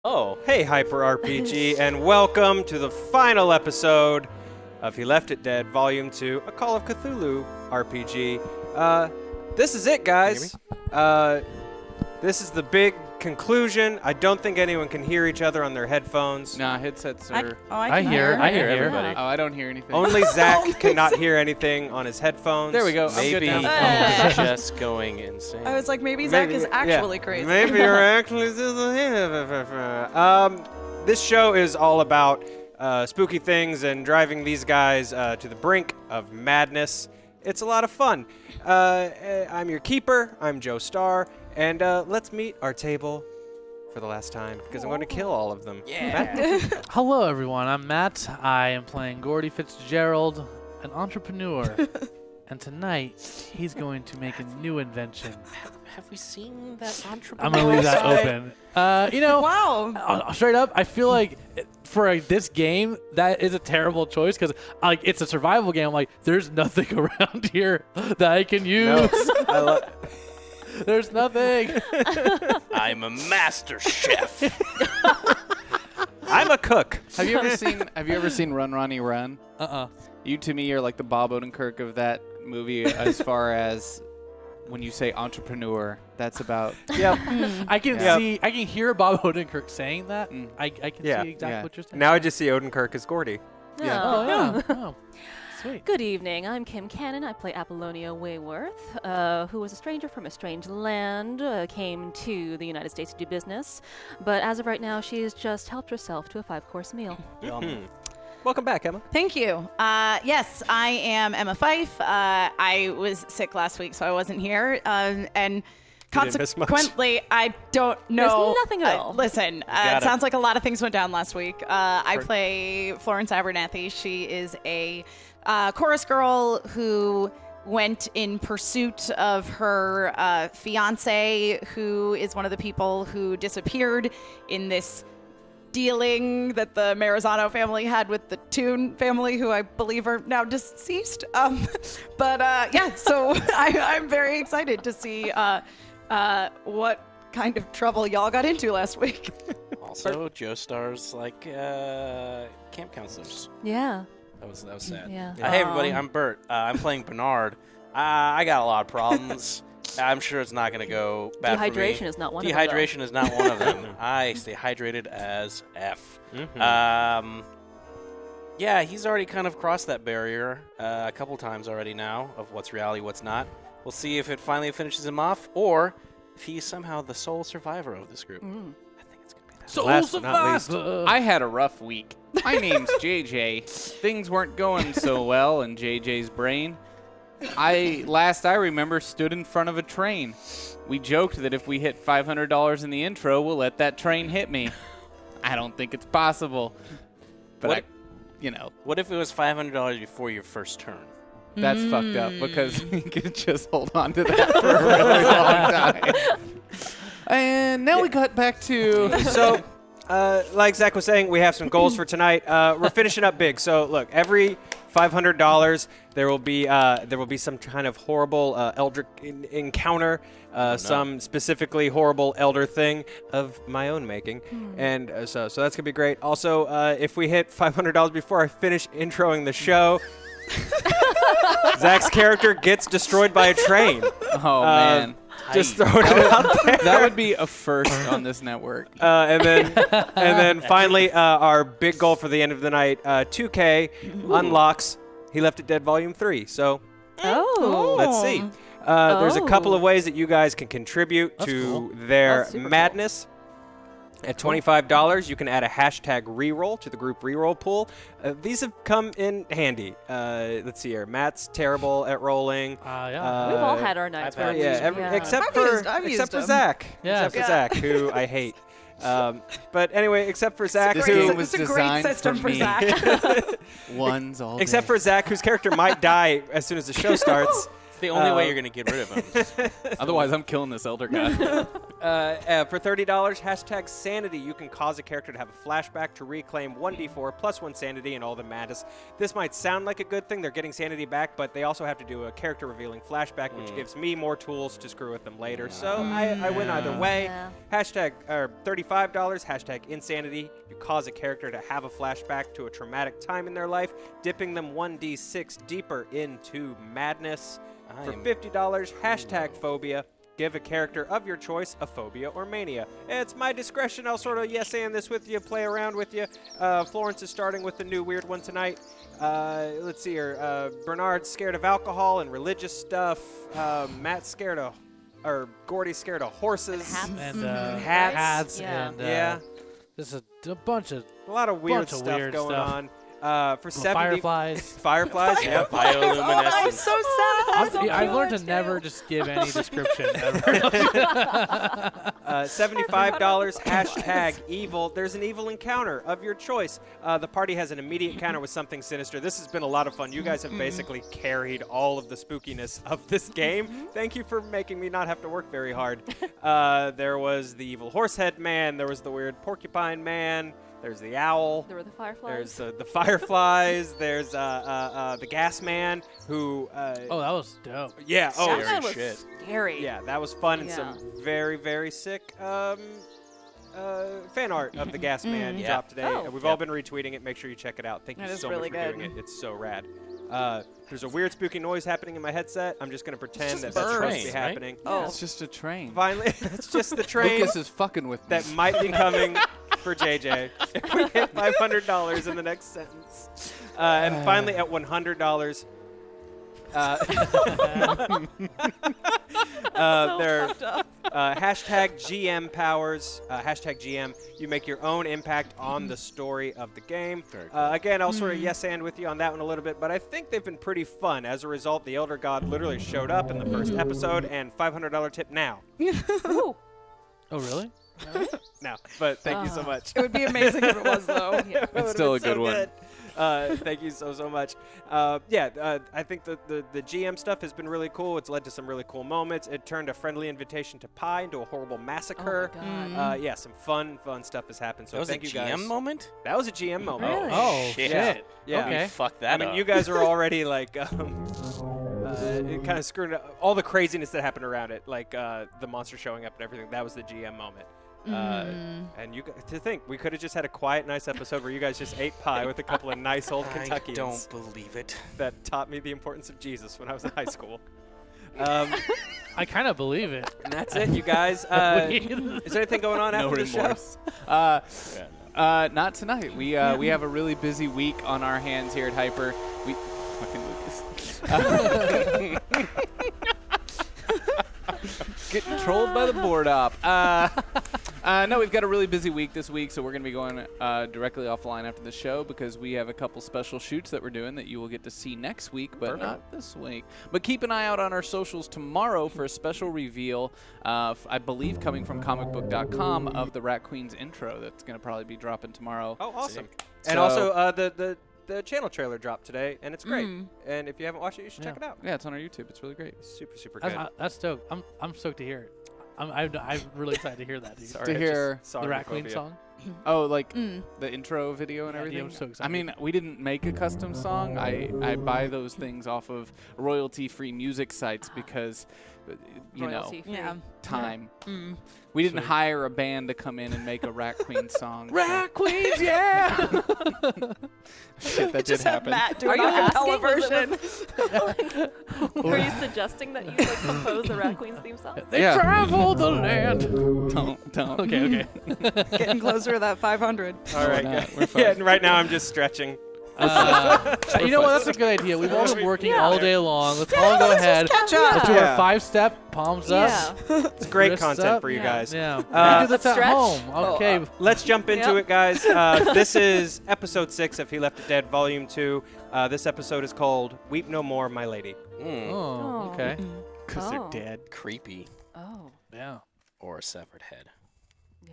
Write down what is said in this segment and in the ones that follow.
Oh, hey Hyper RPG, and welcome to the final episode of He Left It Dead Volume 2, a Call of Cthulhu RPG. This is it, guys. This is the big conclusion. I don't think anyone can hear each other on their headphones. Nah, headsets are... I hear everybody. Oh, I don't hear anything. Only Zach cannot hear anything on his headphones. There we go. Maybe I'm good now. he's just going insane. I was like, maybe Zach is actually crazy. Maybe you're actually... This show is all about spooky things and driving these guys to the brink of madness. It's a lot of fun. I'm your keeper. I'm Joe Starr. And let's meet our table for the last time, because I'm going to kill all of them. Yeah. Hello, everyone. I'm Matt. I am playing Gordy Fitzgerald, an entrepreneur. And tonight, he's going to make a new invention. Have we seen that entrepreneur? I'm going to leave that open. You know, Wow. Straight up, I feel like for this game, that is a terrible choice because like it's a survival game. I'm like, there's nothing around here that I can use. No. There's nothing. I'm a master chef. I'm a cook. Have you ever seen Run Ronnie Run? You to me are like the Bob Odenkirk of that movie as far as when you say entrepreneur. That's about. Yep. I can hear Bob Odenkirk saying that. I can see exactly what you're saying. Now I just see Odenkirk as Gordy. Yeah. Oh yeah. Oh, sweet. Good evening. I'm Kim Cannon. I play Apollonia Wayworth, who was a stranger from a strange land, came to the United States to do business, but as of right now, she has just helped herself to a 5-course meal. Welcome back, Emma. Thank you. Yes, I am Emma Fife. I was sick last week, so I wasn't here. And consequently, I don't know. There's nothing at all. Listen, it sounds like a lot of things went down last week. I play Florence Abernathy. She is a chorus girl who went in pursuit of her fiance, who is one of the people who disappeared in this dealing that the Marizano family had with the Toon family, who I believe are now deceased. Yeah, so I'm very excited to see what kind of trouble y'all got into last week. Also, Joe Star's like camp counselors. Yeah. That was sad. Yeah. Hey everybody, I'm Bert. I'm playing Bernard. I got a lot of problems. I'm sure it's not going to go bad for me. Dehydration is not one of them. Dehydration is not one of them. I stay hydrated as F. Yeah, he's already kind of crossed that barrier a couple times already now of what's reality, what's not. We'll see if it finally finishes him off, or if he's somehow the sole survivor of this group. I think it's going to be that. So Last but not least. I had a rough week. My name's JJ. Things weren't going so well in JJ's brain. Last I remember, stood in front of a train. We joked that if we hit $500 in the intro, we'll let that train hit me. I don't think it's possible. But What if it was $500 before your first turn? That's fucked up because we could just hold on to that for a really long time. And now we got back to... So, like Zach was saying, we have some goals for tonight. We're finishing up big. So, look, every $500, there will be some kind of horrible eldritch encounter, some specifically horrible elder thing of my own making, and so that's gonna be great. Also, if we hit $500 before I finish introing the show, Zach's character gets destroyed by a train. Oh man. Just throwing it out there. That would be a first on this network. And then finally, our big goal for the end of the night, 2K unlocks He Left It Dead Volume 3. So let's see. There's a couple of ways that you guys can contribute to their madness. At $25, you can add a hashtag reroll to the group reroll pool. These have come in handy. Let's see here. Matt's terrible at rolling. We've all had our nights. Except for Zach. Yeah. Except for Zach, who I hate. But anyway, except for Zach, game was it's a great designed system for for me. Zach. One's all except day. for Zach, whose character might die as soon as the show starts. The only way you're going to get rid of him. Otherwise, I'm killing this elder god. For $30, hashtag sanity, you can cause a character to have a flashback to reclaim 1d4 plus 1 sanity and all the madness. This might sound like a good thing. They're getting sanity back, but they also have to do a character revealing flashback, which gives me more tools to screw with them later. So I win either way. Yeah. Hashtag $35, hashtag insanity. You cause a character to have a flashback to a traumatic time in their life, dipping them 1d6 deeper into madness. For $50, hashtag phobia. Give a character of your choice a phobia or mania. It's my discretion. I'll sort of yes-and this with you, play around with you. Florence is starting with the new weird one tonight. Let's see here. Bernard's scared of alcohol and religious stuff. Matt's scared of, or Gordy's scared of horses. And Hats. Yeah. and Yeah. there's a bunch of A lot of weird Bunch of stuff weird going stuff. on. For 70 fireflies. Fireflies, yeah. Bioluminescence. so sad. I've learned to never just give any description ever. $75, hashtag evil. There's an evil encounter of your choice. The party has an immediate encounter with something sinister. This has been a lot of fun. You guys have basically carried all of the spookiness of this game. Thank you for making me not have to work very hard. There was the evil horsehead man. There was the weird porcupine man. There's the owl. There were the fireflies. There's the fireflies. There's the gas man who. Oh, that was dope. Yeah. Oh, that man was shit. scary. yeah, that was fun and Yeah. some very, very sick fan art of the gas man Yeah. dropped today. Oh. We've all been retweeting it. Make sure you check it out. Thank you That is so really much for good. doing it. It's so rad. There's a weird spooky noise happening in my headset. I'm just going to pretend just that that's supposed to be birds, right? happening. Oh. It's just a train. Finally, it's just the train Lucas is fucking with me. that might be coming for JJ if we hit $500 in the next sentence. And finally, at $100, there hashtag GM powers, hashtag GM. You make your own impact on the story of the game. Again, I'll sort of yes and with you on that one a little bit, but I think they've been pretty fun. As a result, the Elder God literally showed up in the first episode, and $500 tip now. Ooh. Oh, really? No, but thank you so much. It would be amazing if it was, though. Yeah. That would've still been a good one. Thank you so much. I think the GM stuff has been really cool. It's led to some really cool moments. It turned a friendly invitation to pie into a horrible massacre. Oh my God. Yeah, some fun stuff has happened. So That was thank a you guys. GM moment? That was a GM moment. Really? Oh, shit. shit. Yeah. Okay. Fuck I that mean, up. you guys are already like it kind of screwing up all the craziness that happened around it, like the monster showing up and everything. That was the GM moment. And you to think we could have just had a quiet, nice episode where you guys just ate pie with a couple of nice old I Kentuckians don't believe it. that taught me the importance of Jesus when I was in high school. I kind of believe it. And that's it, you guys. Is there anything going on No after the show? remorse. Not tonight. We have a really busy week on our hands here at Hyper. We fucking Lucas. Getting trolled by the board op. No, we've got a really busy week this week, so we're going to be going directly offline after the show because we have a couple special shoots that we're doing that you will get to see next week, but not this week. But keep an eye out on our socials tomorrow for a special reveal, I believe coming from comicbook.com, of the Rat Queen's intro that's going to probably be dropping tomorrow. Oh, awesome. So- And also the channel trailer dropped today, and it's great. And if you haven't watched it, you should check it out. Yeah, it's on our YouTube. It's really great. Super, super good. That's stoked. I'm stoked to hear it. I'm really excited to hear that, dude. Sorry, To I just hear saw The Rat Queen homophobia. song. Oh, like the intro video and Yeah, dude, everything? I'm so I excited. mean, we didn't make a custom song. I buy those things off of royalty-free music sites because, you know, Royalty-free. Yeah. time. We didn't hire a band to come in and make a Rat Queen song. Rat Queens, yeah! Shit, that did Just have happen. Matt do Are an you acapella asking? version. Were you suggesting that you like compose the Rat Queen's theme song? They Yeah. travel the land. Don't. Okay. Getting closer to that 500. All right, we're guys. we're fine. Yeah, and right now I'm just stretching. You know what? That's a good idea. We've all been working Yeah. all day long. Let's all go ahead. Catch up. Let's do Yeah. our 5-step, palms up. Yeah. It's great Wrists content up. for you Yeah. guys. Yeah. Uh, We do this at stretch. home. Okay. Let's jump into Yep. it, guys. This is episode 6 of He Left It Dead, Volume 2. This episode is called Weep No More, My Lady. Oh, okay. Because Oh. they're dead, creepy, Oh, Yeah. or a severed head. yeah.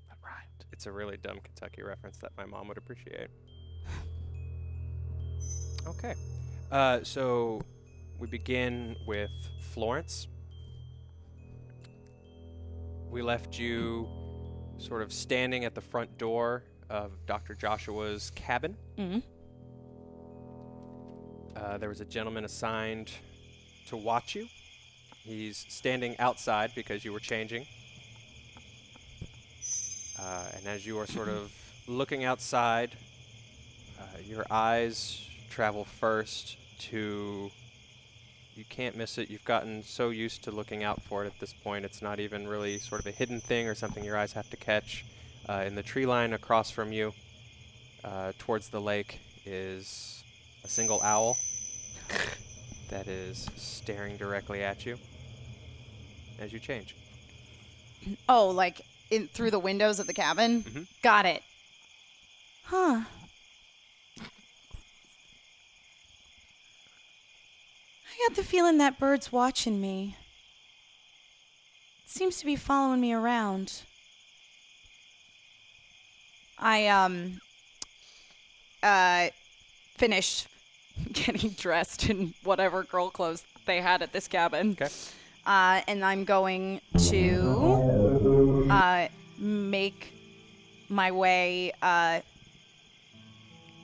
That rhymed. It's a really dumb Kentucky reference that my mom would appreciate. Okay. So we begin with Florence. We left you sort of standing at the front door of Dr. Joshua's cabin. Mm-hmm. There was a gentleman assigned to watch you. He's standing outside because you were changing. And as you are sort of looking outside, your eyes travel first to, you can't miss it. You've gotten so used to looking out for it at this point. It's not even really sort of a hidden thing or something your eyes have to catch. In the tree line across from you, towards the lake, is a single owl that is staring directly at you as you change. Oh, like in through the windows of the cabin? Mhm. Got it. Huh. I got the feeling that bird's watching me. It seems to be following me around. I finished getting dressed in whatever girl clothes they had at this cabin. Okay. And I'm going to make my way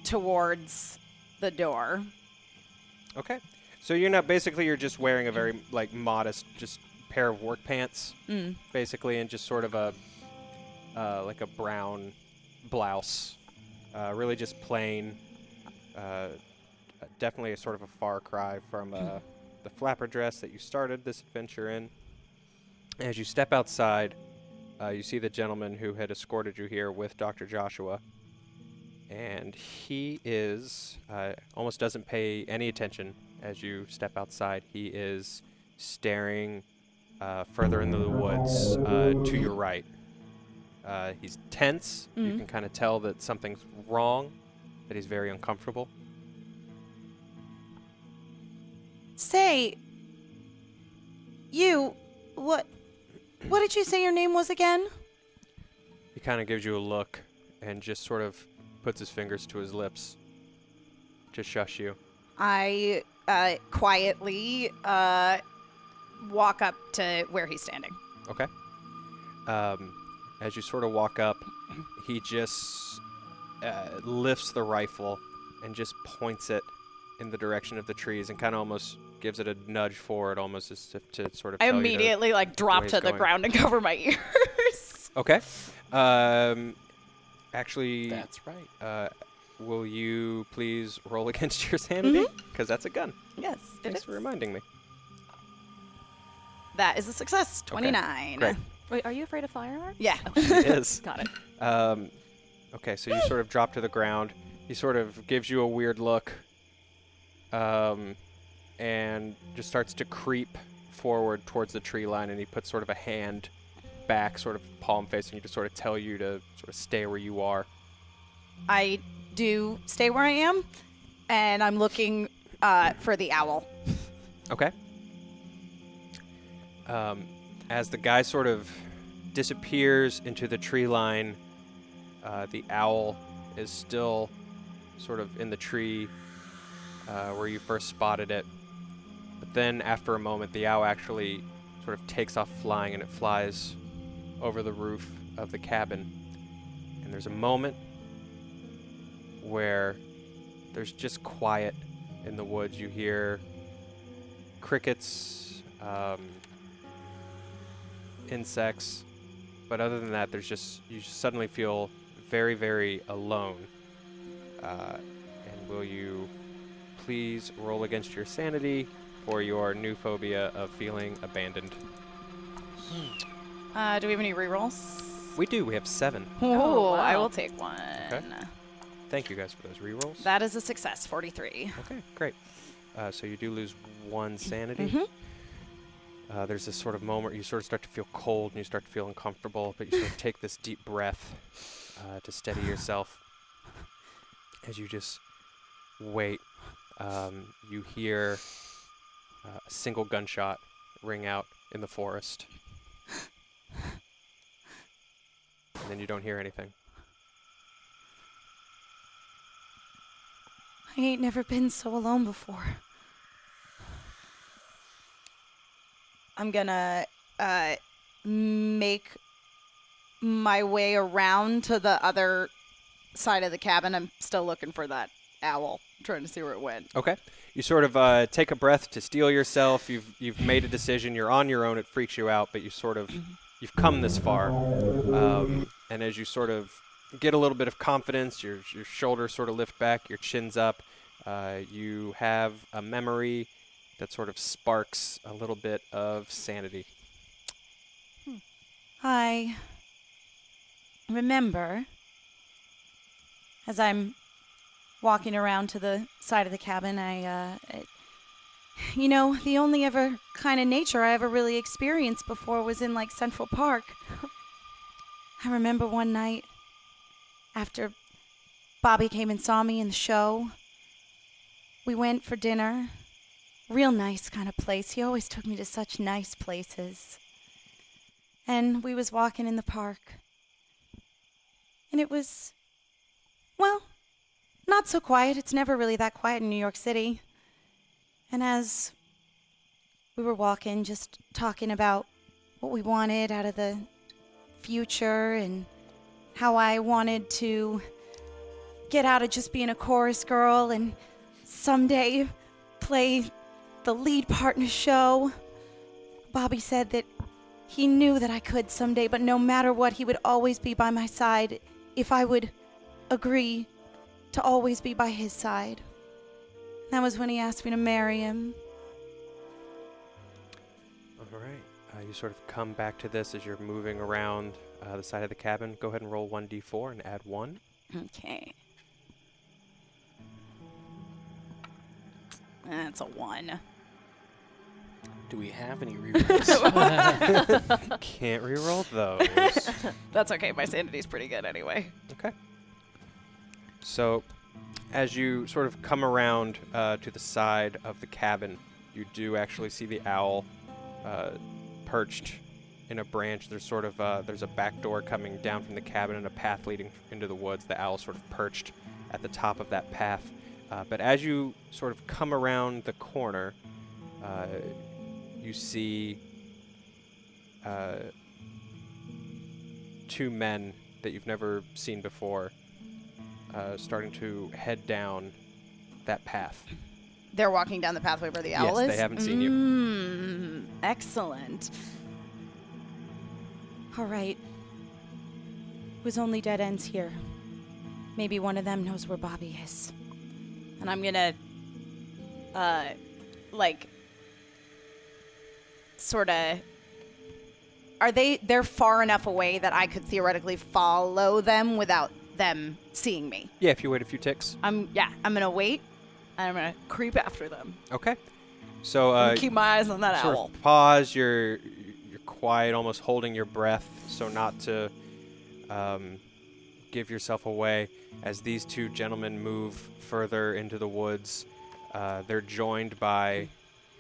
towards the door. Okay. So you're not, basically you're just wearing a very like modest just pair of work pants, basically, and just sort of a like a brown blouse, really just plain. Definitely a sort of a far cry from the flapper dress that you started this adventure in. As you step outside, you see the gentleman who had escorted you here with Dr. Joshua, and he is almost doesn't pay any attention as you step outside. He is staring further into the woods to your right. He's tense. You can kind of tell that something's wrong, that he's very uncomfortable. Say, you, what did you say your name was again? He kind of gives you a look and just sort of puts his fingers to his lips to shush you. I quietly walk up to where he's standing. Okay. As you sort of walk up, he just lifts the rifle and just points it in the direction of the trees and kind of almost gives it a nudge forward, almost as if to sort of I tell you immediately like drop he's to the going. ground and cover my ears. Okay. Actually, That's right. will you please roll against your sanity? Because that's a gun. Yes, Thanks for reminding me. That is a success. 29. Great. Wait, are you afraid of firearms? Yeah. It is. Got it. Okay, so you sort of drop to the ground. He sort of gives you a weird look, and just starts to creep forward towards the tree line, and he puts sort of a hand back, sort of palm facing you, to sort of tell you to sort of stay where you are. I do stay where I am, and I'm looking for the owl. Okay. As the guy sort of disappears into the tree line, the owl is still sort of in the tree where you first spotted it. But then after a moment, the owl actually sort of takes off flying, and it flies over the roof of the cabin. And there's a moment where there's just quiet in the woods. You hear crickets, insects, but other than that, there's just, you suddenly feel very, very alone. And will you please roll against your sanity for your new phobia of feeling abandoned? Do we have any rerolls? We do. We have 7. Oh, I wow. will take one. Okay. Thank you guys for those rerolls. That is a success. 43. Okay, great. So you do lose 1 sanity. There's this sort of moment where you sort of start to feel cold and you start to feel uncomfortable, but you sort of take this deep breath to steady yourself. As you just wait, you hear a single gunshot ring out in the forest. And then you don't hear anything. I ain't never been so alone before. I'm gonna make my way around to the other side of the cabin. I'm still looking for that owl, trying to see where it went. Okay. You sort of take a breath to steel yourself. You've made a decision. You're on your own. It freaks you out, but you've come this far. And as you sort of get a little bit of confidence, your shoulders sort of lift back, your chin's up. You have a memory that sort of sparks a little bit of sanity. I remember, as I'm walking around to the side of the cabin, the only ever kind of nature I ever really experienced before was in, like, Central Park. I remember one night after Bobby came and saw me in the show, we went for dinner. Real nice kind of place. He always took me to such nice places. And we was walking in the park. And it was, well, not so quiet. It's never really that quiet in New York City. And as we were walking, just talking about what we wanted out of the future and how I wanted to get out of just being a chorus girl and someday play the lead part in a show, Bobby said that he knew that I could someday, but no matter what, he would always be by my side if I would agree to always be by his side. That was when he asked me to marry him. All right. You sort of come back to this as you're moving around the side of the cabin. Go ahead and roll 1d4 and add 1. Okay. That's a 1. Do we have any rerolls? Can't reroll those. That's okay. My sanity's pretty good anyway. Okay. So, as you sort of come around to the side of the cabin, you do actually see the owl perched in a branch. There's sort of there's a back door coming down from the cabin and a path leading into the woods. The owl sort of perched at the top of that path. But as you sort of come around the corner, you see 2 men that you've never seen before starting to head down that path. They're walking down the pathway where the owl is? Yes, they haven't seen you. Excellent. All right. It was only dead ends here. Maybe one of them knows where Bobby is. And I'm gonna, sort of, they're far enough away that I could theoretically follow them without them seeing me? Yeah, if you wait a few ticks. I'm gonna wait, and I'm gonna creep after them. Okay. So keep my eyes on that sort owl. of pause. You're quiet, almost holding your breath, so not to give yourself away. As these 2 gentlemen move further into the woods, they're joined by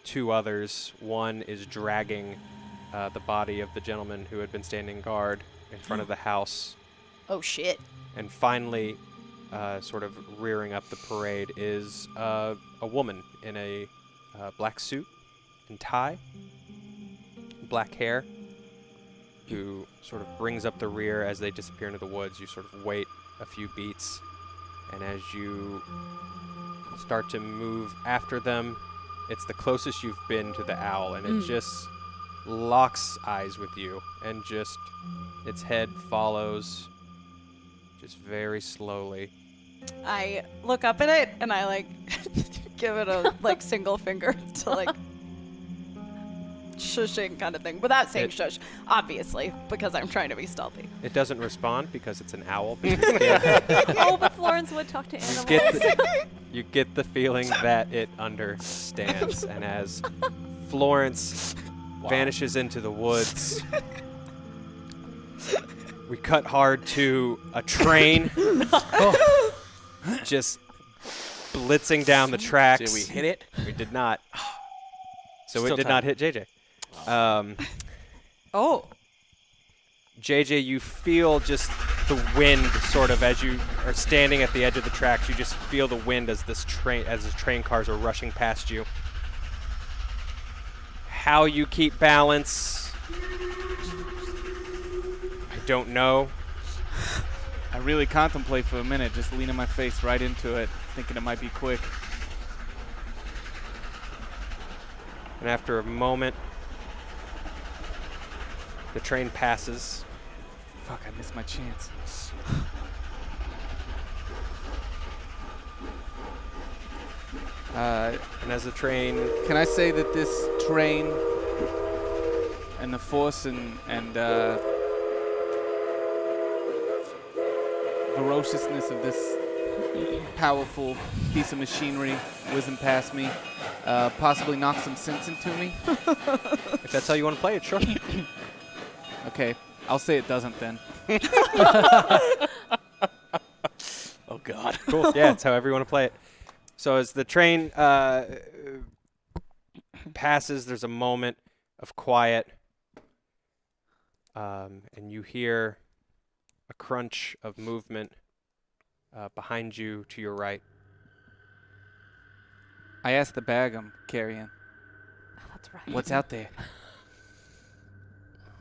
2 others. One is dragging the body of the gentleman who had been standing guard in front of the house. Oh, shit. And finally, sort of rearing up the parade, is a woman in a black suit and tie, black hair, who sort of brings up the rear as they disappear into the woods. You sort of wait a few beats, and as you start to move after them, it's the closest you've been to the owl, and it just locks eyes with you, and just its head follows just very slowly. I look up at it, and I, give it a, single finger to, shushing kind of thing, without saying shush, obviously, because I'm trying to be stealthy. It doesn't respond because it's an owl. Oh, but Florence would talk to animals. You get the feeling that it understands, and as Florence vanishes into the woods, we cut hard to a train just blitzing down the tracks. Did we hit it? We did not. So Still it did time. not hit JJ. Oh. JJ, you feel just the wind sort of as you are standing at the edge of the tracks. You just feel the wind as the train cars are rushing past you. how you keep balance, I don't know. I really contemplate for a minute, just leaning my face right into it, thinking it might be quick. And after a moment, the train passes. Fuck, I missed my chance. And as the train, Can I say that this train and the force and ferociousness of this powerful piece of machinery whizzing past me possibly knocked some sense into me? if that's how you want to play it, sure. Okay, I'll say it doesn't then. Oh, God. Cool. Yeah, it's however you want to play it. So as the train passes, there's a moment of quiet, and you hear a crunch of movement behind you to your right. I asked the bag I'm carrying, Oh, that's right. what's out there?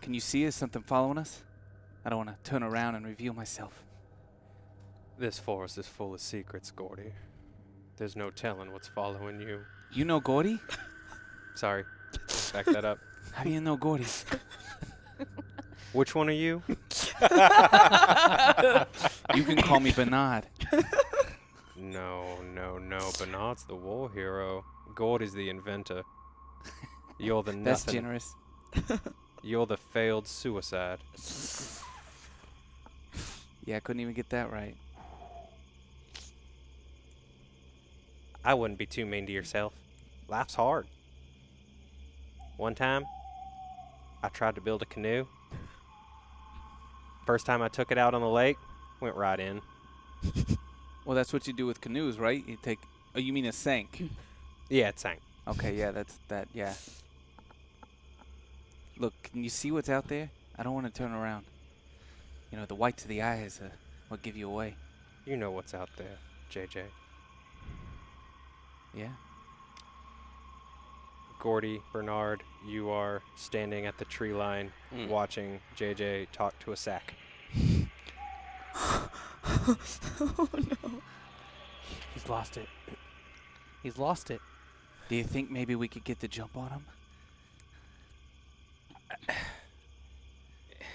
Can you see? Is something following us? I don't want to turn around and reveal myself. This forest is full of secrets, Gordy. There's no telling what's following you. You know Gordy? Sorry. Back that up. How do you know Gordy? Which one are you? You can call me Bernard. No. Bernard's the war hero. Gordy's the inventor. You're the That's nothing. generous. You're the failed suicide. Yeah, I couldn't even get that right. I wouldn't be too mean to yourself. Life's hard. One time, I tried to build a canoe. First time I took it out on the lake, went right in. Well, that's what you do with canoes, right? You take. Oh, you mean a sank? Yeah, it sank. Okay, yeah, that's that. Yeah. Look, can you see what's out there? I don't want to turn around. You know, the whites of the eyes what give you away. You know what's out there, JJ. Yeah. Gordy, Bernard, you are standing at the tree line watching JJ talk to a sack. Oh, no. He's lost it. He's lost it. Do you think maybe we could get the jump on him?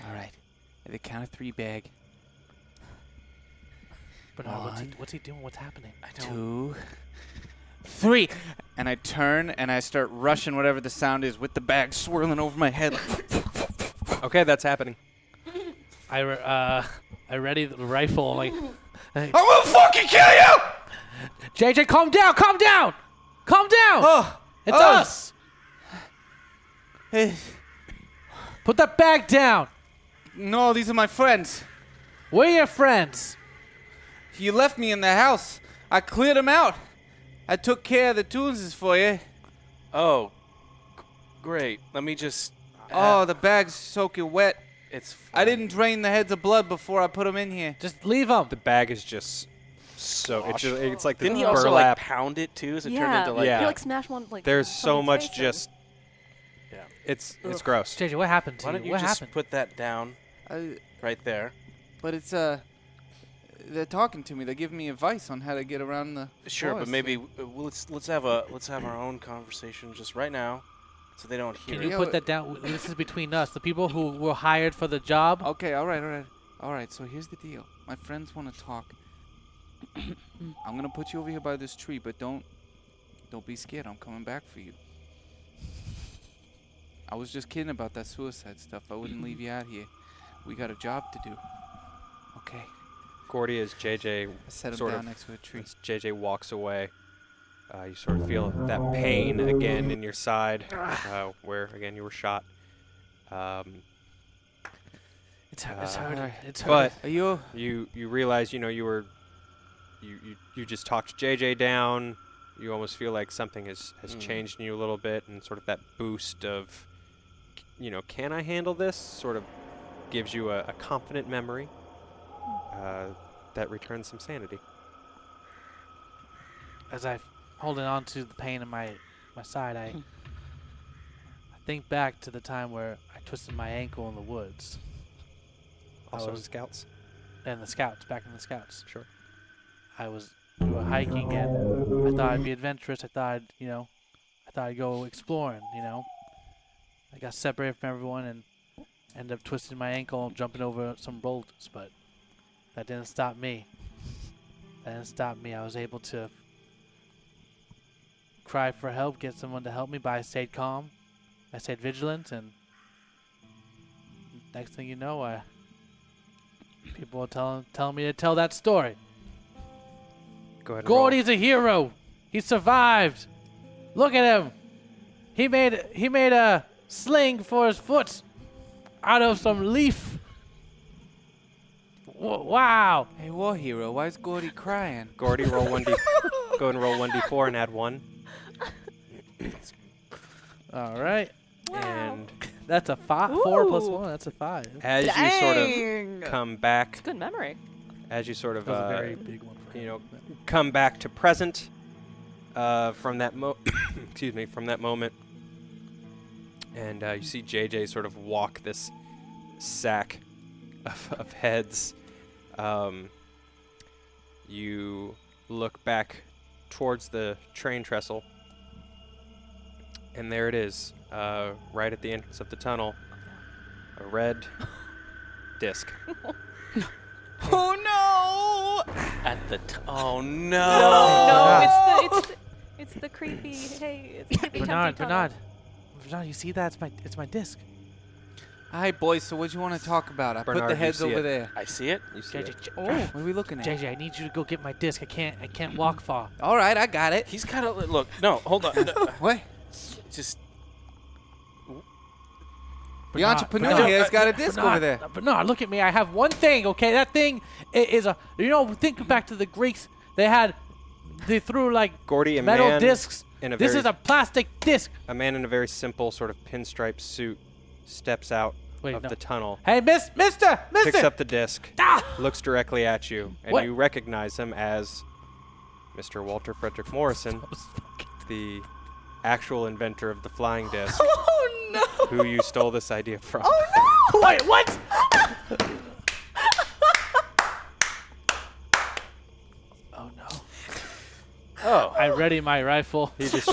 All right. At the count of 3, bag. Bernard, One. what's he doing? What's happening? 2, 3. And I turn and I start rushing whatever the sound is with the bag swirling over my head. Okay, that's happening. I ready the rifle. I'm like, I will fucking kill you! JJ, calm down, calm down, calm down. Oh, It's oh. us. Put that bag down. No, these are my friends. We're your friends. You left me in the house. I cleared them out. I took care of the Toonses for you. Oh, great. Let me just. Oh, the bag's soaking wet. It's. I fine. didn't drain the heads of blood before I put them in here. Just leave them. The bag is just so it's like the Didn't he also like burlap. pound it too? So it turned Yeah. into like. Yeah. You like smash one like. There's so someone's much face in. just. Yeah. It's gross. JJ, what happened to Why you? don't you What just happened? put that down right there? But it's they're talking to me. They're giving me advice on how to get around the. Sure, but forest. maybe let's have our own conversation just right now, so they don't hear Can it. you Yeah, put but- that down? This is between us. The people who were hired for the job. Okay, all right. So here's the deal. My friends want to talk. I'm gonna put you over here by this tree, but don't be scared. I'm coming back for you. I was just kidding about that suicide stuff. I wouldn't leave you out here. We got a job to do. Okay. Gordy, as JJ I set him sort down of next to a tree. as JJ walks away, you sort of feel that pain again in your side, where again you were shot. It's hurting. It's But hurting. Are you? you realize you just talked JJ down. You almost feel like something has changed in you a little bit, and sort of that boost of, can I handle this? Sort of gives you a confident memory that returns some sanity. As I'm holding on to the pain in my side, I think back to the time where I twisted my ankle in the woods. Also was- scouts. And the scouts, back in the scouts. Sure. We were hiking and I thought I'd be adventurous. I thought I'd go exploring, I got separated from everyone and ended up twisting my ankle and jumping over some boulders, but that didn't stop me. I was able to cry for help, get someone to help me, but I stayed calm. I stayed vigilant, and next thing you know, people are telling me to tell that story. Go ahead and roll. Gordy's a hero. He survived. Look at him. He made a sling for his foot out of some leaf. Wow. Hey, war hero, why is Gordy crying? Gordy, roll 1d. Go ahead and roll 1d4 and add 1. All right. And That's a 4 plus 1. That's a 5. as you sort of come back, Good memory. as you sort of That was a very big one for him. come back to present from that from that moment, and you see JJ sort of walk this sack of heads. You look back towards the train trestle, and there it is, right at the entrance of the tunnel, a red disc. Oh no! Oh no! No, it's the creepy. Hey, it's creepy. tempting tunnel. Bernard, you see that? It's my disc. All right, boys, so what do you want to talk about? I put Bernard, the you heads see over it. there. I see it. You see it. What are we looking at? JJ, I need you to go get my disc. I can't walk far. All right, I got it. He's kind of look. No, hold on. What? Just The entrepreneur here has got a disc over there. Bernard, look at me. I have one thing, okay? That thing is a... think back to the Greeks. They threw, like, Gordy, a metal man discs. in a This very is a plastic disc. A man in a very simple sort of pinstripe suit steps out of no. the tunnel, Hey, mister! picks up the disc, Ah! looks directly at you, and What? you recognize him as Mr. Walter Frederick Morrison, the actual inventor of the flying disc, Oh no! who you stole this idea from. Oh no! Wait, what? Oh, no. oh. I ready my rifle. He just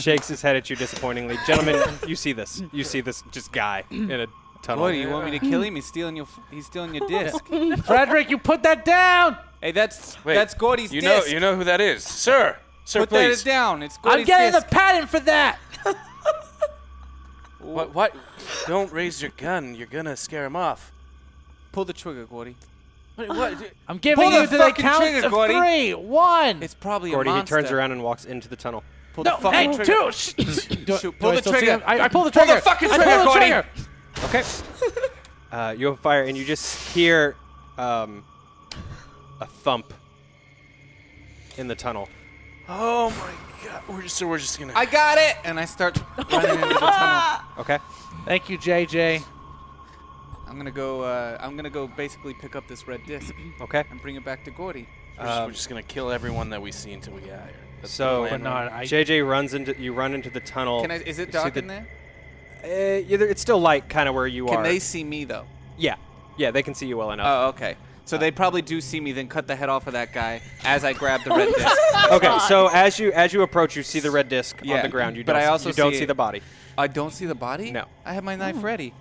shakes his head at you disappointingly. Gentlemen, you see this. You see this just guy in a tunnel. What, do you want me to kill him? He's stealing your disc. Frederick, you put that down! Hey, that's Wait, Gordy's you disc. know who that is, sir. Sir, Put please. that down. It's Gordy's I'm getting disc. the patent for that! What? Don't raise your gun. You're gonna scare him off. Pull the trigger, Gordy. What? I'm giving Pull you the to the fucking count trigger, of Gordy. 3. 1. It's probably Gordy, a he monster. turns around and walks into the tunnel. Pull No, the fucking hey, trigger. 2. Shoot, pull the trigger. I pull the Pull the trigger. fucking I trigger, pull the Gordy. trigger. Okay. You open fire, and you just hear a thump in the tunnel. Oh my God! We're just gonna. I got it, and I start running into the tunnel. Okay. Thank you, JJ. I'm gonna go basically pick up this red disc Okay. and bring it back to Gordy. we're just gonna kill everyone that we see until we get out of here. That's So, the plan, Bernard, right? JJ run into the tunnel. Is it You see dark the- in there? It's still light, kind of where you Can are. they see me though? Yeah, they can see you well enough. Oh, okay. So they probably do see me, then cut the head off of that guy as I grab the red disc. Okay, so as you approach, you see the red disc on Yeah, the ground. You but don't, I also you don't see see it- the body. I don't see the body? No. I have my knife ready.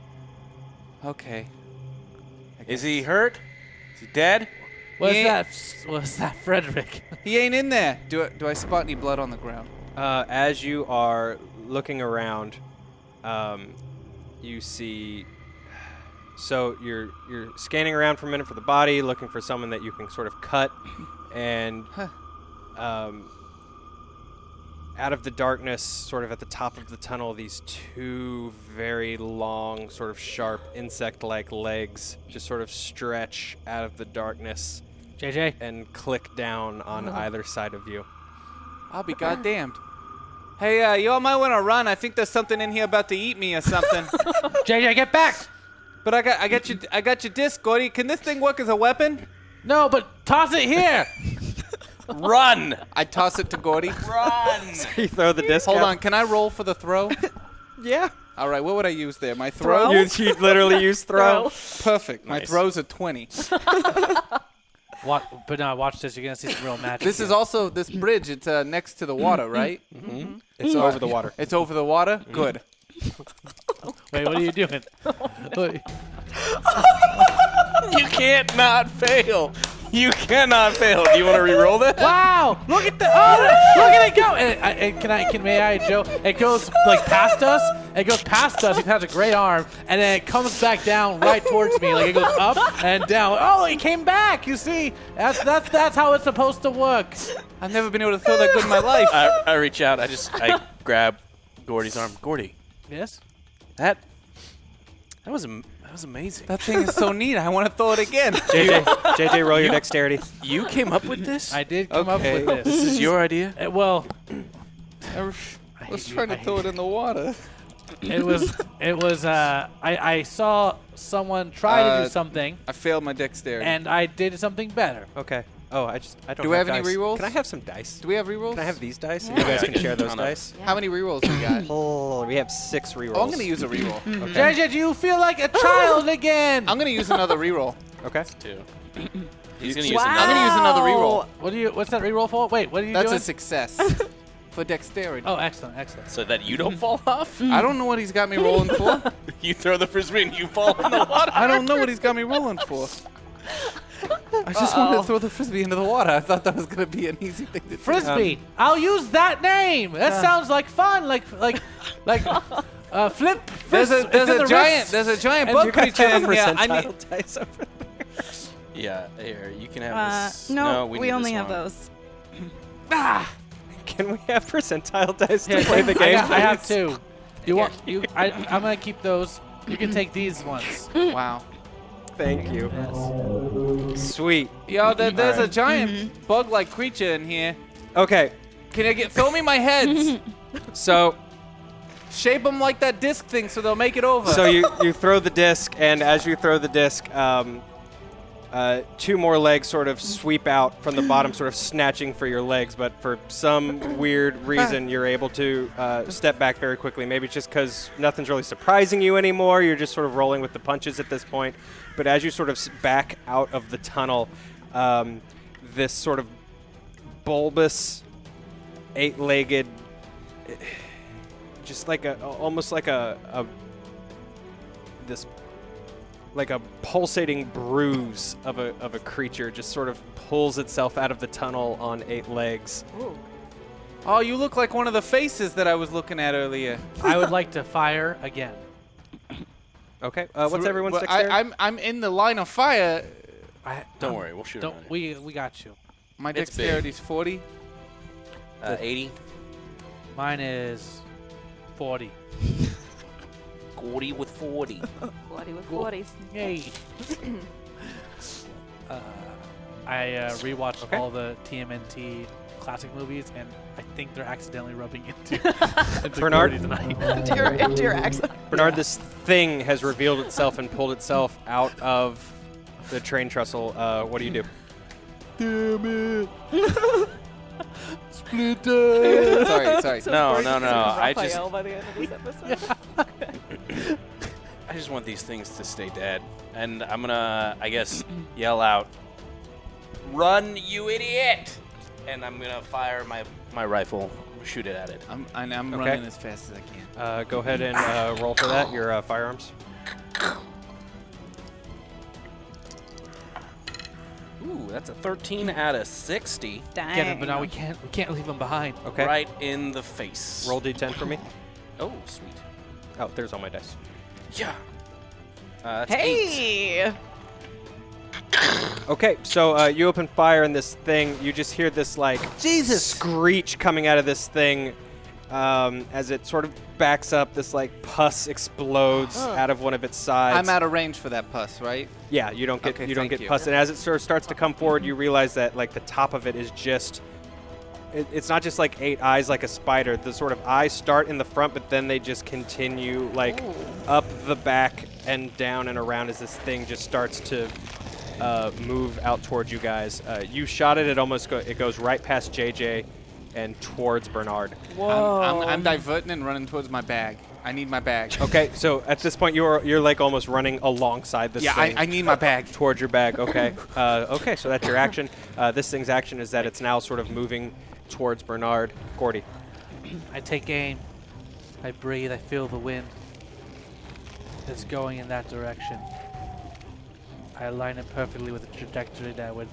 Okay. I Is guess- he hurt? Is he dead? Yeah. What's that, Frederick? He ain't in there. Do I spot any blood on the ground? As you are looking around, you see. So you're scanning around for a minute for the body, looking for someone that you can sort of cut, and out of the darkness, sort of at the top of the tunnel, these 2 very long, sort of sharp insect-like legs just sort of stretch out of the darkness JJ? and click down on either side of you. I'll be goddamned. Hey, y'all might want to run. I think there's something in here about to eat me or something. JJ, get back! But I got your disc, Gordy. Can this thing work as a weapon? No, but toss it here! Run! I toss it to Gordy. Run! You throw the disc. Hold out. on, can I roll for the throw? Yeah. All right, what would I use there? My throw? You literally use throw. Perfect. My Nice. throw's a 20. But now watch this. You're gonna see some real magic. This is also this bridge. It's next to the water, right? It's over the water. It's over the water. Good. Wait, what are you doing? Wait. You can't not fail. You cannot fail. Do you want to re-roll that? Wow! Look at the look at it go! And may I, Joe? It goes like past us. It goes past us. It has a great arm, and then it comes back down right towards me. Like it goes up and down. Oh, it came back. You see? That's how it's supposed to work. I've never been able to throw that good in my life. I reach out. I grab Gordy's arm. Gordy, Yes. that was amazing. That thing is so neat. I want to throw it again. JJ, roll your dexterity. You came up with this? I did come up with this. This is your idea? Well, I was trying to throw it in the water. it was. I saw someone try to do something, I failed my dexterity. and I did something better. Okay. Oh, I don't. Do we have any dice. rerolls? Can I have some dice? Do we have rerolls? Can I have these dice? Yeah. You guys can share those Oh, no. dice. How many rerolls we got? Oh, we have 6 rerolls. Oh, I'm gonna use a reroll. Okay. JJ, do you feel like a child again? I'm gonna use another reroll. Okay. Two. He's gonna Wow. use I'm another. gonna use another reroll. What's that reroll for? Wait, what are you That's doing? a success for dexterity. Oh, excellent, excellent. So that you don't fall off. I don't know what he's got me rolling for. You throw the frisbee and you fall in the water. I don't know what he's got me rolling for. I just wanted to throw the frisbee into the water. I thought that was gonna be an easy thing to do. Frisbee. I'll use that name. That sounds like fun. Like flip. There's it's in a the giant wrist. there's a giant And bug you guys creature have in a here. I percentile need dice over there. Yeah, here you can have this. No, we we need only this have one. those. Can we have percentile dice to Here, play the game? I have please? 2. You want you? I'm gonna keep those. You can take these ones. Wow. Thank you. Yes. Sweet. Yo, there's a Alright. giant bug-like creature in here. Okay. Can I throw me my heads? So Shape them like that disc thing so they'll make it over. so you throw the disc, and as you throw the disc, 2 more legs sort of sweep out from the bottom, sort of snatching for your legs. But for some weird reason, you're able to step back very quickly. Maybe it's just because nothing's really surprising you anymore. You're just sort of rolling with the punches at this point. But as you sort of back out of the tunnel, this sort of bulbous, 8-legged, just like almost like this like a pulsating bruise of a creature just sort of pulls itself out of the tunnel on 8 legs. Oh, you look like one of the faces that I was looking at earlier. I would like to fire again. Okay. What's everyone's Well, dexterity? I'm in the line of fire. Don't worry, we'll shoot it. Don't we got you. My It's big. dexterity's 40. 80. Mine is 40. Gordy with 40. 40 with 40s. Yay. I rewatched Okay. all the TMNT classic movies, and I think they're accidentally rubbing into Bernard? Gordy tonight. into your accent. Bernard, this thing has revealed itself and pulled itself out of the train trestle. What do you do? Damn it! Splinter! sorry. No. I just Raphael by the end of this episode. I just want these things to stay dead. And I'm gonna, I guess, yell out, "Run, you idiot!" And I'm gonna fire my rifle, shoot it at it. I'm Okay. running as fast as I can. Go ahead and roll for that. Your firearms. Ooh, that's a 13 out of 60. Dang. Get him, but now we can't leave him behind. Okay. Right in the face. Roll d10 for me. Oh, sweet. Oh, there's all my dice. Yeah. That's 8. Hey! Okay, so you open fire and this thing, you just hear this like screech coming out of this thing as it sort of backs up. This like pus explodes out of one of its sides. I'm out of range for that pus, right? Yeah, you don't get Okay, you don't thank get you. pus, and as it sort of starts to come forward, you realize that like the top of it is just. It's not just like 8 eyes like a spider. The sort of eyes start in the front, but then they just continue like up the back and down and around as this thing just starts to move out towards you guys. You shot it. It goes right past JJ and towards Bernard. I'm diverting and running towards my bag. I need my bag. Okay, so at this point you're like almost running alongside this thing. Yeah, I need my bag. Towards your bag. Okay. Okay, so that's your action. This thing's action is that it's now sort of moving towards Bernard. Gordy. I take aim. I breathe. I feel the wind. It's going in that direction. I align it perfectly with a trajectory that would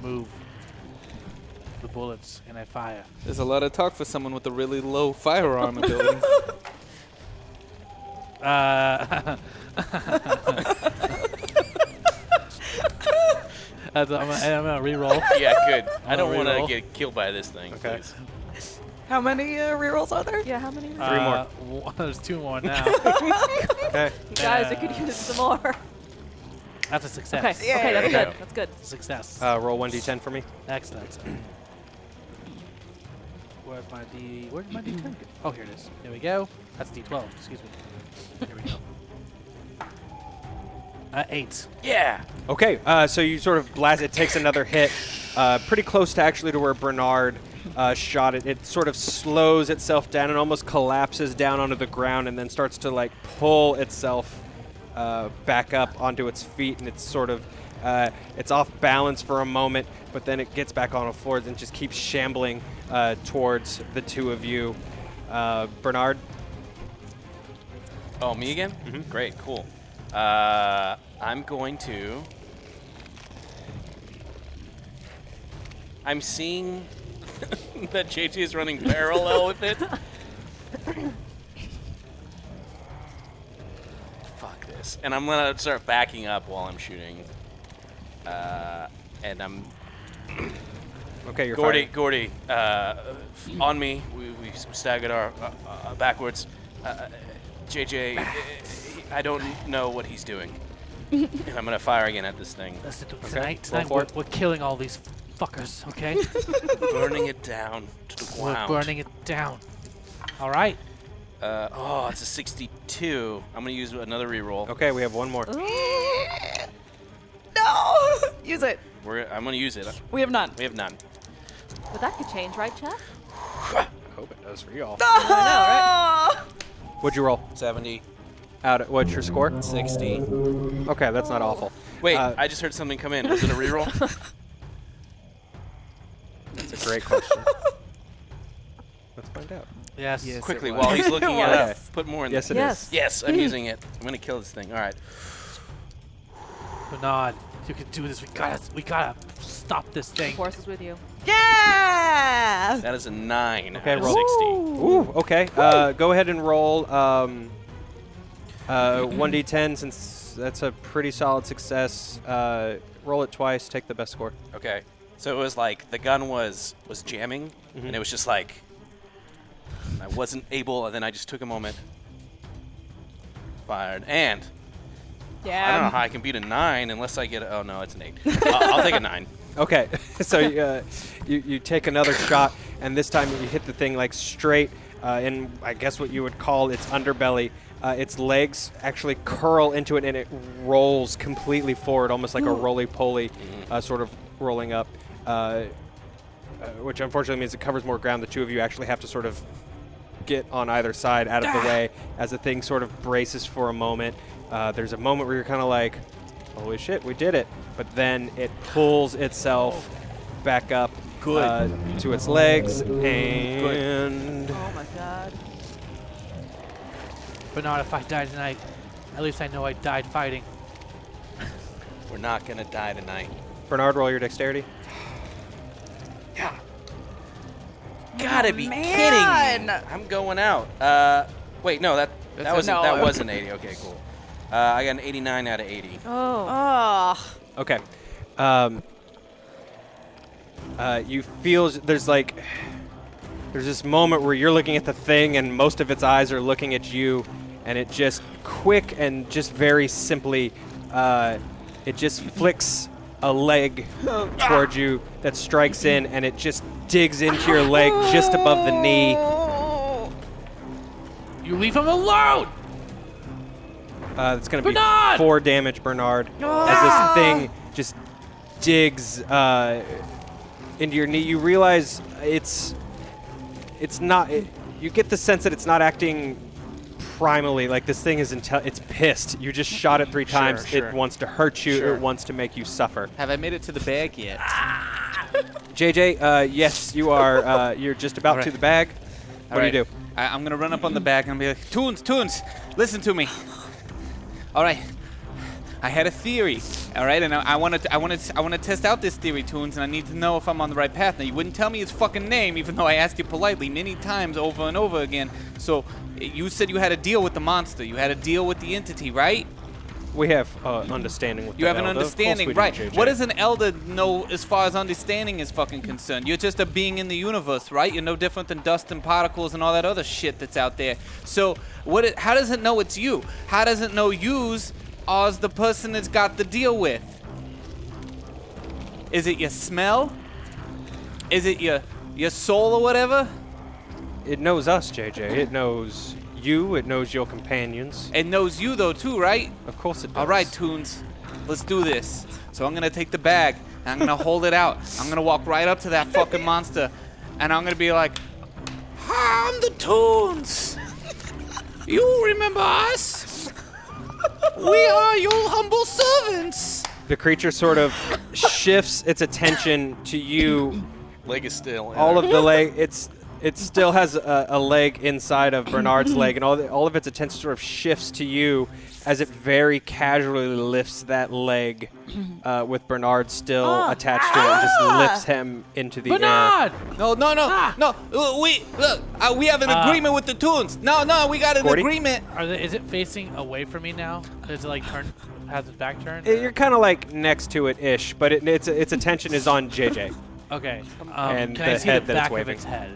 move the bullets, and I fire. There's a lot of talk for someone with a really low firearm ability. I'm gonna re-roll. Yeah, good. I don't want to reroll. get killed by this thing. Okay. Please. How many rerolls are there? Yeah, how many? You more. There's 2 more now. Okay. guys, I could use some more. That's a success. Okay, okay, that's Okay. good. That's good. Success. Roll 1d10 for me. Excellent. Where's my Where did my D10 go? Oh, here it is. There we go. That's D12. Excuse me. Here we go. 8. Yeah. Okay, so you sort of blast. It takes another hit, pretty close to actually to where Bernard shot it. It sort of slows itself down and almost collapses down onto the ground, and then starts to like pull itself back up onto its feet, and it's sort of it's off balance for a moment, but then it gets back on the floor and just keeps shambling towards the two of you. Bernard. Oh, me again? Mhm. Great, cool. I'm going to... I'm seeing that JJ is running parallel with it. Fuck this. And I'm going to start backing up while I'm shooting. And I'm... Okay, you're firing. Gordy, on me. We staggered our backwards. JJ, I don't know what he's doing. And I'm going to fire again at this thing. Listen, Okay, tonight roll for we're killing all these fuckers, okay? Burning it down to the ground. We're burning it down. All right. Oh, it's a 62. I'm going to use another reroll. Okay, we have one more. No! Use it. I'm going to use it. We have none. We have none. But that could change, right, Chad? Hope it does for y'all. Oh! What'd you roll? 70, What's your score? 60. Okay, that's not awful. Wait, I just heard something come in. Was it a reroll? That's a great question. Let's find out. Yes. Quickly, while he's looking it up, put more in Yes, there. it Yes. is. Yes, I'm using it. I'm going to kill this thing. All right. Bernard, you can do this. We gotta stop this thing. Force is with you. Yeah! That is a 9 Okay, out of roll. 60. Ooh, okay. Go ahead and roll 1d10 since that's a pretty solid success. Roll it twice. Take the best score. Okay. So it was like the gun was jamming, and it was just like I wasn't able, and then I just took a moment, fired, and Yeah. I don't know how I can beat a 9 unless I get. Oh no, it's an 8. I'll take a 9. Okay, so you take another shot, and this time you hit the thing like straight in, I guess what you would call its underbelly. Its legs actually curl into it, and it rolls completely forward, almost like a roly-poly, sort of rolling up, which unfortunately means it covers more ground. The two of you actually have to sort of get on either side out of the way as the thing sort of braces for a moment. There's a moment where you're kind of like, holy shit, we did it. But then it pulls itself back up to its legs, and Oh my god. Bernard, if I die tonight, at least I know I died fighting. We're not gonna die tonight. Bernard, roll your dexterity. Gotta be man. kidding me! I'm going out. Wait, no, that was an 80. Okay, cool. I got an 89 out of 80. Oh. Oh. Okay. You feel there's this moment where you're looking at the thing and most of its eyes are looking at you, and it just quick and just very simply, it just flicks a leg towards you that strikes in, and it just digs into your leg just above the knee. You leave him alone! It's going to be Bernard! 4 damage, Bernard, as this thing just digs into your knee. You realize it's not. You get the sense that it's not acting primally. Like this thing is it's pissed. You just shot it 3 times. Sure. It wants to hurt you. Sure. It wants to make you suffer. Have I made it to the bag yet? JJ, yes, you are. You're just about All to right. the bag. What do you do? I'm gonna run up on the bag and be like, Toons, listen to me. All right, I had a theory. All right, and I want to test out this theory, Toons, and I need to know if I'm on the right path. Now, you wouldn't tell me his fucking name, even though I asked you politely many times over and over again. So, you said you had a deal with the monster. You had a deal with the entity, right? We have understanding with You the have an Elder. Of course understanding, we do, right? JJ. What does an elder know as far as understanding is fucking concerned? You're just a being in the universe, right? You're no different than dust and particles and all that other shit that's out there. So, how does it know it's you? How does it know you's as the person it's got the deal with? Is it your smell? Is it your soul or whatever? It knows us, JJ. It knows you. It knows your companions. It knows you though too, right? Of course it does. All right, Toons, let's do this. So I'm gonna take the bag and I'm gonna hold it out. I'm gonna walk right up to that fucking monster, and I'm gonna be like, "I'm the Toons. You remember us? We are your humble servants." The creature sort of shifts its attention to you. Leg is still in All there. of the leg, it still has a leg inside of Bernard's leg, and all of its attention sort of shifts to you as it very casually lifts that leg with Bernard still attached to it, and just lifts him into the air. Bernard! No. We have an agreement with the Toons. No, we got an Gordy? agreement. Is it facing away from me now? Is it like turn? Has its back turned? You're kind of like next to it-ish, but its attention is on JJ. Okay. And can I the see head the that it's back of waving. its head?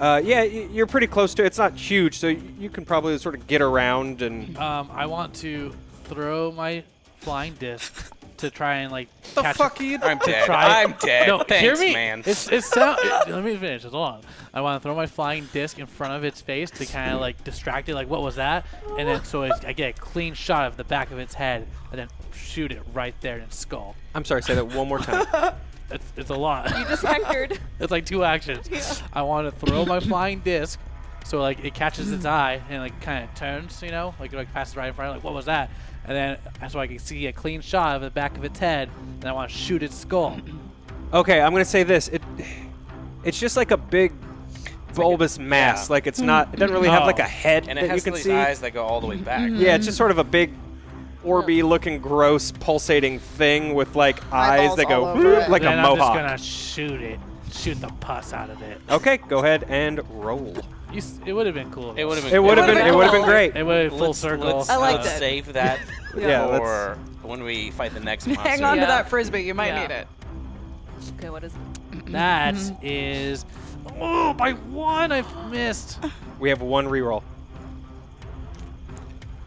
Yeah, you're pretty close to it. It's not huge, so you can probably sort of get around and... I want to throw my flying disc to try and like The catch fuck are you doing? I'm dead. try- I'm dead. No, hear Thanks, me. man. Let me finish. Hold on. I want to throw my flying disc in front of its face to kind of like distract it. Like, what was that? And then I get a clean shot of the back of its head, and then shoot it right there in its skull. I'm sorry, say that one more time. It's a lot. You just hectored. It's like 2 actions. I want to throw my flying disc, so like it catches its eye and like kind of turns, like passes right in front. Like, what was that? And then so I can see a clean shot of the back of its head, and I want to shoot its skull. Okay, I'm going to say this. It's just like a big bulbous mass. yeah. Like it's not, it doesn't really have Oh. like a head And that it you has can these see. eyes that go all the way back. Yeah, it's just sort of a big orby looking gross pulsating thing with like eyes Eyeballs that go all over whoop, it. like then a I'm mohawk. just gonna shoot the pus out of it. Okay, go ahead and roll. It would have been cool. It would have been. It would have been. It would have been cool. great. It would have been full Let's- circle. Let's, I liked let's it. save that Yeah, let's- for when we fight the next monster. Hang on to Yeah. that frisbee. You might Yeah. need it. Okay, what is it? That is. Oh, by 1 I've missed. We have one reroll.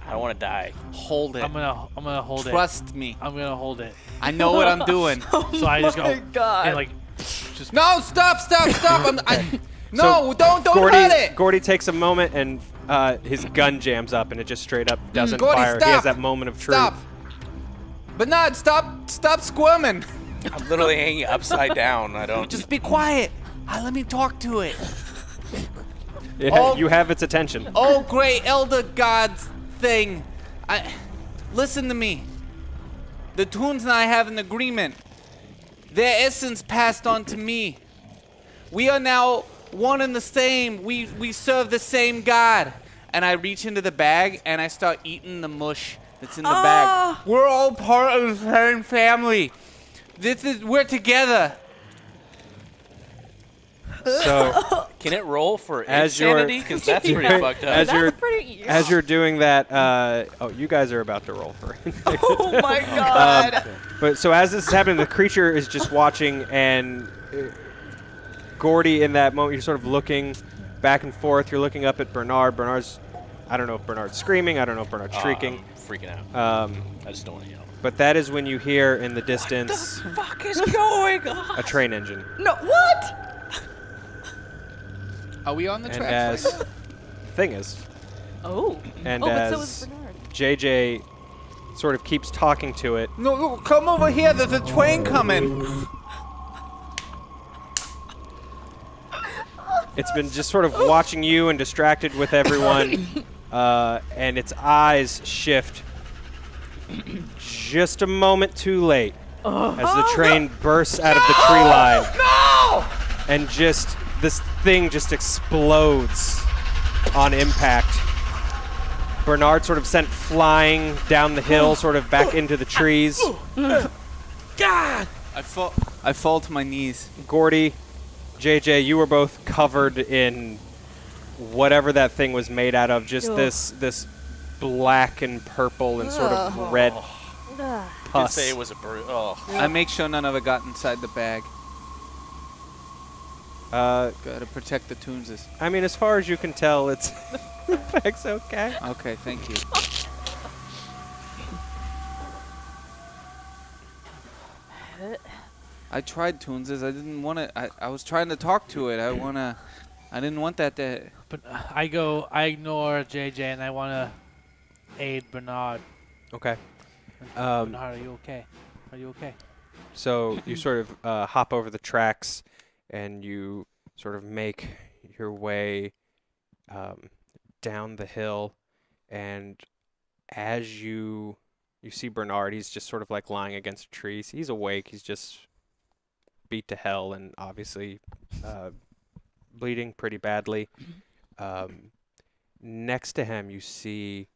I don't want to die. Hold it. I'm gonna hold it. Trust me. I'm gonna hold it. I know what I'm doing. So I just go God. and like just No, stop. No, don't Gordy, hurt it. Gordy takes a moment and his gun jams up and it just straight up doesn't Gordy, fire. He stop. has that moment of truth. Stop. Bernard, stop squirming. I'm literally hanging upside down. I don't. Just be quiet. Let me talk to it. Yeah, Oh. you have its attention. Oh, great elder gods thing. Listen to me. The Toons and I have an agreement. Their essence passed on to me. We are now one and the same. We serve the same God. And I reach into the bag and I start eating the mush that's in the bag. We're all part of the same family. We're together. So Can it roll for As you're- insanity? Because that's pretty fucked up. as you're doing that, oh, you guys are about to roll for it. Oh my God. But so as this is happening, the creature is just watching, and Gordy, in that moment, you're sort of looking back and forth. You're looking up at Bernard. I don't know if Bernard's screaming. I don't know if Bernard's shrieking. I'm freaking out. I just don't want to yell. But that is when you hear in the distance Fuck is going on? a train engine. No, what? Are we on the And track? as thing is, Oh. and but as so is Bernard. JJ sort of keeps talking to it. No, come over here. There's a train coming. It's been just sort of watching you and distracted with everyone, and its eyes shift just a moment too late as the train bursts out of the tree line. No! And just this thing just explodes on impact. Bernard sort of sent flying down the hill, sort of back into the trees. God! I fall to my knees. Gordy, JJ, you were both covered in whatever that thing was made out of. Just this black and purple and sort of red pus. Say it was a bird. Oh. I make sure none of it got inside the bag. Gotta protect the Toonses. I mean, as far as you can tell, it's the bag's okay. Okay, thank you. I tried Toonses. I didn't want to. I was trying to talk to it. I didn't want that to. But I ignore JJ and I want to aid Bernard. Okay. Bernard, are you okay? Are you okay? So you sort of hop over the tracks and you sort of make your way down the hill, and as you see Bernard, he's just sort of like lying against a tree. He's awake. He's just beat to hell and obviously bleeding pretty badly. Next to him, you see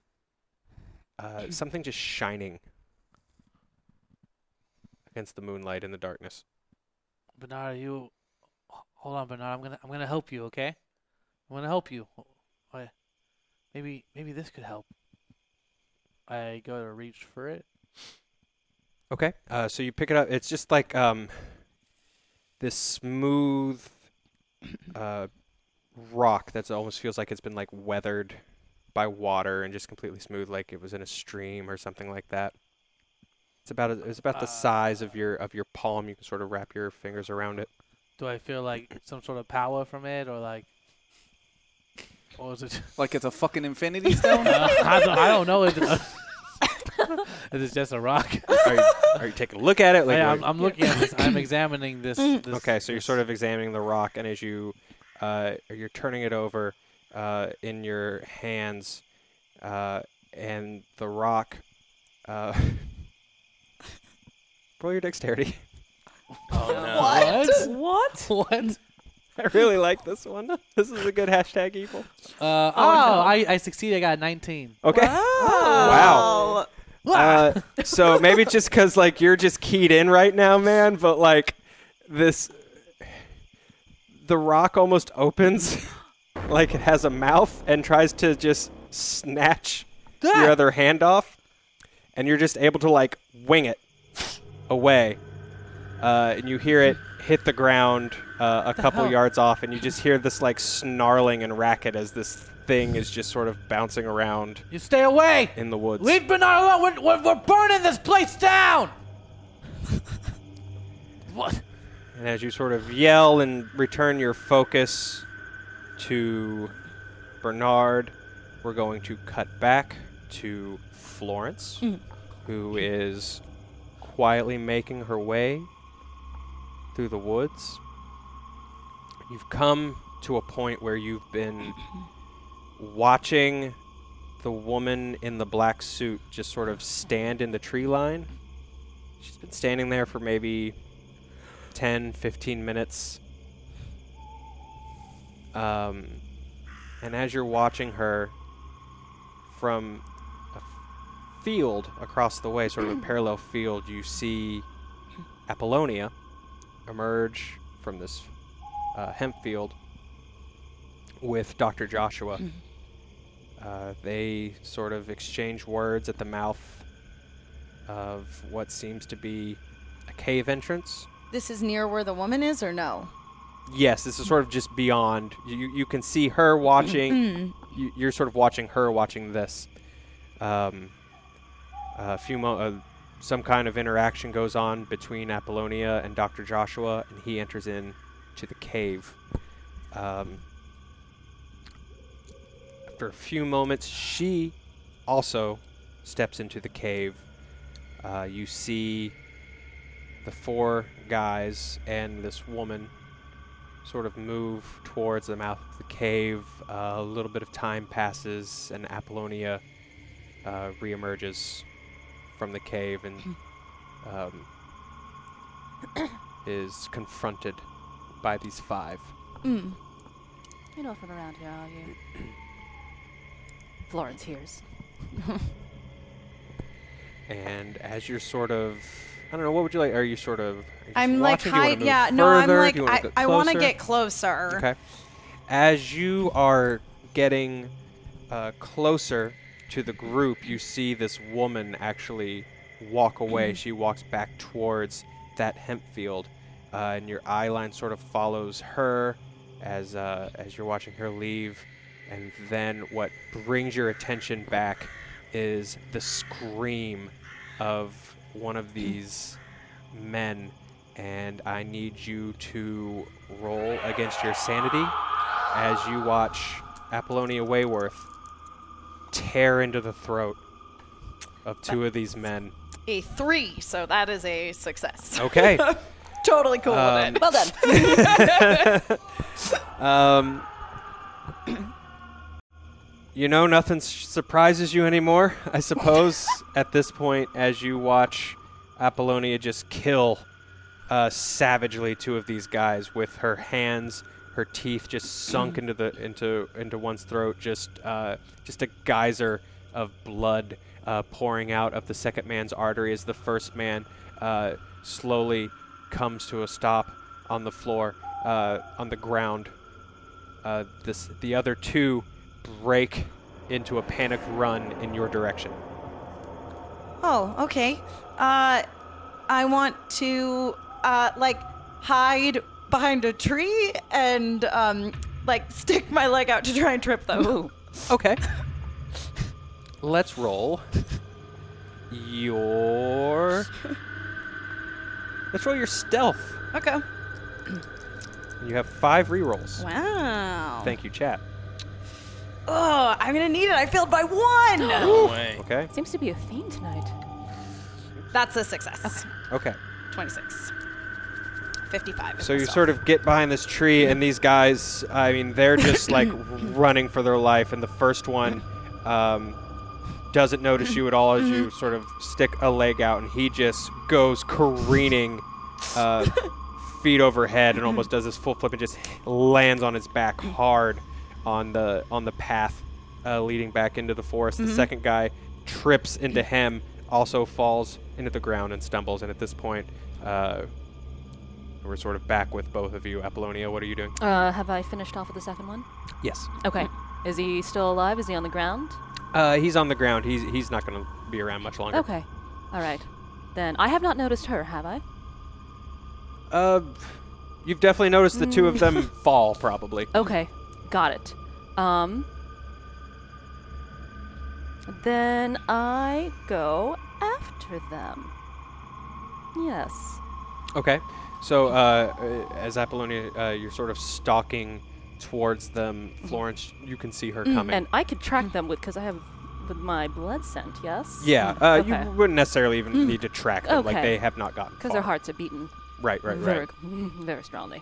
something just shining against the moonlight in the darkness. Bernard, hold on, Bernard. I'm gonna help you, okay? I'm gonna help you. Maybe this could help. I go to reach for it. Okay. So you pick it up. It's just like this smooth rock that almost feels like it's been like weathered by water and just completely smooth, like it was in a stream or something like that. It's about the size of your palm. You can sort of wrap your fingers around it. Do I feel like some sort of power from it, or like, or is it Like it's a fucking infinity stone? I don't know. Is it just a rock? Are you taking a look at it? Like, I'm looking at this. I'm examining this. Okay, so you're sort of examining the rock, and as you're turning it over in your hands, and the rock. Roll your dexterity. Oh no. What? I really like this one. This is a good hashtag evil. I succeeded. I got a 19. Okay. Wow. So maybe it's just because like you're just keyed in right now, man. But like the rock almost opens, like it has a mouth and tries to just snatch your other hand off, and you're just able to like wing it away, and you hear it hit the ground a couple yards off, and you just hear this like snarling and racket as this thing is just sort of bouncing around. You stay away in the woods. Leave Bernard alone. We're burning this place down. What? And as you sort of yell and return your focus to Bernard, we're going to cut back to Florence, who is quietly making her way through the woods. You've come to a point where you've been watching the woman in the black suit just sort of stand in the tree line. She's been standing there for maybe 10, 15 minutes. And as you're watching her from a field across the way, sort of a parallel field, you see Apollonia emerge from this hemp field with Dr. Joshua. They sort of exchange words at the mouth of what seems to be a cave entrance. This is near where the woman is, or no? Yes, this is sort of just beyond. You can see her watching. You're sort of watching her watching this. Some kind of interaction goes on between Apollonia and Dr. Joshua, and he enters in to the cave. After a few moments, she also steps into the cave. You see the 4 guys and this woman sort of move towards the mouth of the cave. A little bit of time passes, and Apollonia reemerges from the cave and is confronted by these 5. You're not from around here, are you? Florence hears. And as you're sort of, I don't know, what would you like? Are you sort of? I'm like hide. yeah. No, I'm like I want to closer? get closer. Okay. As you are getting closer to the group, you see this woman actually walk away. She walks back towards that hemp field, and your eye line sort of follows her as you're watching her leave. And then what brings your attention back is the scream of one of these men, and I need you to roll against your sanity as you watch Apollonia Wayworth tear into the throat of 2 of these men. A 3, so that is a success. Okay. Totally cool with it. Well done. You know, nothing surprises you anymore, I suppose, at this point, as you watch Apollonia just kill savagely 2 of these guys with her hands, her teeth just sunk into one's throat, just a geyser of blood pouring out of the second man's artery as the first man slowly comes to a stop on the floor, on the ground. The other 2 break into a panicked run in your direction. Oh, okay. I want to hide behind a tree and stick my leg out to try and trip them. Ooh. Okay. Let's roll your stealth. Okay. You have 5 rerolls. Wow. Thank you, chat. Oh, I'm gonna need it. I failed by 1. No way. Okay. Seems to be a theme tonight. That's a success. Okay. 26. 55. So you sort of get behind this tree, and these guys, I mean, they're just like running for their life. And the first one doesn't notice you at all as you sort of stick a leg out, and he just goes careening feet overhead and almost does this full flip and just lands on his back hard on the path leading back into the forest. The second guy trips into him, also falls into the ground and stumbles. And at this point, we're sort of back with both of you. Apollonia, what are you doing? Have I finished off with the second one? Yes. Okay. Is he still alive? Is he on the ground? He's on the ground. He's not going to be around much longer. Okay. All right. Then I have not noticed her, have I? You've definitely noticed the 2 of them fall, probably. Okay. Got it. Then I go after them. Yes. Okay. So, as Apollonia, you're sort of stalking towards them. Florence, you can see her coming. And I could track them because I have with my blood scent, yes? Yeah. Okay. You wouldn't necessarily even need to track them. Like, Okay. they have not gotten Because far. their hearts are beating Right. very strongly.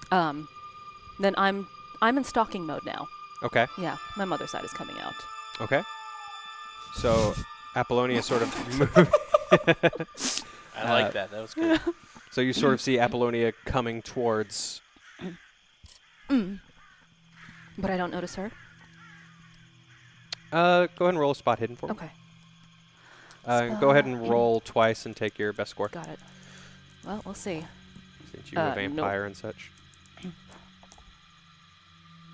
Then I'm in stalking mode now. Okay. Yeah, my mother's side is coming out. Okay. So, Apollonia sort of I like that. That was good. So you sort of see Apollonia coming towards. But I don't notice her. Go ahead and roll a spot hidden for me. Okay, Go ahead and roll twice and take your best score. got it. Well, we'll see. Since you were nope. vampire and such.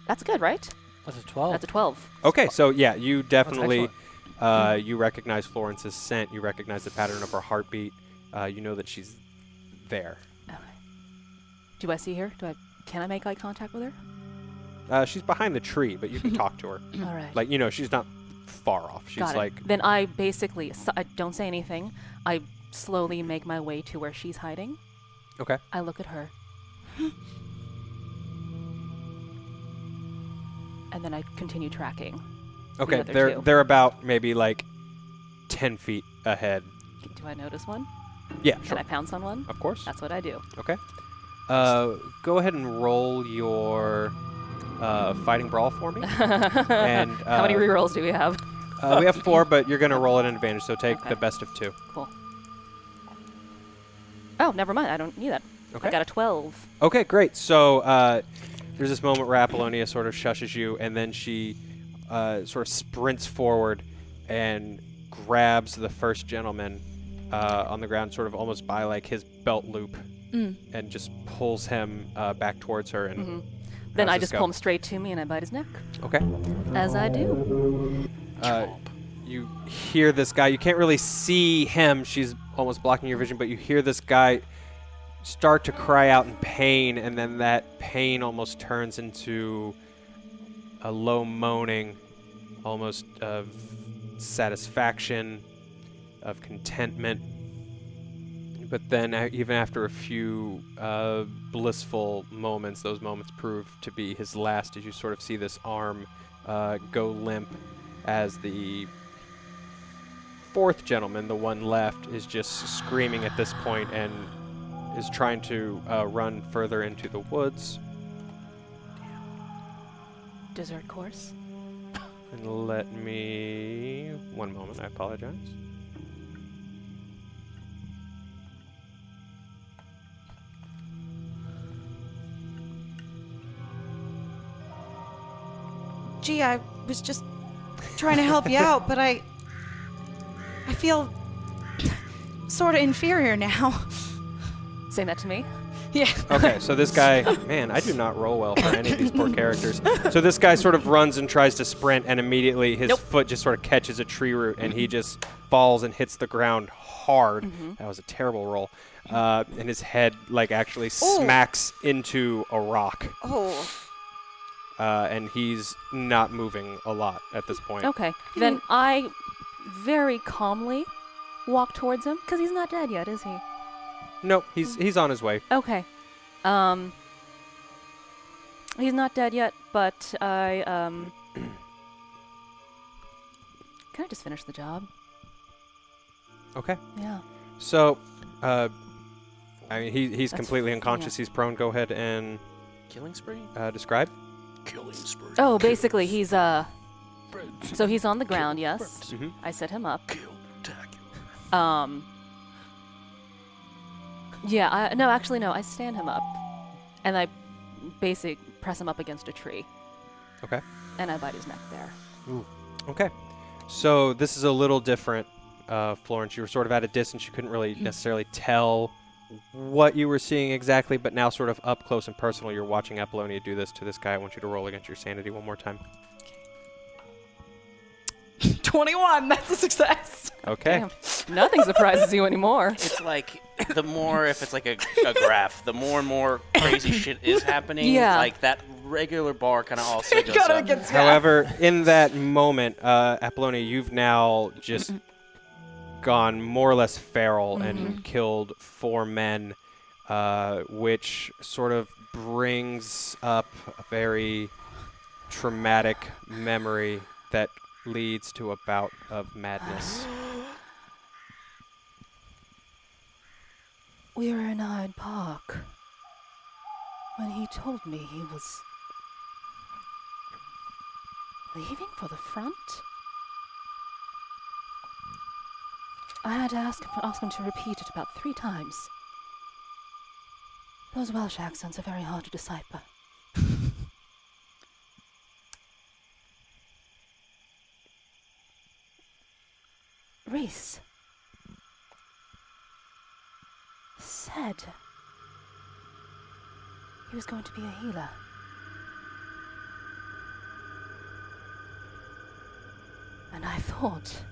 That's good, right? That's a 12. That's a 12. Okay, so yeah, you definitely excellent. you recognize Florence's scent. You recognize the pattern of her heartbeat. You know that she's there. Okay. Do I see her? Can I make eye contact with her? She's behind the tree, but you can talk to her. All right. Like, you know, she's not far off. She's Got it. like, Then I basically, I don't say anything. I slowly make my way to where she's hiding. okay. I look at her. And then I continue tracking. Okay, other they're two. they're about maybe like 10 feet ahead. Do I notice one? Yeah, Can sure. I pounce on one? Of course. That's what I do. Okay. Go ahead and roll your fighting brawl for me. And How many rerolls do we have? we have 4, but you're going to roll at an advantage, so take Okay. the best of 2. Cool. Oh, never mind. I don't need that. Okay. I got a 12. Okay, great. So there's this moment where Apollonia sort of shushes you, and then she sort of sprints forward and grabs the first gentleman on the ground, sort of almost by like his belt loop, and just pulls him back towards her. And Then how's I this just go? pull him straight to me and I bite his neck. Okay. As I do. You hear this guy. You can't really see him. She's almost blocking your vision, but you hear this guy start to cry out in pain, and then that pain almost turns into a low moaning, almost of satisfaction, of contentment. But then even after a few blissful moments, those moments prove to be his last, as you sort of see this arm go limp as the fourth gentleman, the one left, is just screaming at this point and is trying to run further into the woods. Dessert course. And let me... One moment, I apologize. Gee, I was just trying to help you out, but I feel sort of inferior now. Saying that to me? Yeah. Okay, so this guy, man, I do not roll well for any of these poor characters. So this guy sort of runs and tries to sprint, and immediately his foot just sort of catches a tree root, and he just falls and hits the ground hard. That was a terrible roll. And his head, like, actually smacks into a rock. Oh. And he's not moving a lot at this point. Okay. Then I very calmly walk towards him, because he's not dead yet, is he? Nope, he's on his way. Okay. He's not dead yet, but I, Can I just finish the job? Okay. Yeah. So, I mean, he's That's completely unconscious. He's prone. Go ahead and Killing spree? describe. Killing spree. Oh, basically, he's, so he's on the ground, yes. Mhm. I set him up. Kill-tacular. Yeah, no, actually, no, I stand him up. And I basically press him up against a tree. Okay. And I bite his neck there. Okay. So this is a little different, Florence. You were sort of at a distance. You couldn't really necessarily tell what you were seeing exactly, but now sort of up close and personal, you're watching Apollonia do this to this guy. I want you to roll against your sanity one more time. 21. That's a success. Okay. Damn. Nothing surprises you anymore. It's like the more, if it's like a graph, the more and more crazy shit is happening. Yeah. Like that regular bar kind of also goes Got it up. against However, in that moment, Apollonia, you've now just gone more or less feral and killed 4 men, which sort of brings up a very traumatic memory that leads to a bout of madness. We were in Hyde Park when he told me he was leaving for the front. I had to ask him to repeat it about 3 times. Those Welsh accents are very hard to decipher. Reese said he was going to be a healer. And I thought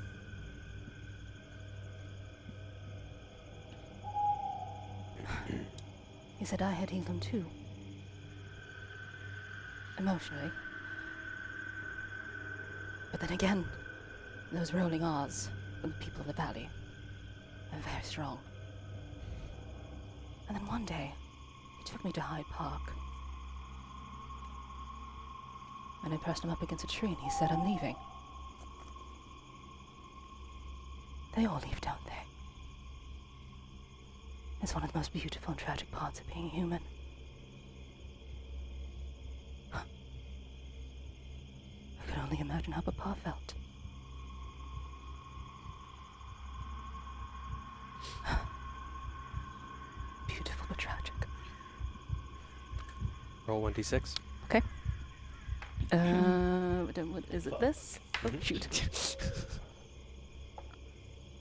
he said I had healed him too. Emotionally. But then again, those rolling R's from the people of the valley are very strong. And then one day, he took me to Hyde Park. And I pressed him up against a tree and he said, I'm leaving. They all leave, don't they? It's one of the most beautiful and tragic parts of being human. I could only imagine how Papa felt. Beautiful but tragic. Roll 1d6. Okay. What is it? This? Oh, shoot.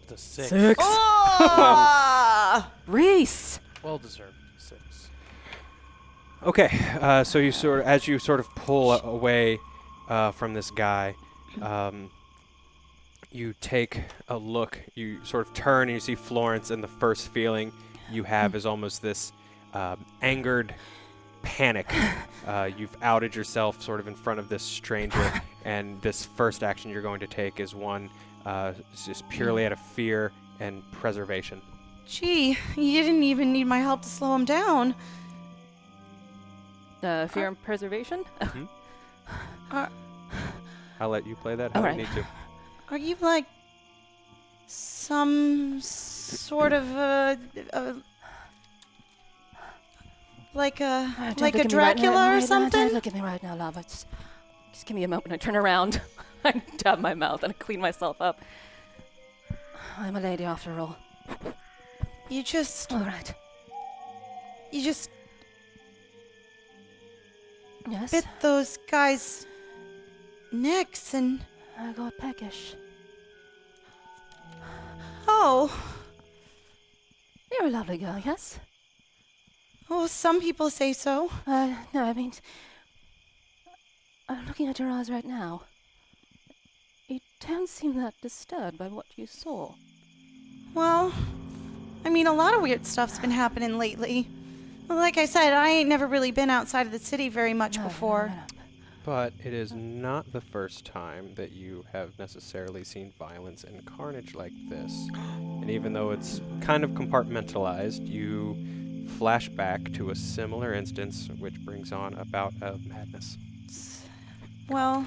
It's a 6. 6. Oh! Reese. Well deserved 6. Okay, so you as you sort of pull away from this guy, you take a look. You sort of turn and you see Florence, and the first feeling you have is almost this angered panic. You've outed yourself sort of in front of this stranger, and this first action you're going to take is one just purely out of fear and preservation. Gee, you didn't even need my help to slow him down. Fear and preservation? I'll let you play that. I All don't right. need to. Are you like some sort of like a Dracula or something? Don't look at me right now, love. Just give me a moment. I turn around. I dab my mouth and I clean myself up. I'm a lady after all. You just All right. Yes. Yes. bit those guys' necks and I got peckish. oh, You're a lovely girl, yes? oh, some people say so. No, I mean, I'm looking at your eyes right now. You don't seem that disturbed by what you saw. Well, I mean, a lot of weird stuff's been happening lately. Like I said, I ain't never really been outside of the city very much No, before. no. But it is not the first time that you have necessarily seen violence and carnage like this. And even though it's kind of compartmentalized, you flash back to a similar instance, which brings on a bout of madness. Well,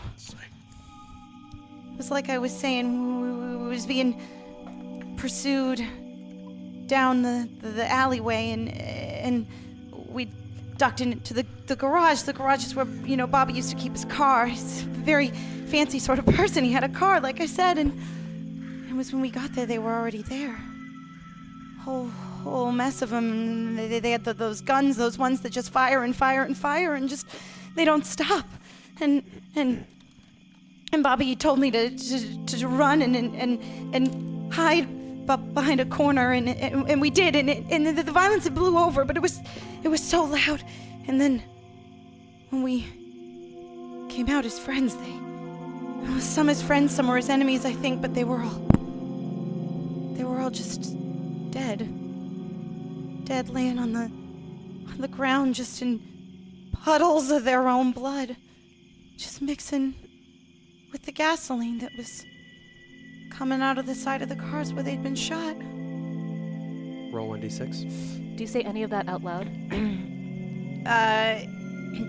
it was like I was saying, we was being pursued down the alleyway, and we ducked into the garage. The garage is where, Bobby used to keep his car. He's a very fancy sort of person. He had a car, like I said, and it was when we got there, they were already there. Whole mess of them. They had those guns, those ones that just fire and fire and fire, and just, they don't stop. And Bobby told me to run and hide behind a corner, and we did, and the violence, it blew over, but it was so loud. And then when we came out as friends, some as friends, some were as enemies, I think, but they were all just dead laying on the ground, just in puddles of their own blood, just mixing with the gasoline that was coming out of the side of the cars where they'd been shot. Roll 1d6. Do you say any of that out loud?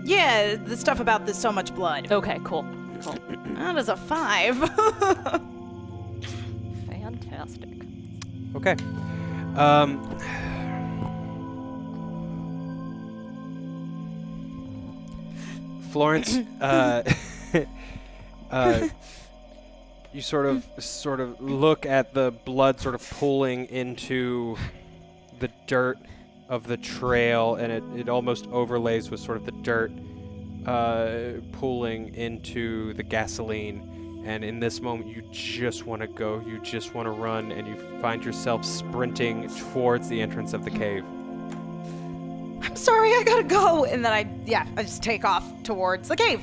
Yeah, the stuff about there's so much blood. Okay, cool. That is a 5. Fantastic. Okay. Florence, you sort of look at the blood sort of pooling into the dirt of the trail, and it almost overlays with sort of the dirt pooling into the gasoline. And in this moment, you just want to go, you just want to run, and you find yourself sprinting towards the entrance of the cave. I'm sorry, I gotta go. And then I just take off towards the cave.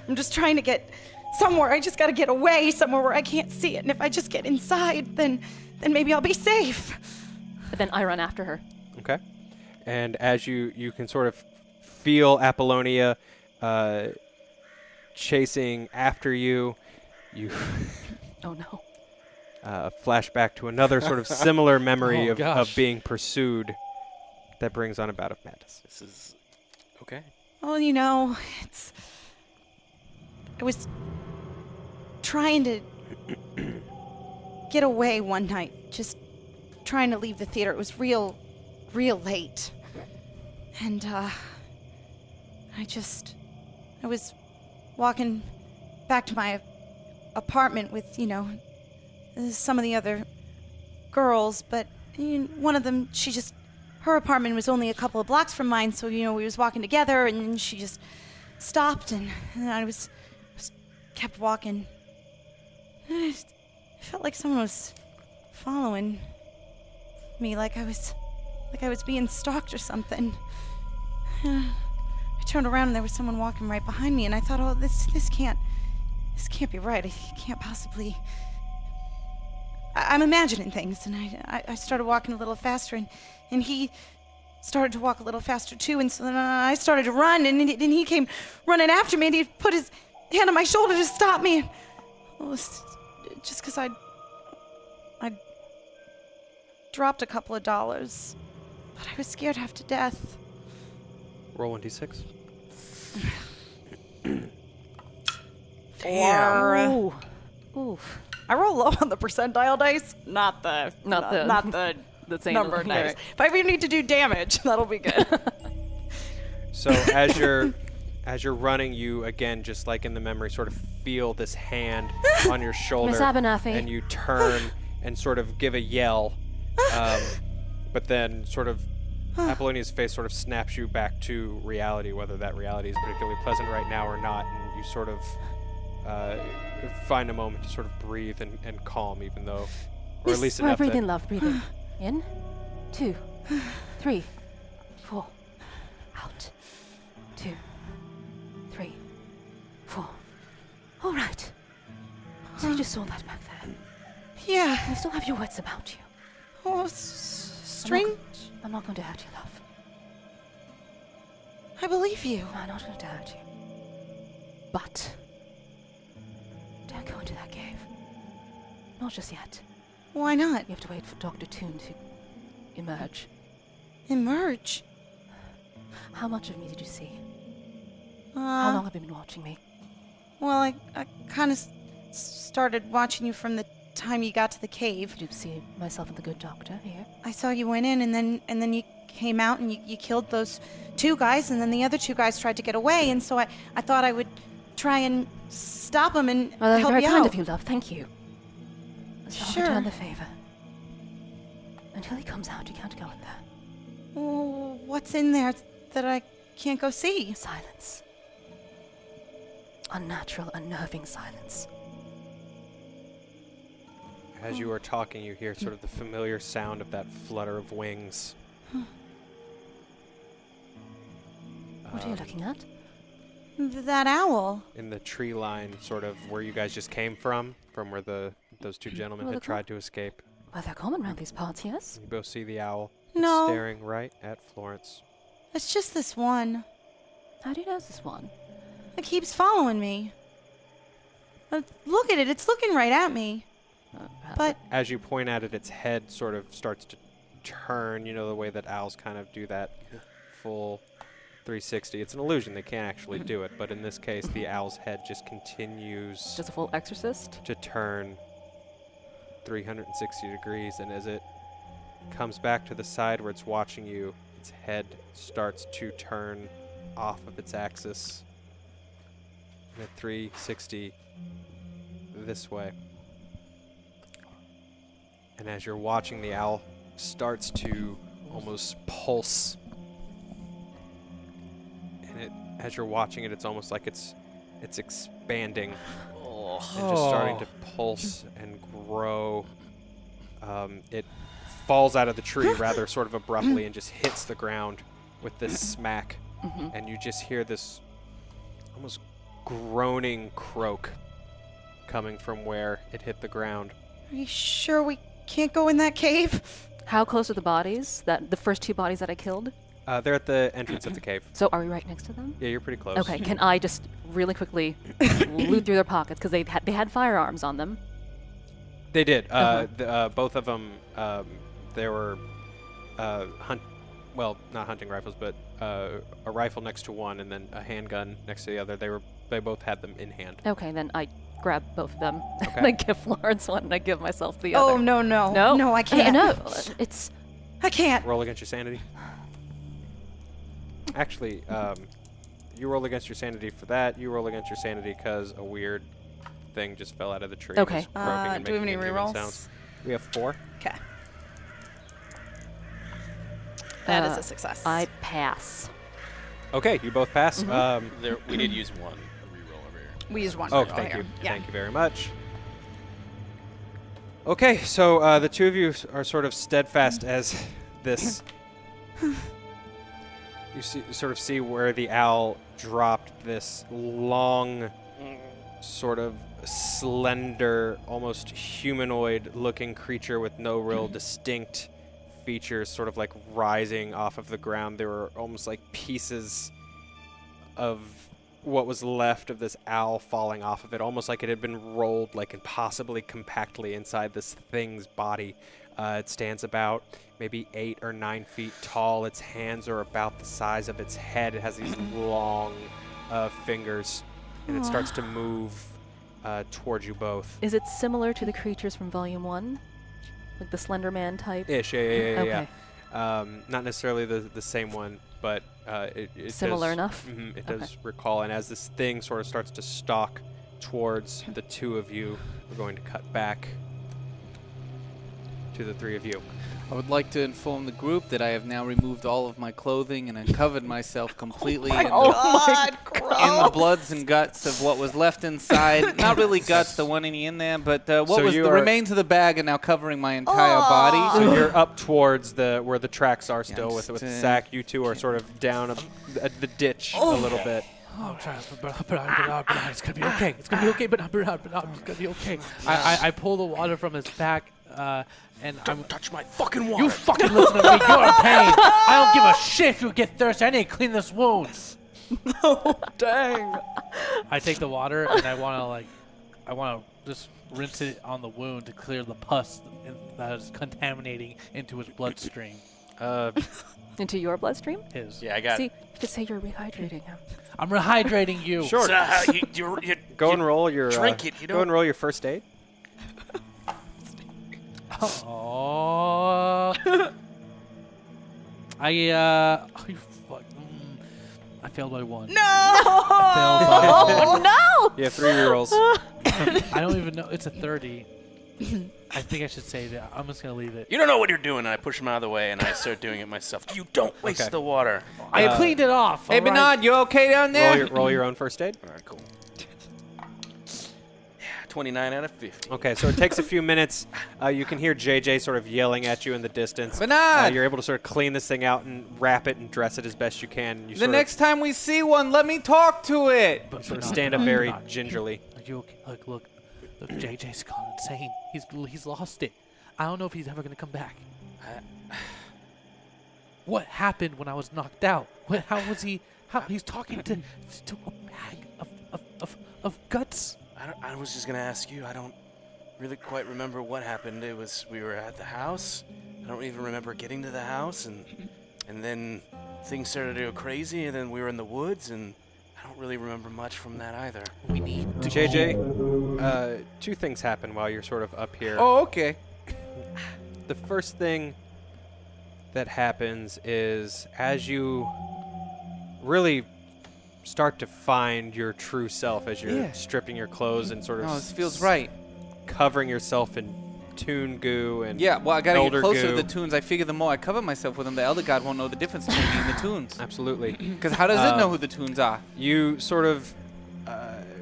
I'm just trying to get somewhere. I just gotta get away somewhere where I can't see it. And if I just get inside, then maybe I'll be safe. Then I run after her. Okay. And as you can sort of feel Apollonia chasing after you, Oh no. flash back to another sort of similar memory Oh, of gosh. being pursued. That brings on a bout of madness. This is okay. Well, I was trying to get away one night, just trying to leave the theater. It was real late. And, I was walking back to my apartment with, some of the other girls, but one of them, her apartment was only a couple of blocks from mine, so, we was walking together, and she just stopped, and I was kept walking. I felt like someone was following me, like I was being stalked or something. I turned around and there was someone walking right behind me, and I thought, oh, this can't be right. I can't possibly. I'm imagining things, and I started walking a little faster, and he started to walk a little faster too, and so then I started to run, and he came running after me, and he put his hand on my shoulder to stop me. And it was just because I dropped a couple of dollars, but I was scared half to death. Roll 1d6. Damn. Ooh. Oof. I roll low on the percentile dice, not the same number here. dice. If I ever need to do damage, that'll be good. So as you're running, you again, just like in the memory, sort of feel this hand on your shoulder, Miss Abernathy. and you turn and sort of give a yell, but then sort of Apollonia's face sort of snaps you back to reality, whether that reality is particularly pleasant right now or not, and you sort of find a moment to sort of breathe and calm, even though, or at least enough Breathe that in, love. Breathe in. In. 2, 3, 4. Out. 2, 3, 4. All right. So you just saw that back there. Yeah. You still have your wits about you. Oh, strange. I'm not going to hurt you, love. I believe you. I'm not going to hurt you. But don't go into that cave. Not just yet. Why not? You have to wait for Dr. Toon to emerge. Emerge? How much of me did you see? How long have you been watching me? Well, I kind of started watching you from the time you got to the cave. Did you see myself and the good doctor here? I saw you went in, and then you came out and you killed those 2 guys, and then the other 2 guys tried to get away, and so I thought I would try and stop them and Well, that's help very you kind out. of you, love. Thank you. Sure. I'll return the favor. Until he comes out, you can't go in there. Oh, what's in there that I can't go see? Silence. Unnatural, unnerving silence. as you are talking, you hear sort of the familiar sound of that flutter of wings. What are you looking at? That owl. In the tree line, sort of where you guys just came from where those 2 gentlemen Well, had tried to escape. Well, they're common around these parts, yes? You both see the owl No. staring right at Florence. It's just this one. How do you know it's this one? It keeps following me. Look at it. It's looking right at me. But As you point at it, its head sort of starts to turn, you know, the way that owls kind of do that full 360. It's an illusion. They can't actually do it. But in this case, the owl's head just continues Just a full exorcist? to turn 360 degrees. And as it comes back to the side where it's watching you, its head starts to turn off of its axis at 360 this way. And as you're watching, the owl starts to almost pulse. And as you're watching it, it's almost like it's expanding and just starting to pulse and grow. It falls out of the tree rather sort of abruptly and just hits the ground with this smack. And you just hear this almost groaning croak coming from where it hit the ground. are you sure we can't go in that cave? How close are the bodies? The first 2 bodies that I killed? They're at the entrance of the cave. So are we right next to them? Yeah, you're pretty close. Okay, can I just really quickly loot through their pockets? Because they had firearms on them. They did. Both of them, they were not hunting rifles, but a rifle next to one and then a handgun next to the other. They both had them in hand. Okay, then I grab both of them. Okay. And I give Florence one, and I give myself the Oh, other. no, no. No? No, I can't. No, it's... I can't. Roll against your sanity. Actually, you roll against your sanity for that. You roll against your sanity because a weird thing just fell out of the tree. and Okay. is croaking and Do we have making any inhuman rerolls? sounds. We have 4. Okay. That is a success. I pass. Okay, you both pass. We did use one reroll over here. We used one. Oh, reroll thank here. you. Yeah. Thank you very much. Okay, so the two of you are sort of steadfast as this. You sort of see where the owl dropped this long, sort of slender, almost humanoid-looking creature with no real distinct features, sort of like rising off of the ground. There were almost like pieces of what was left of this owl falling off of it, almost like it had been rolled like impossibly compactly inside this thing's body. It stands about maybe 8 or 9 feet tall. Its hands are about the size of its head. It has these long fingers, and it starts to move towards you both. Is it similar to the creatures from Volume 1? Like the Slender Man type? Ish, yeah. Okay. Not necessarily the same one, but it Similar does, enough? It Okay. does recall, and as this thing sort of starts to stalk towards the two of you, we're going to cut back to the three of you. I would like to inform the group that I have now removed all of my clothing and uncovered myself completely in the bloods and guts of what was left inside. Not really guts, there weren't any in there, but what So was you the are- remains of the bag are now covering my entire body. So you're up towards where the tracks are still I'm with the st- sack. You two are sort of down the ditch a little bit. Oh, but it's gonna be okay. It's gonna be okay, but it's gonna be okay. I pull the water from his pack, and I'm. Touch my fucking water. You fucking listen to me. You're in pain. I don't give a shit if you get thirsty. I need to clean this wound. Dang. I take the water and I wanna just rinse it on the wound to clear the pus that is contaminating into his bloodstream. Into your bloodstream? His. Yeah, I got See, you could say you're rehydrating him. I'm rehydrating you. Sure. You Go and roll your drink it, you go and don't- roll your first aid. Oh. you fuck. I failed by 1. No. I failed by Oh, no! You have 3 rerolls. I don't even know. It's a 30. I think I should save it. I'm just gonna leave it. You don't know what you're doing, and I push him out of the way, and I start doing it myself. You don't waste Okay. the water. I cleaned it off. Hey, all right? Bernard, you okay down there? roll your own first aid. All right, cool. 29 out of 50. Okay, so it takes a few minutes. You can hear JJ sort of yelling at you in the distance. Bernard! You're able to sort of clean this thing out and wrap it and dress it as best you can. You The sort next time we see one, let me talk to it. of, sort of stand up very gingerly. Are you okay? Look. JJ's gone insane. He's lost it. I don't know if he's ever gonna come back. What happened when I was knocked out? How was he? How he's talking to a bag of guts? I was just gonna ask you. I don't really quite remember what happened. We were at the house. I don't even remember getting to the house, and then things started to go crazy, and then we were in the woods, and I don't really remember much from that either. We need to JJ, 2 things happen while you're sort of up here. Oh, okay. The first thing that happens is as you really start to find your true self as you're Yeah. stripping your clothes and sort of Oh, this feels right. covering yourself in toon goo and Yeah, well, I gotta get elder closer goo. to the tunes. I figure the more I cover myself with them, the Elder God won't know the difference between me and the tunes. Absolutely. Because how does it know who the tunes are? You sort of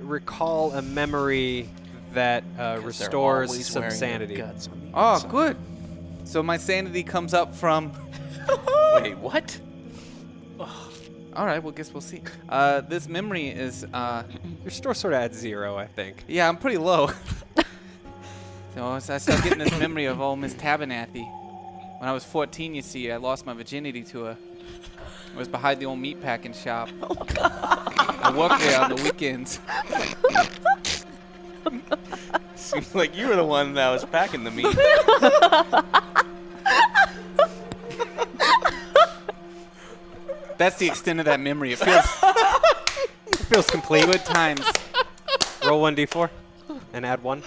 recall a memory that They're restores always some wearing their sanity. guts on the Oh, inside. good. So my sanity comes up from... Wait, what? All right, well, guess we'll see. This memory is... Your store sort of at 0, I think. Yeah, I'm pretty low. So I start getting this memory of old Miss Tabernathy. When I was 14, you see, I lost my virginity to her. I was behind the old meatpacking shop. I worked there on the weekends. Seems like you were the one that was packing the meat. That's the extent of that memory. It Feels complete. good times. Roll 1d4. and add 1.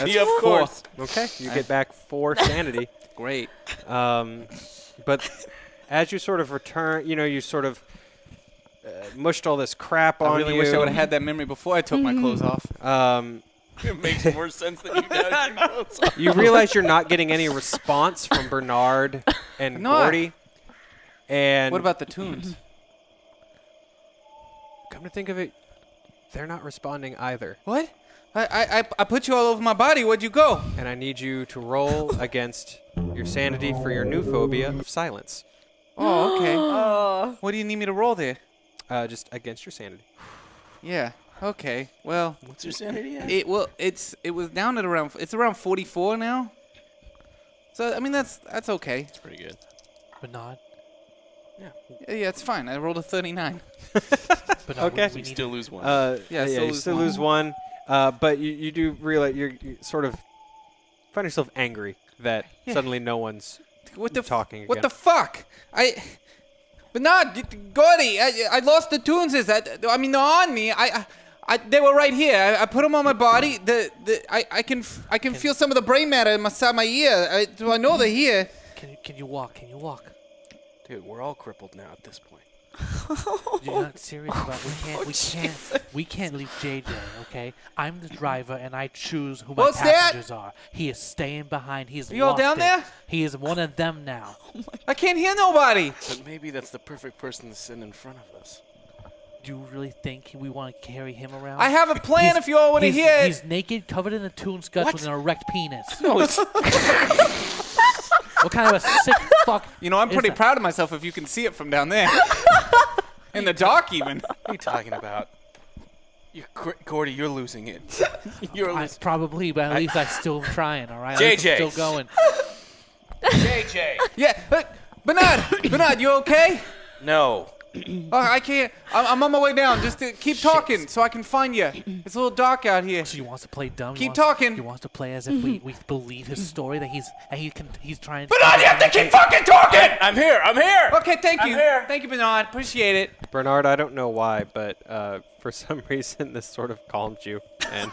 Yeah, of course. Okay, you get back 4 sanity. Great. But as you sort of return, you sort of mushed all this crap on I really you. wish I would have had that memory before I took my clothes off. It makes more sense than you guys. You realize you're not getting any response from Bernard and Not. Gordy. And What about the tunes? come to think of it, they're not responding either. What? I put you all over my body. Where'd you go? And I need you to roll against your sanity for your new phobia of silence. Oh, okay. What do you need me to roll there? Just against your sanity. Yeah. Okay. Well, What's your sanity at? it was down at around 44 now. So I mean that's okay. It's pretty good. Bernard. Yeah, it's fine. I rolled a 39. Bernard, Okay. we You need still lose 1. Yeah, you still lose 1. But you do realize you sort of find yourself angry that suddenly no one's What the talking What again. the fuck? Bernard, Gordy, I lost the tunes. I mean, they're on me. They were right here. I put them on my body. I can feel some of the brain matter inside my ear. Do I know they're here? Can you walk? Can you walk? Dude, we're all crippled now at this point. You're not serious about we can't leave JJ, okay? I'm the driver and I choose who my What's that? passengers are. He is staying behind. He's You all lost down it. there? He is one of them now. I can't hear nobody. But maybe that's the perfect person to send in front of us. Do you really think we want to carry him around? I have a plan He's- if you all want to he's- hear it. He's naked, covered in a toon's guts with an erect penis. No, it's What kind of a sick fuck? You know, I'm is pretty that? proud of myself if you can see it from down there. In the dark, even. what are you talking about? Gordy, you're losing it. You're I, losing. probably, but at least I'm still trying, all right? JJ. I'm still going. JJ. Yeah, but Bernard, you okay? No. Oh, I can't. I'm on my way down. Just to keep talking so I can find you. It's a little dark out here. So he wants to play dumb. Keep talking. He wants to play as if we believe his story that he's trying. Bernard, you have to keep fucking talking! I'm here. Okay, thank you. here. Thank you, Bernard. Appreciate it. Bernard, I don't know why, but for some reason this sort of calmed you. And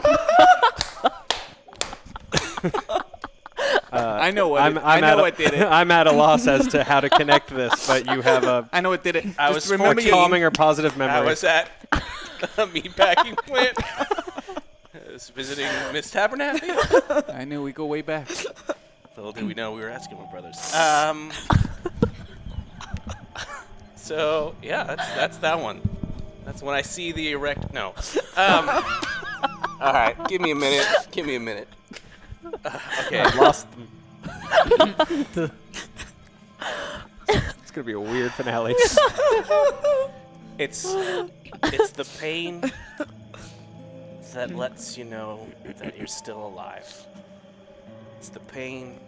I know what. I'm what did it. I'm at a loss as to how to connect this, but you have a I know what did it. I Just was remember 14. calming or positive memory. I was at a meatpacking plant. I was visiting Miss Tabernathy. I knew we go way back. Little did we know we were Eskimo brothers. So yeah, that's that one. That's when I see the erect. No. All right, give me a minute. Okay. I lost them. It's gonna be a weird finale. It's the pain that lets you know that you're still alive. It's the pain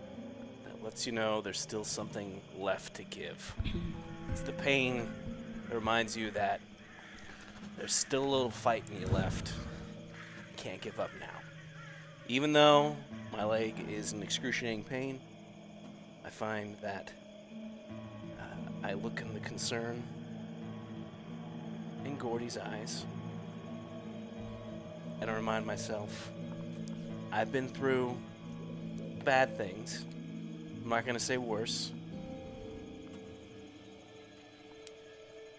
that lets you know there's still something left to give. It's the pain that reminds you that there's still a little fight in you left. You can't give up now. Even though my leg is in excruciating pain, I find that I look in the concern in Gordy's eyes, and I remind myself, I've been through bad things. I'm not going to say worse.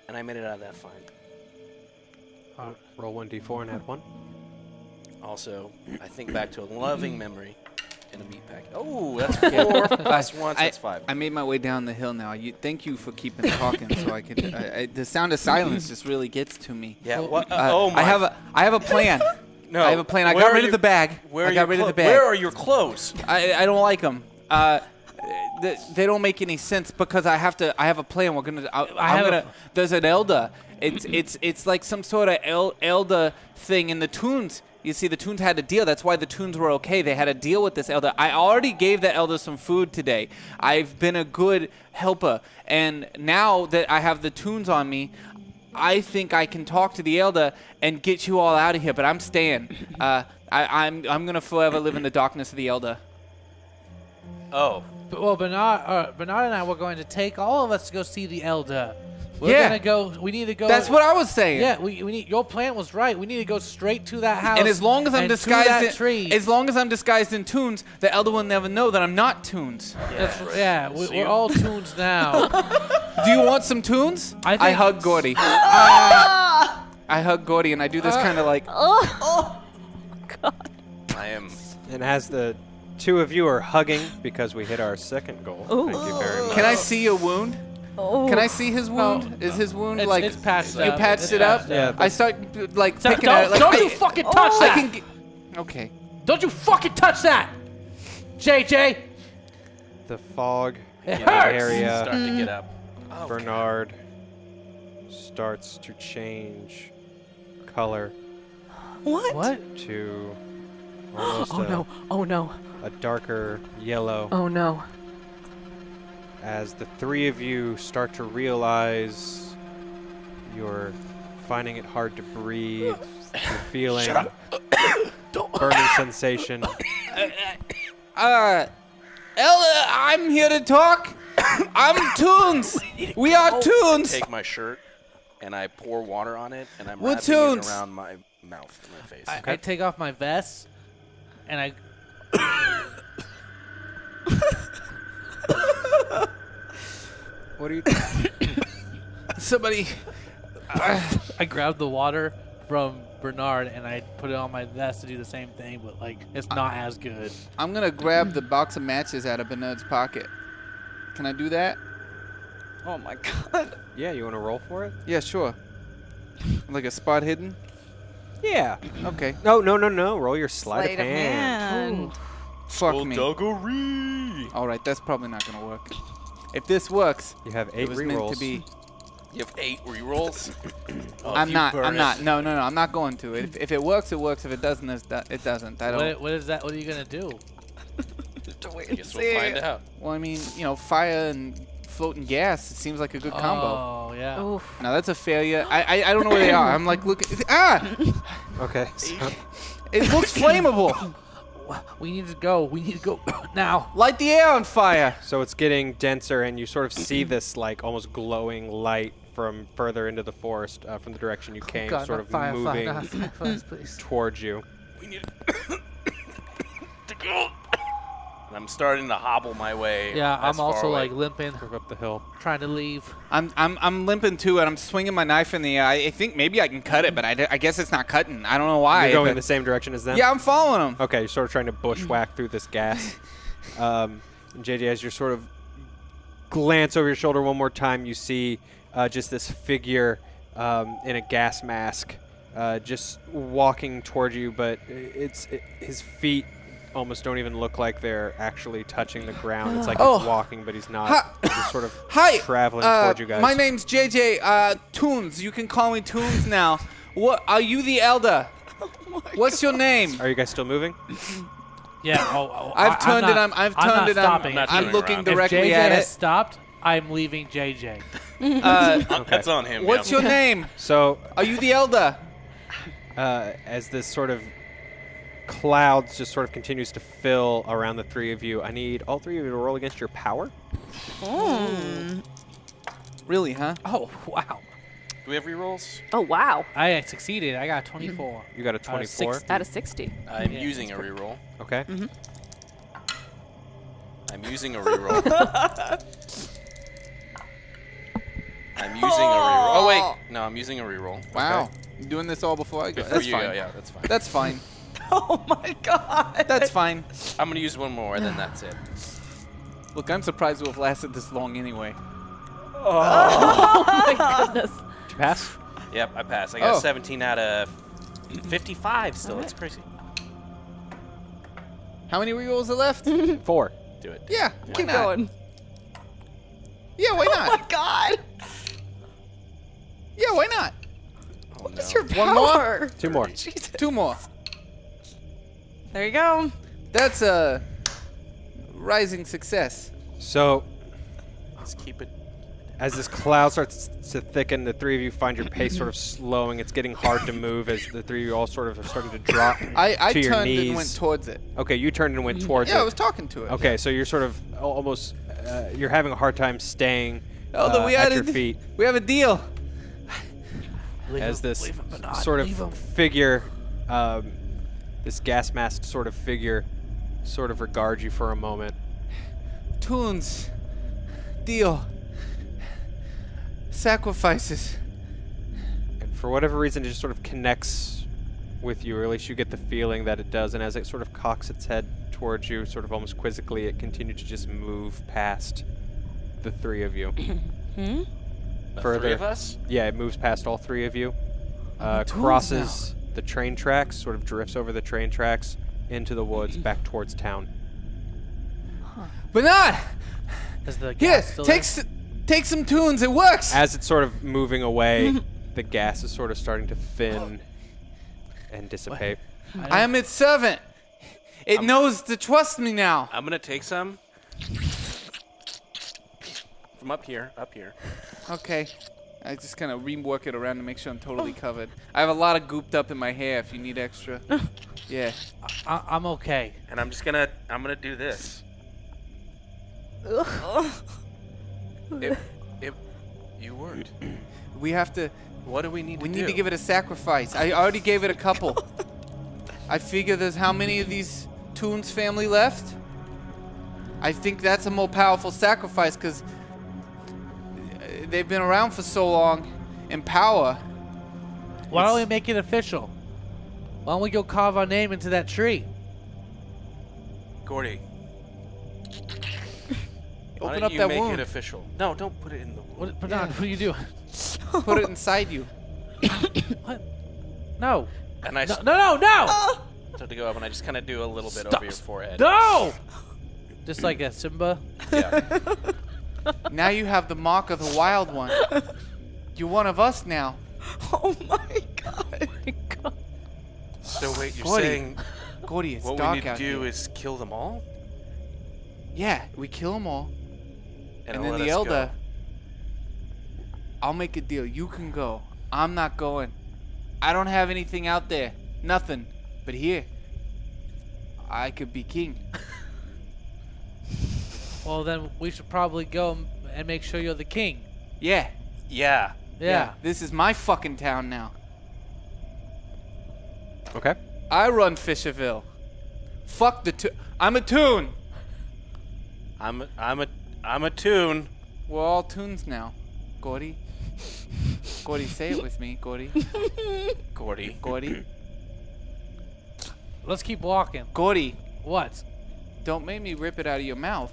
And I made it out of that fine. Roll 1d4 and add 1. Also, I think back to a loving memory in a meat pack. Oh, that's 4 plus 1, so that's 5. I made my way down the hill now. Thank you for keeping talking, so I could. The sound of silence just really gets to me. Yeah. What? Oh my. I have a plan. No. I have a plan. I Where got are rid of you- the bag. Where I got are rid your of the clo- bag. Where are your clothes? I don't like them. They don't make any sense because I have a plan. We're gonna. There's an elder. It's like some sort of elder thing in the Toons. You see, the Toons had a deal. That's why the Toons were okay. They had a deal with this elder. I already gave that elder some food today. I've been a good helper, and now that I have the Toons on me, I think I can talk to the elder and get you all out of here. But I'm staying. I'm gonna forever live in the darkness of the elder. Oh. Well, Bernard and I were going to take all of us to go see the elder. We're gonna go. We need to go. That's what I was saying. Yeah, we need. Your plan was right. We need to go straight to that house. And as long as I'm disguised, tree. as long as I'm disguised in Toons, the Elder will never know that I'm not Toons. We're all Toons now. Do you want some Toons? I hug Gordy. I hug Gordy, and I do this kind of like. Oh, God. I am. And as the two of you are hugging because we hit our second goal, thank you very much. Can I see your wound? Oh. Can I see his wound? Is his wound like it's patched you up. patched it up? Yeah. I start like Don't, picking at it. Like, don't you fucking touch I that! can get, okay. Don't you fucking touch that, JJ! The fog It in the hurts. area, Starting to get up. Bernard, starts to change color What? to almost Oh no! Oh no! a darker yellow Oh no! as the three of you start to realize you're finding it hard to breathe. You're feeling burning sensation. Ella, I'm here to talk. I'm Toons. We are Toons. Take my shirt and I pour water on it and I'm We're wrapping Toons. it around my mouth and my face. I take off my vest, and I. What are you? Somebody. I grabbed the water from Bernard and I put it on my vest to do the same thing, but like it's not as good. I'm gonna grab the box of matches out of Bernard's pocket. Can I do that? Oh my god. Yeah, you want to roll for it? Yeah, sure. Like a spot hidden. Yeah. Okay. No. Roll your sleight of hand. Fuck me. Skullduggery. All right, that's probably not gonna work. If this works, You have 8 it was meant rerolls. to be. You have 8 rerolls. I'm not. No. I'm not going to. If it works, it works. If it doesn't, it doesn't. I don't. What is that? What are you gonna do? I guess we'll find out. Well, I mean, fire and floating gas. It seems like a good combo. Oh yeah. Oof. No, that's a failure. I don't know where they are. I'm like, look. Okay. So It looks flammable. We need to go. We need to go now. Light the air on fire. So it's getting denser, and you sort of see this like almost glowing light from further into the forest from the direction you came, God, sort not of fire, moving Fire, fire, please. towards you. We need to go. And I'm starting to hobble my way. Yeah, as I'm also far away. like limping, Up the hill. trying to leave. I'm limping too, and I'm swinging my knife in the air. I think maybe I can cut it, but I guess it's not cutting. I don't know why. You're going in but- the same direction as them? Yeah, I'm following them. Okay, you're sort of trying to bushwhack through this gas. And JJ, as you sort of glance over your shoulder one more time, you see just this figure in a gas mask just walking toward you, but his feet almost don't even look like they're actually touching the ground. It's like he's walking, but he's not. Hi. He's just sort of Hi. traveling toward you guys. My name's JJ Toons. You can call me Toons now. What are you, the elder? What's your name? Are you guys still moving? Yeah. I've turned it. I've turned it. Stopping. I'm looking around. directly if JJ at has it. stopped, I'm leaving JJ. That's on him. What's yeah. your name? So Are you the elder? as this sort of clouds just sort of continues to fill around the three of you, I need all three of you to roll against your power. Really, huh? Oh wow. Do we have rerolls? Oh wow! I succeeded. I got 24. You got a Out of 24. 60. Out of 60. I'm Yeah, using a reroll. Okay. I'm using a reroll. I'm using a reroll. Oh wait, no, I'm using a reroll. Wow. You doing this all before I go? Before That's you fine. go, yeah, that's fine. That's fine. Oh my god. That's fine. I'm gonna use one more, and then that's it. Look, I'm surprised to have lasted this long anyway. Oh my goodness! Did you pass? Yep, I passed. I got Oh. a 17 out of 55 still. That's crazy. How many rerolls are left? 4. Do it. Yeah. Why Keep not? going. Yeah, why Oh not? my god. Yeah, why not? Oh, What's no. your power? One more? 2 more. Jesus. 2 more. There you go. That's a rising success. So Let's keep it. as this cloud starts to thicken, the three of you find your pace sort of slowing. It's getting hard to move as the three of you all sort of are starting to drop I to your turned knees. and went towards it. Okay, you turned and went towards Yeah, it. I was talking to it. Okay, so you're sort of almost you're having a hard time staying Elder, we at had your feet. We have a deal. As this sort of figure, this gas masked sort of figure, sort of regards you for a moment. Tunes. Deal. Sacrifices. And for whatever reason, it just sort of connects with you, or at least you get the feeling that it does. And as it sort of cocks its head towards you, sort of almost quizzically, it continues to just move past the three of you. The Further. three of us? Yeah, it moves past all three of you, crosses the train tracks, sort of drifts over the train tracks into the woods back towards town. Bernard! Is the Here, gas still there? take some tunes. It works. As it's sort of moving away, the gas is sort of starting to thin and dissipate. I am its servant. It knows to trust me now. I'm gonna take some from up here. Okay. I just kind of rework it around to make sure I'm totally covered. I have a lot of gooped up in my hair if you need extra. Yeah. I'm okay. And I'm gonna do this. You weren't. We have to. What do we need to do? We need to give it a sacrifice. I already gave it a couple. I figure there's how many of these Toons family left? I think that's a more powerful sacrifice because they've been around for so long in power. Why don't we make it official? Why don't we go carve our name into that tree? Gordy. Why Open don't up you that make wound. it official? No, don't put it in the wound. What, Bernard, what are you doing? Put it inside you. What? No. And I No! start to go up, and I just kind of do a little bit Stop. over your forehead. No! Just like a Simba. Yeah. Now you have the mark of the wild one. You're one of us now. Oh my god. So wait, you're Gordy. saying Gordy, it's what we dark need to out do here. is kill them all? Yeah, we kill them all. And it'll then let the us elder, go. I'll make a deal. You can go. I'm not going. I don't have anything out there. Nothing. But here, I could be king. Well, then we should probably go and make sure you're the king. Yeah. Yeah. Yeah. This is my fucking town now. Okay. I run Fisherville. Fuck the I'm a Toon. I'm a Toon. We're all Toons now. Gordy. Gordy, say it with me. Gordy. Gordy. Gordy. Let's keep walking. Gordy. What? Don't make me rip it out of your mouth.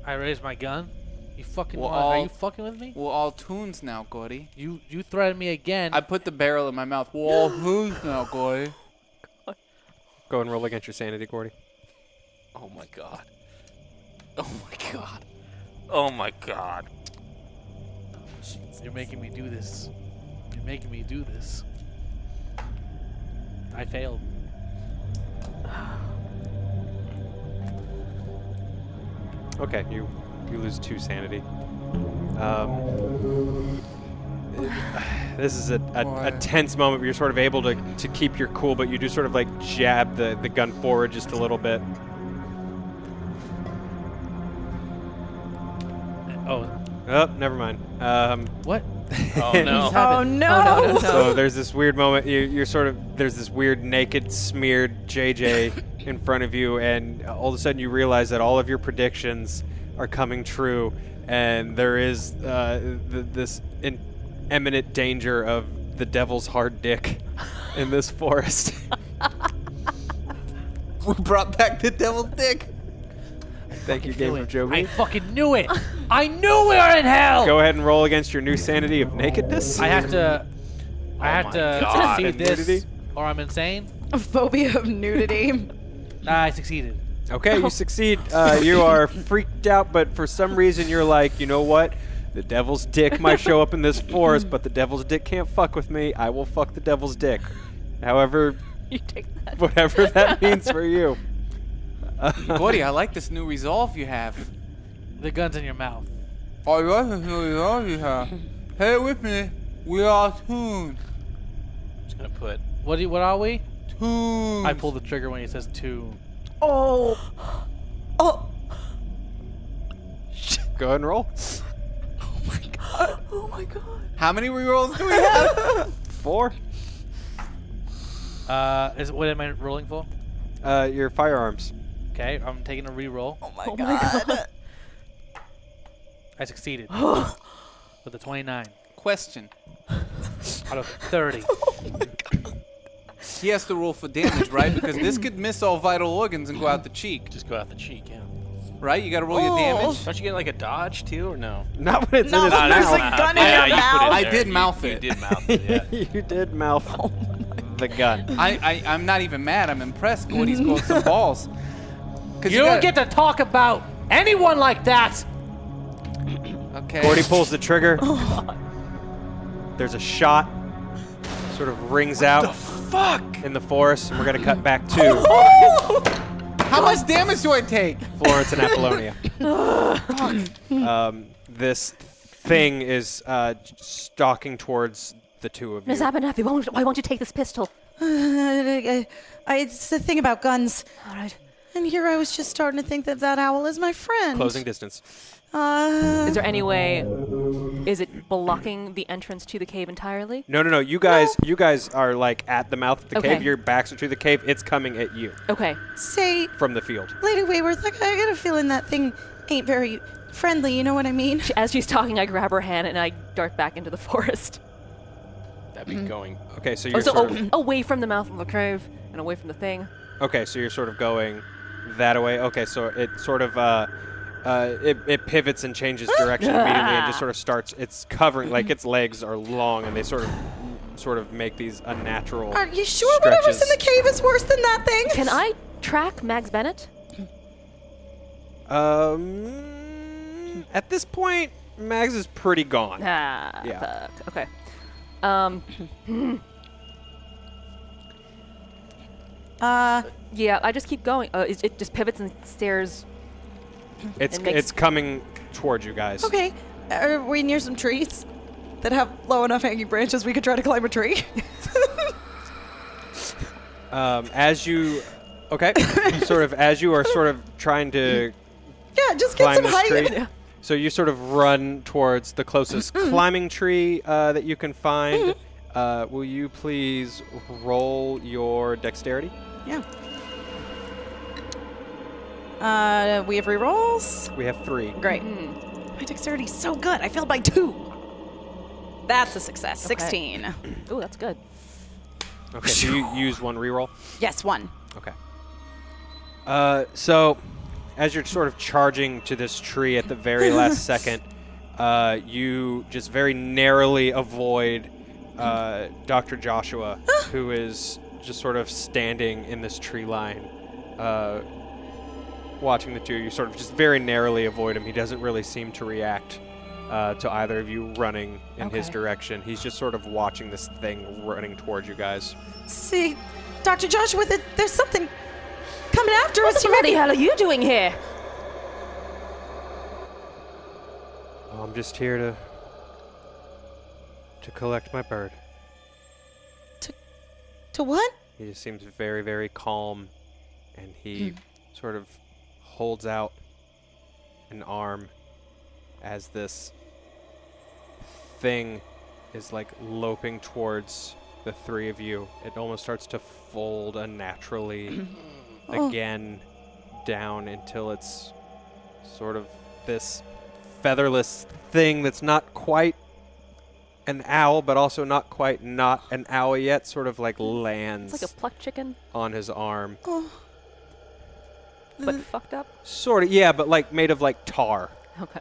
I raised my gun. You fucking We're are all- you fucking with me? We're all Toons now, Gordy. You threatened me again. I put the barrel in my mouth. We're all Toons now, Gordy. Go and roll against your sanity, Gordy. Oh my god. Oh my god. Oh my god. You're making me do this. You're making me do this. I failed. Okay, you lose 2 sanity. This is a tense moment where you're sort of able to keep your cool, but you do sort of like jab the gun forward just a little bit. Oh, Oh, never mind. what? Oh no. Oh happened? no. Oh, no, no, no. So there's this weird moment. You're sort of there's this weird naked smeared JJ in front of you, and all of a sudden you realize that all of your predictions are coming true, and there is this imminent danger of the devil's hard dick in this forest. We brought back the devil's dick. Thank you, Game of I Joby. fucking knew it. I knew we were in hell. Go ahead and roll against your new sanity of nakedness. I have to. I have my to God. succeed this, Nudity? or I'm insane. A phobia of nudity. I succeeded. Okay, you succeed. You are freaked out, but for some reason you're like, you know what? The devil's dick might show up in this forest, but the devil's dick can't fuck with me. I will fuck the devil's dick. However, You take that. whatever that means for you. Gordy, I like this new resolve you have. The gun's in your mouth. I like this new resolve you have. Hey, with me. We are Toons. just gonna put. What are we? Toons. I pull the trigger when he says two. Oh. Oh. Go ahead and roll. Oh my god. How many rerolls do we have? 4. What am I rolling for? Your firearms. Okay, I'm taking a reroll. Oh my god. I succeeded with a 29 Question. out of 30. He has to roll for damage, right? Because this could miss all vital organs and go out the cheek, Just go out the cheek, yeah. right? You got to roll your damage. Don't you get like a dodge too, or no? Not when it's Not in his when there's mouth. a gun in Yeah, your you put it mouth. I there. did mouth You it. did mouth it, yeah. You did mouth the gun. I'm not even mad. I'm impressed. Gordy's got some balls. 'Cause You don't got- get to talk about anyone like that. Okay. Gordy pulls the trigger. There's a shot. Sort of rings out in the forest, and we're gonna cut back to How much damage do I take? Florence and Apollonia. This thing is stalking towards the two of you. Miss Abernathy, why won't you take this pistol? It's the thing about guns. All right. And here I was just starting to think that that owl is my friend. Closing distance. Is there any way? Is it blocking the entrance to the cave entirely? No. You guys are like at the mouth of the Okay. cave. Your backs are to the cave. It's coming at you Okay. Say, from the field. Lady Wayworth, I got a feeling that thing ain't very friendly, you know what I mean? As she's talking, I grab her hand and I dart back into the forest. That'd be going. Okay, so you're So sort of, away from the mouth of the cave and away from the thing. okay, so you're sort of going that way. Okay, so it sort of it pivots and changes direction immediately and just sort of starts. It's covering like its legs are long and they sort of make these unnatural. Are you sure whatever's in the cave is worse than that thing? Can I track Mags Bennett? At this point, Mags is pretty gone. Ah, Yeah. fuck. Okay. Yeah, I just keep going. It just pivots and stares. It's It makes- it's coming towards you guys. Okay, are we near some trees that have low enough hanging branches we could try to climb a tree? As you, as you are sort of trying to Yeah, just get climb some this height. tree, so you sort of run towards the closest climbing tree that you can find. Will you please roll your dexterity? Yeah. We have rerolls. We have 3. Great. My dexterity's so good. I failed by 2. That's a success. 16. Ooh, that's good. Okay, so you use 1 reroll. Yes, 1. Okay. So, as you're sort of charging to this tree at the very last second, you just very narrowly avoid Dr. Joshua, who is just sort of standing in this tree line, watching the two of you. Sort of just very narrowly avoid him. He doesn't really seem to react to either of you running in his Okay. direction. He's just sort of watching this thing running towards you guys. See, Dr. Joshua, there's something coming after What us. the bloody hell are you doing here? I'm just here to collect my bird. To what? He just seems very, very calm, and he sort of holds out an arm as this thing is like loping towards the 3 of you. It almost starts to fold unnaturally again down until it's sort of this featherless thing that's not quite an owl, but also not quite not an owl yet, sort of like lands It's like a plucked chicken, on his arm. but fucked up. Sort of, yeah, but like made of like tar. Okay.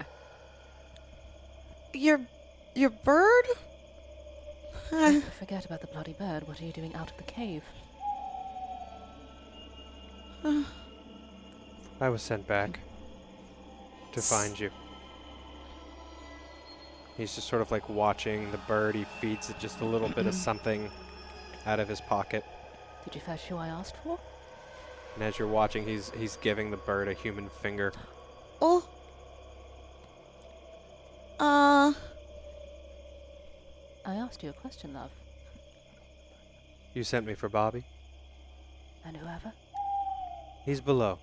Your bird? Forget about the bloody bird. What are you doing out of the cave? I was sent back to find you. He's just sort of like watching the bird. He feeds it just a little bit of something out of his pocket. Did you fetch who I asked for? And as you're watching, he's giving the bird a human finger. Oh. I asked you a question, love. You sent me for Bobby? And whoever? He's below,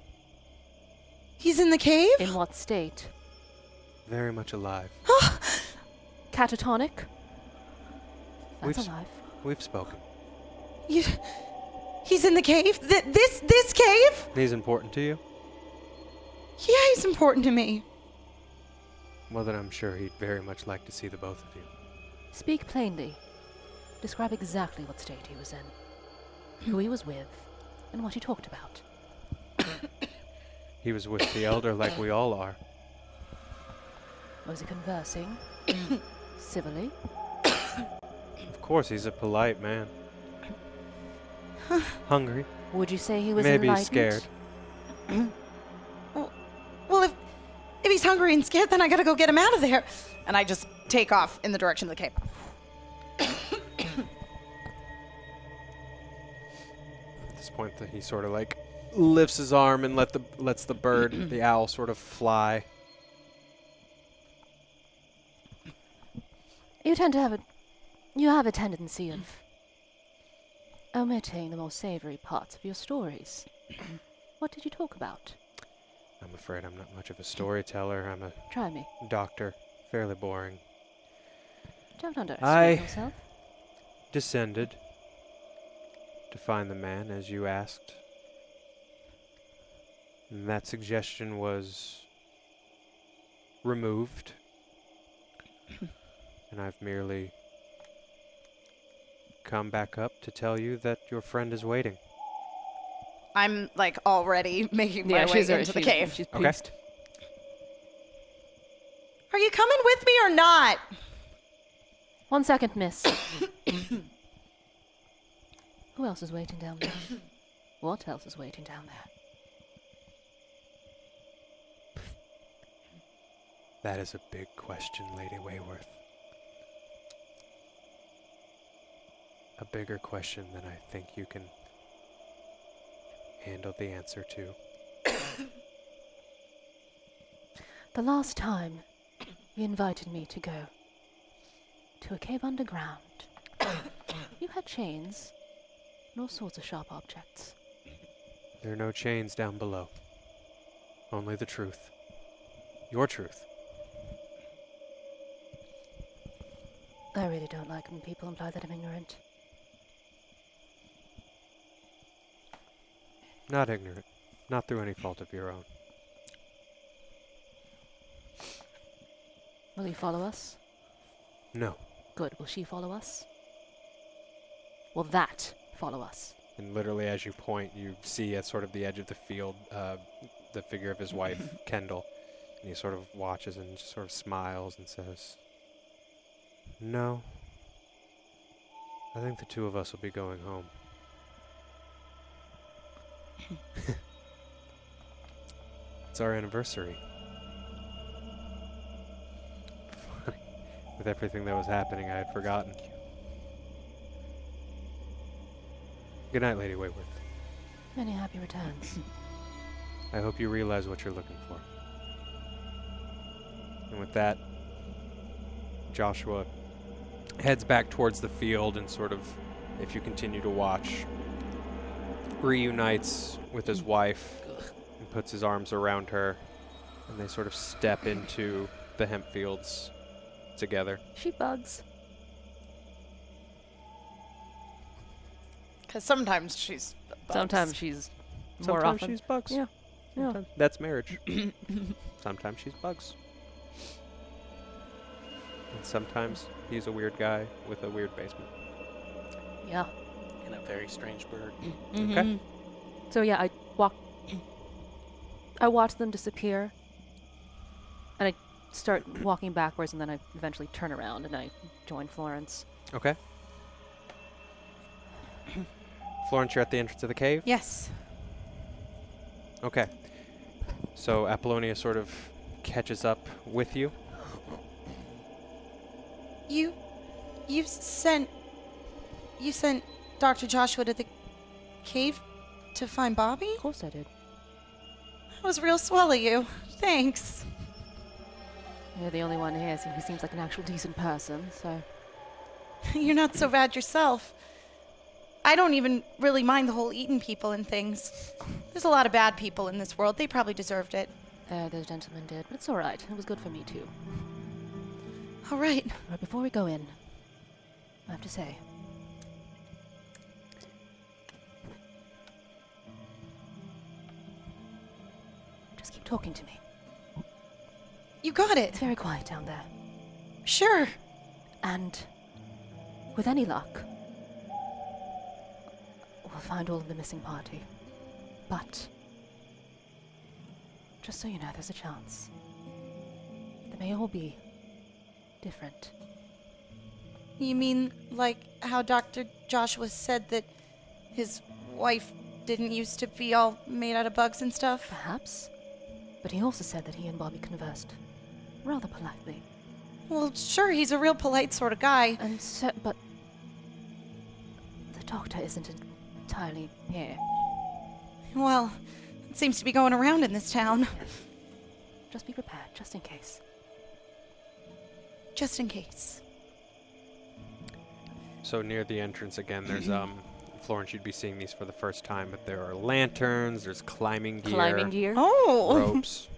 He's in the cave? In what state? very much alive. catatonic. That's We've- alive. We've spoken. He's in the cave? This cave? He's important to you? Yeah, he's important to me. Well, then I'm sure he'd very much like to see the both of you. Speak plainly. Describe exactly what state he was in, who he was with, and what he talked about. He was with the elder like we all are. Was he conversing? Civilly? Of course, he's a polite man. Hungry. Would you say he was Maybe enlightened? scared. Well, if he's hungry and scared, then I gotta go get him out of there. And I just take off in the direction of the cave. At this point, he sort of like lifts his arm and lets the bird, the owl, sort of fly. You tend to have a tendency of omitting the more savory parts of your stories. What did you talk about? I'm afraid I'm not much of a storyteller. I'm a Try me. doctor. Fairly boring. Don't I- underestimate yourself. Descended to find the man, as you asked. And that suggestion was removed. And I've merely come back up to tell you that your friend is waiting. I'm like already making my way into the cave. She's Okay. poofed. Are you coming with me or not? 1 second, miss. Who else is waiting down there? What else is waiting down there? That is a big question, Lady Wayworth. A bigger question than I think you can handle the answer to. The last time you invited me to go to a cave underground, you had chains and all sorts of sharp objects. There are no chains down below. Only the truth. Your truth. I really don't like when people imply that I'm ignorant. Not ignorant. Not through any fault of your own. Will you follow us? No. Good. Will she follow us? Will that follow us? And literally, as you point, you see at sort of the edge of the field the figure of his wife, Kendall. And he sort of watches and just sort of smiles and says, "No. I think the two of us will be going home." It's our anniversary. With everything that was happening, I had forgotten. Good night, Lady Wayworth. Many happy returns. I hope you realize what you're looking for. And with that, Joshua heads back towards the field and sort of, if you continue to watch, reunites with his wife and puts his arms around her, and they sort of step into the hemp fields together. She bugs. Because sometimes she's bugs. Sometimes she's more Sometimes often. she's bugs. Yeah. Yeah. Sometimes- That's marriage. Sometimes she's bugs. And sometimes he's a weird guy with a weird basement. Yeah. And a very strange bird. Okay. So yeah, I watch them disappear, and I start walking backwards, and then I eventually turn around and I join Florence. Okay. Florence, you're at the entrance of the cave? Yes. Okay. So Apollonia sort of catches up with you. You sent Dr. Joshua to the cave to find Bobby? Of course I did. That was real swell of you. Thanks. You're the only one here who seems like an actual decent person, so... You're not so bad yourself. I don't even really mind the whole eating people and things. There's a lot of bad people in this world. They probably deserved it. Those gentlemen did, but it's alright. It was good for me, too. All right. But before we go in, I have to say, just keep talking to me. You got it. It's very quiet down there. Sure. And with any luck, we'll find all of the missing party. But just so you know, there's a chance. They may all be different. You mean like how Dr. Joshua said that his wife didn't used to be all made out of bugs and stuff? Perhaps. But he also said that he and Bobby conversed rather politely. Well, sure, he's a real polite sort of guy. And so, but the doctor isn't entirely here. Well, it seems to be going around in this town. Just be prepared, just in case. Just in case. So near the entrance again, there's Florence, you'd be seeing these for the first time, but there are lanterns, there's climbing gear, Climbing gear. Oh, ropes.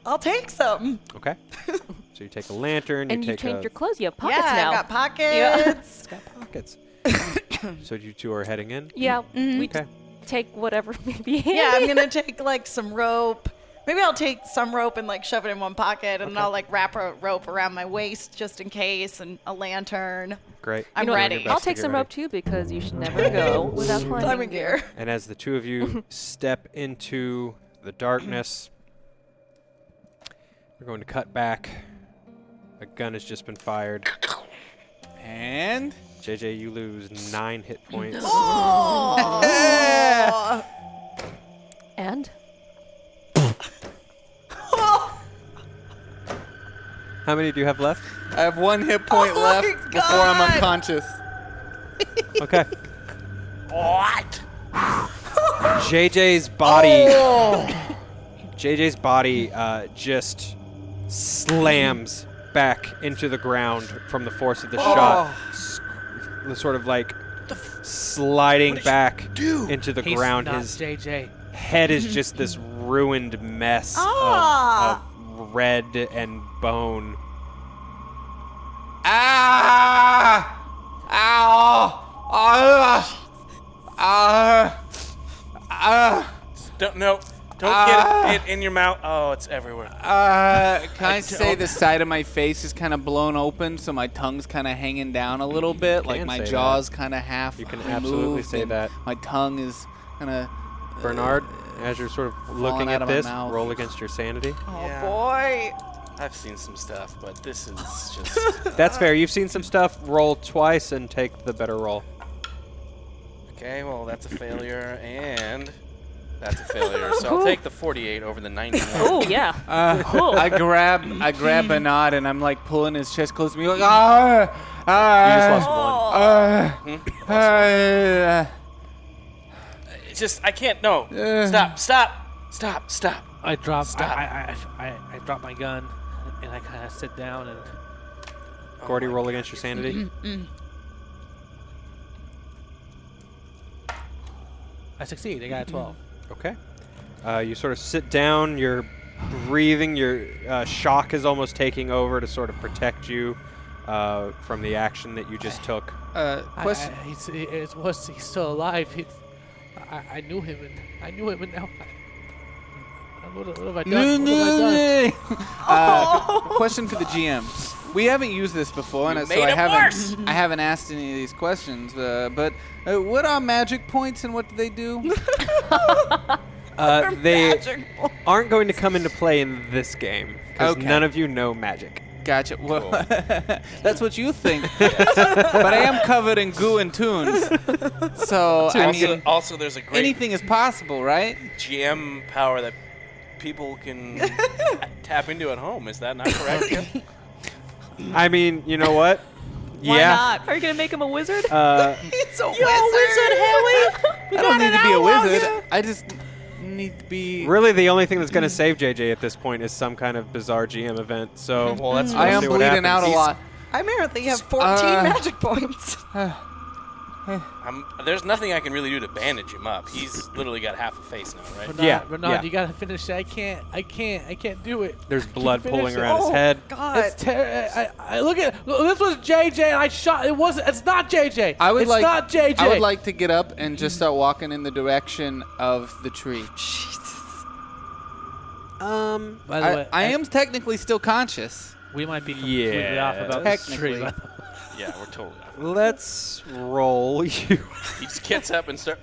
I'll take some. Okay. So you take a lantern, And you you take changed your clothes. You have pockets yeah, now. I got pockets. It's got pockets. So you two are heading in? Yeah, we Okay. take whatever may be handy. Yeah, I'm gonna take like some rope. Maybe I'll take some rope and like shove it in one pocket, and Okay. I'll like wrap a rope around my waist just in case, and a lantern. Great. I'm You know what? ready. Doing your I'll best to take get some ready. rope too because you should never go without climbing Climbing gear. And as the two of you step into the darkness, we're going to cut back. A gun has just been fired. And JJ, you lose 9 hit points. And How many do you have left? I have 1 hit point Oh left my before I'm God. unconscious. Okay. What? JJ's body. JJ's body just slams back into the ground from the force of the shot, sort of like sliding back into the He's ground. not His JJ. head is just this ruined mess Ah. of red and bone. Ah! Ow! Don't get it in your mouth. Oh, it's everywhere. Can I say the side of my face is kind of blown open, so my tongue's kind of hanging down a little bit, like can my say jaw's kind of half You can removed, absolutely say and that. My tongue is kind of. Bernard, as you're sort of looking out at of my this, mouth. roll against your sanity. Oh Yeah. boy. I've seen some stuff, but this is just That's fair. You've seen some stuff. Roll twice and take the better roll. okay. Well, that's a failure, and that's a failure. So I'll take the 48 over the 91. oh yeah, I grab Bernard and I'm like pulling his chest close to me, like You just lost one. It's just I can't. No. Stop. I drop. Stop. I drop my gun, and I kind of sit down and. Gordy, roll against your sanity. I succeed. I got a 12. Okay. You sort of sit down. You're breathing. Your shock is almost taking over to sort of protect you from the action that you just took. Question. He's still alive. I knew him, and now. What have I done? What have I done? Question for the GM. We haven't used this before, and so made I it worse. haven't asked any of these questions. But what are magic points, and what do they do? They aren't going to come into play in this game because Okay. none of you know magic. Gotcha. Well, that's what you think. But I am covered in goo and tunes. So, I mean, Also, there's a great anything is possible, right? GM power that people can tap into at home. Is that not correct? I mean, you know what? Why not? are you gonna make him a wizard? It's a wizard, I don't need to be a wizard. I just need to be. Really, the only thing that's going to save JJ at this point is some kind of bizarre GM event. So, Well, that's I am see what bleeding out happens. a lot. I apparently have 14 magic points. There's nothing I can really do to bandage him up. He's literally got half a face now, right? Bernard, Yeah, Bernard, yeah. you gotta finish it. I can't do it. There's blood Finish pooling it. around his head. God. It's I look at this was JJ and I shot. It wasn't. It's not JJ. It's not JJ. I would like to get up and just start walking in the direction of the tree. By the way, I am technically still conscious. We might be completely off about this tree. Technically. Yeah, we're totally off. Let's roll you. He just gets up and start.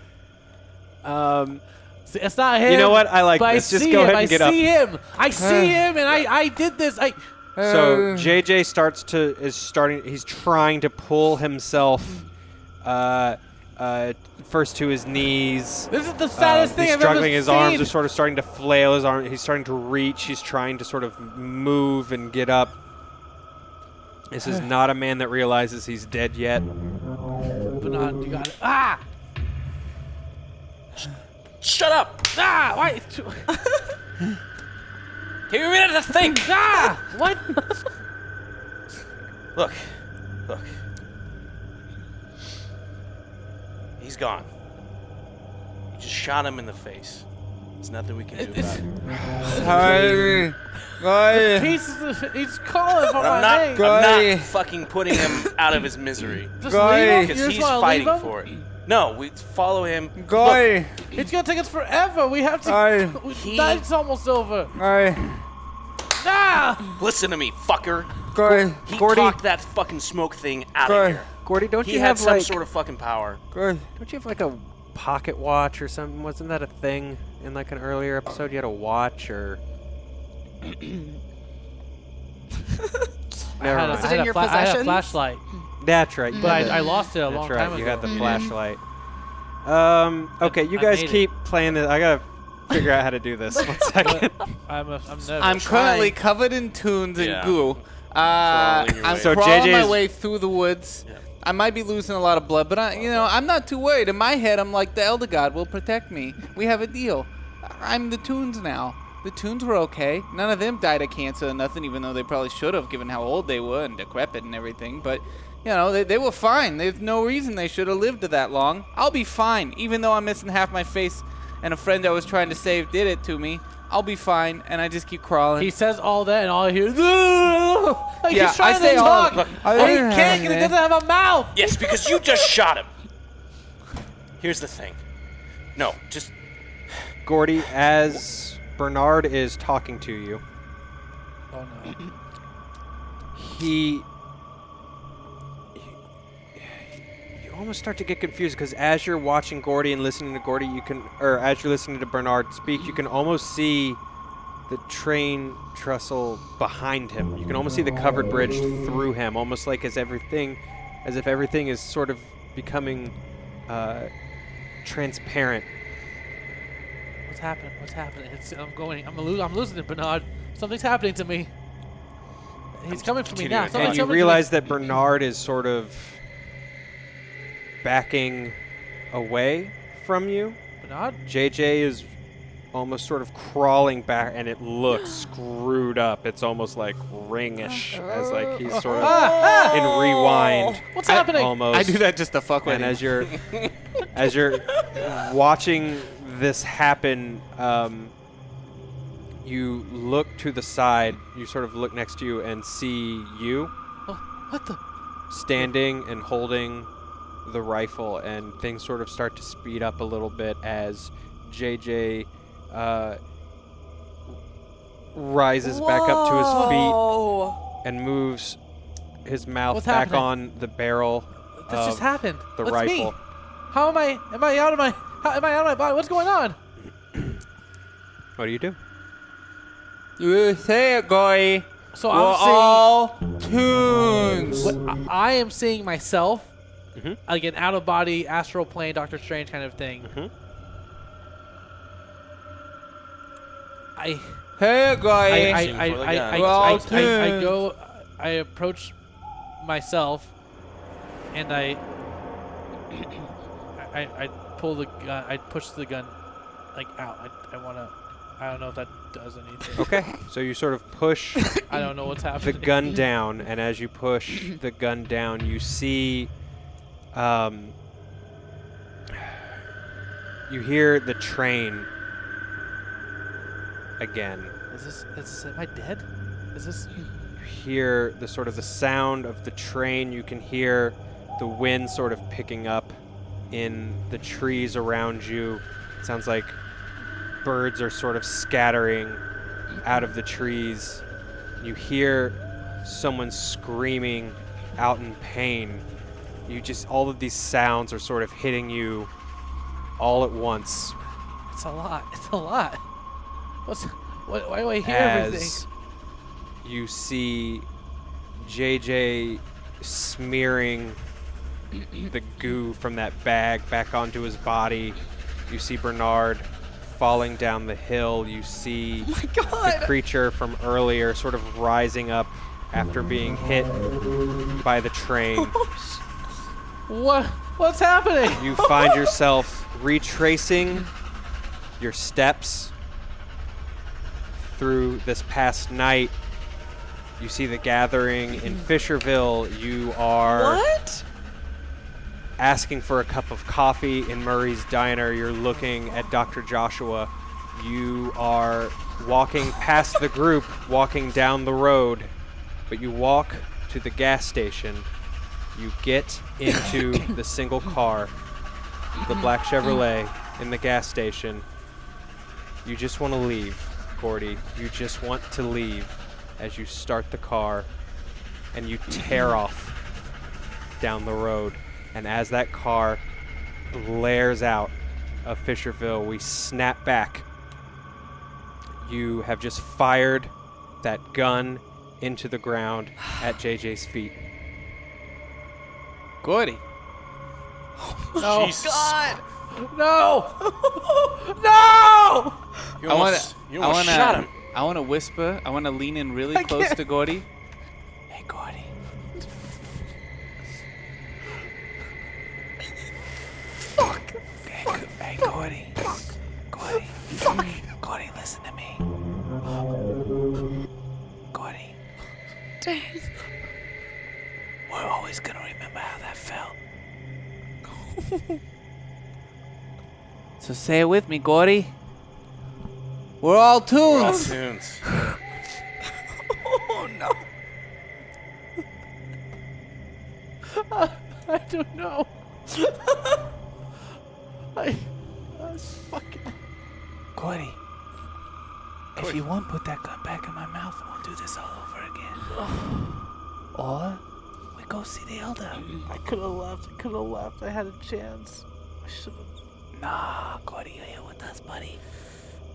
See, it's not him. You know what? I like but this. I Just see go him. ahead and get up. I see him, and I did this. So JJ he's trying to pull himself first to his knees. This is the saddest thing He's I've ever struggling. His seen. arms are sort of starting to flail. His arm. He's starting to reach. He's trying to sort of move and get up. This is not a man that realizes he's dead yet. Bernard, you got it. Ah! Shut up! Ah! Why? Give me a minute to think. Ah! What? Look. He's gone. You just shot him in the face. There's nothing we can do about it. He's calling for I'm my name. not fucking putting him out of his misery. Just leave him? You Because just he's wanna fighting leave him? for it. No, we follow him. It's gonna take us forever. We have to. That's almost over. Ah! Listen to me, fucker. He Gordy. talked that fucking smoke thing out of here. Gordy, don't He you had have some like sort of fucking power. don't you have like a pocket watch or something? Wasn't that a thing in like an earlier episode? You had a watch or Never mind. it in your I had a possessions? flashlight, That's right. You but had I lost it a That's long right. time ago. You had the flashlight. Okay, you I guys made it. keep playing this. I gotta figure out how to do this. 1 second. I'm nervous. I'm currently covered in tunes and Yeah. goo. Crawling your I'm way. So crawling my JJ's way through the woods. Yeah. I might be losing a lot of blood, but I'm not too worried. In my head, I'm like, the Elder God will protect me. We have a deal. I'm the Toons now. The Toons were okay. None of them died of cancer or nothing, even though they probably should have, given how old they were and decrepit and everything. But, they were fine. There's no reason they should have lived that long. I'll be fine, even though I'm missing half my face and a friend I was trying to save did it to me. I'll be fine, and I just keep crawling. He says all that, and all I hear is, like Yeah, he's trying I say to all- talk. look, and he can't because he doesn't have a mouth. Yes, because you just shot him. Here's the thing. No, just Gordy, as Bernard is talking to you, Oh no. you almost start to get confused because as you're watching Gordy and listening to Gordy, as you're listening to Bernard speak, you can almost see the train trestle behind him. You can almost see the covered bridge through him, almost like as if everything is sort of becoming transparent. What's happening? What's happening? I'm losing it, Bernard. Something's happening to me. He's coming for me now. continuing. Something's And you coming realize that Bernard is sort of backing away from you. to me. Bernard? JJ is almost sort of crawling back, and it looks screwed up. It's almost like ringish, as like he's sort of in rewind. What's happening? Almost. I do that just to fuck with And him. as you're watching this happen, you look to the side. You sort of look next to you and see you What the? standing and holding the rifle, and things sort of start to speed up a little bit as JJ rises back up to his feet and moves his mouth What's back happening? on the barrel This of just happened. the What's rifle. me? How am I? Am I out of my? How am I out of my body? What's going on? What do you do? You say it, Goy. So We're I'm all Toons. seeing. I am seeing myself, Mhm. like an out-of-body astral plane, Doctor Strange kind of thing. Mhm. Hey, Goy. Shooting for the gun. We're all I Toons. I approach myself, and I pull the gun. I push the gun like out. I wanna. I don't know if that does anything. Okay, so you sort of push I don't know what's the happening. gun down, and as you push the gun down, you see You hear the train again. Is this? Am I dead? Is this? You hear the sort of the sound of the train. You can hear the wind sort of picking up in the trees around you. It sounds like birds are sort of scattering out of the trees. You hear someone screaming out in pain. All of these sounds are sort of hitting you all at once. It's a lot. It's a lot. Why do I hear everything? As you see JJ smearing the goo from that bag back onto his body. You see Bernard falling down the hill. You see the creature from earlier sort of rising up after being hit by the train. What's happening? You find yourself retracing your steps through this past night. You see the gathering in Fisherville. You are asking for a cup of coffee in Murray's Diner. You're looking at Dr. Joshua. You are walking past the group, walking down the road, but you walk to the gas station. You get into the single car, the black Chevrolet, in the gas station. You just want to leave, Gordy. You just want to leave as you start the car and you tear off down the road. And as that car blares out of Fisherville, we snap back. You have just fired that gun into the ground at JJ's feet. Gordy. No. Jesus. God. No. No. You almost shot him. I want to whisper. I want to lean in really close to Gordy. Hey, Gordy. Fuck. Hey, Gordy. Gordy. Fuck. Gordy, listen to me. Gordy. We're always going to remember how that felt. So say it with me, Gordy. We're all tunes. We're all tunes. Oh no. I don't know. I fucking. Gordy. If you want, put that gun back in my mouth and we'll do this all over again. Or we go see the elder. I could have left. I had a chance. I should have. Nah, Gordy, you're here with us, buddy.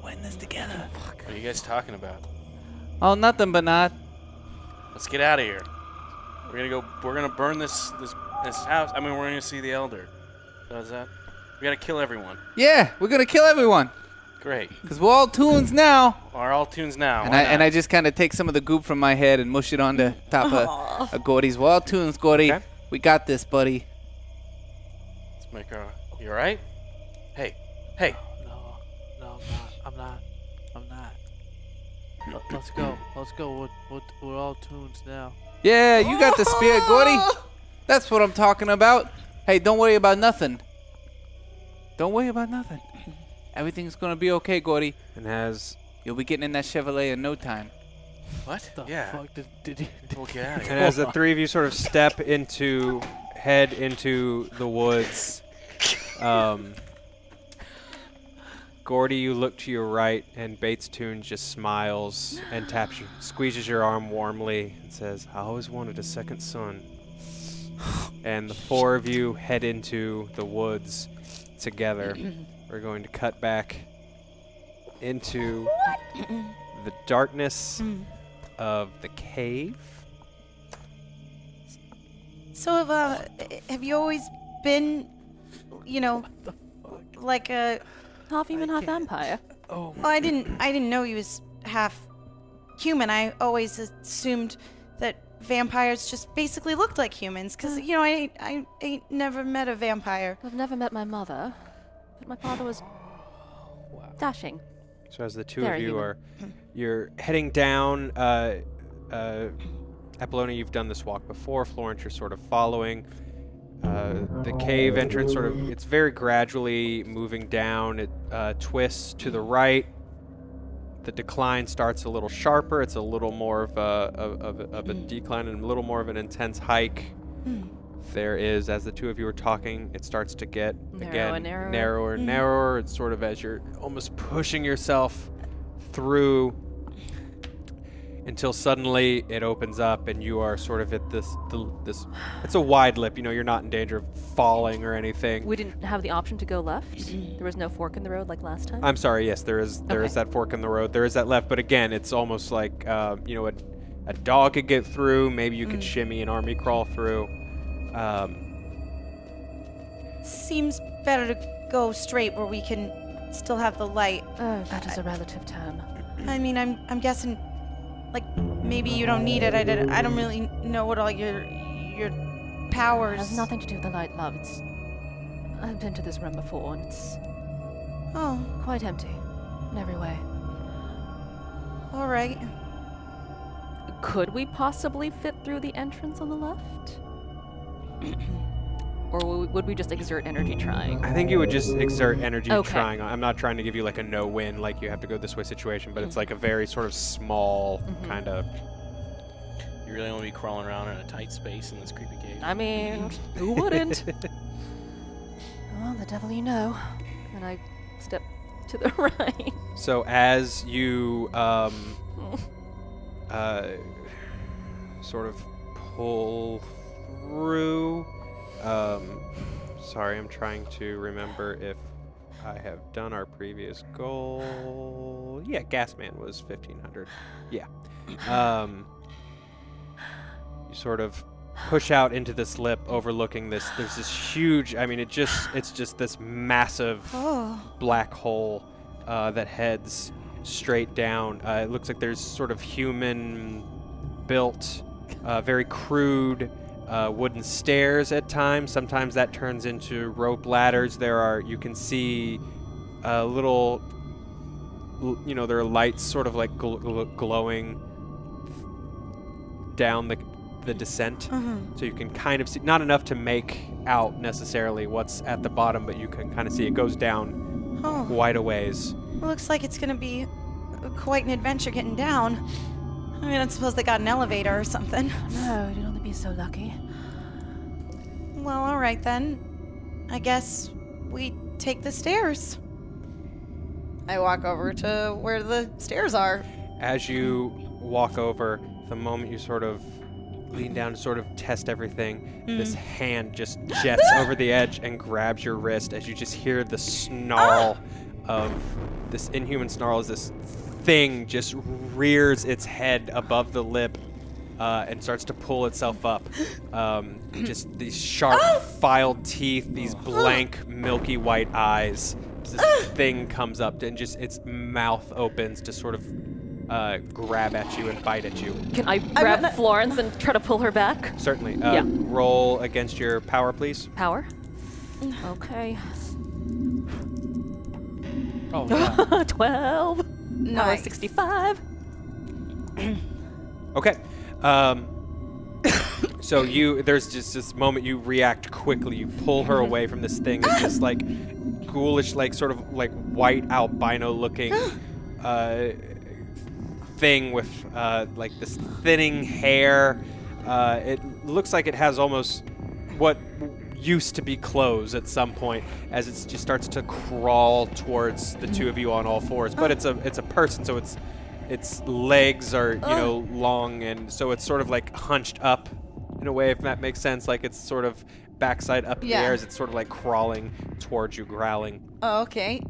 We're in this together. What are you guys talking about? Oh, nothing, Bernard. Let's get out of here. We're gonna burn this house. I mean, we're gonna see the elder. Does that? We gotta kill everyone. Yeah, we're gonna kill everyone. Great. Cause we're all tunes now. Are all tunes now. And I just kind of take some of the goop from my head and mush it on the top of Gordy's. We're all tunes, Gordy. Okay. We got this, buddy. Let's make our. You all right? Hey. No, I'm not. Let's go. We're all tunes now. Yeah, you got the spirit, Gordy. That's what I'm talking about. Hey, don't worry about nothing. Don't worry about nothing. Everything's gonna be okay, Gordy. And as You'll be getting in that Chevrolet in no time. What? The Yeah. fuck did you? We'll get out of And here. as the three of you sort of head into the woods, Gordy, you look to your right, and Bates Toon just smiles and squeezes your arm warmly, and says, "I always wanted a second son." And the four of you head into the woods together. We're going to cut back into the darkness of the cave. So have you always been, like a? Half human, half vampire. Oh, I didn't know he was half human. I always assumed that vampires just basically looked like humans, because I ain't never met a vampire. I've never met my mother, but my father was dashing. So as the two Very of you human. you're heading down, Apollonia, you've done this walk before. Florence, you're sort of following. The cave entrance it's very gradually moving down. It twists to the right. The decline starts a little sharper. It's a little more of a decline and a little more of an intense hike. There is, as the two of you are talking, it starts to get narrower and narrower. It's sort of as you're almost pushing yourself through until suddenly it opens up and you are sort of at this it's a wide lip. You're not in danger of falling or anything. We didn't have the option to go left? There was no fork in the road like last time? I'm sorry, yes, there is that fork in the road. There is that left, but again, it's almost like, a dog could get through. Maybe you could shimmy and army crawl through. Seems better to go straight where we can still have the light. Oh, that is a relative term. I mean, I'm guessing, like, maybe you don't need it. I don't really know what all your powers. It has nothing to do with the light, love. I've been to this room before, and it's quite empty in every way. All right. Could we possibly fit through the entrance on the left? Or would we just exert energy trying? I think you would just exert energy trying. I'm not trying to give you like a no-win, like you have to go this way situation, but it's like a very sort of small kind of... You really want to be crawling around in a tight space in this creepy cave? I mean, who wouldn't? Well, the devil you know. And I step to the right. So as you sort of pull through... sorry, I'm trying to remember if I have done our previous goal. Yeah, Gasman was 1,500. Yeah. You sort of push out into this lip overlooking this. There's this huge, I mean, it's just this massive black hole that heads straight down. It looks like there's sort of human-built, very crude wooden stairs at times. Sometimes that turns into rope ladders. You can see little, there are lights sort of like glowing down the descent. So you can kind of see, not enough to make out necessarily what's at the bottom, but you can kind of see it goes down quite a ways. Looks like it's gonna be quite an adventure getting down. I mean, I suppose they got an elevator or something. No, you'd only be so lucky. Well, all right then. I guess we take the stairs. I walk over to where the stairs are. As you walk over, the moment you sort of lean down to sort of test everything, this hand just jets over the edge and grabs your wrist as you just hear the snarl of this inhuman snarl as this thing just rears its head above the lip and starts to pull itself up. Just these sharp, filed teeth, these blank, milky white eyes. This thing comes up and just its mouth opens to sort of grab at you and bite at you. Can I grab Florence and try to pull her back? Certainly. Yeah. Roll against your power, please. Power? Okay. Oh, yeah. 12. Nice. 65. Okay. So there's just this moment you react quickly. You pull her away from this thing. It's this like ghoulish, like sort of like white albino looking thing with like this thinning hair. It looks like it has almost what used to be clothes at some point as it just starts to crawl towards the two of you on all fours. But it's a person, so its legs are long, and so it's sort of like hunched up in a way, if that makes sense. Like it's sort of backside up in the air as it's sort of like crawling towards you, growling. Oh, okay.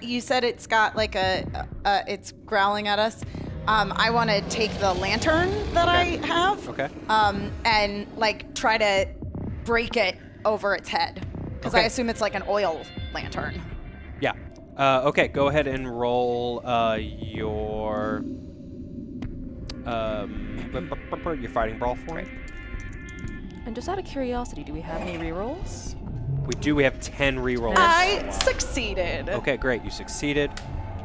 You said it's got like it's growling at us. I want to take the lantern that I have. Okay. And like try to break it over its head, because I assume it's like an oil lantern. Yeah. Okay, go ahead and roll your fighting brawl for me. And just out of curiosity, do we have any rerolls? We do. We have 10 rerolls. I succeeded. Okay, great. You succeeded.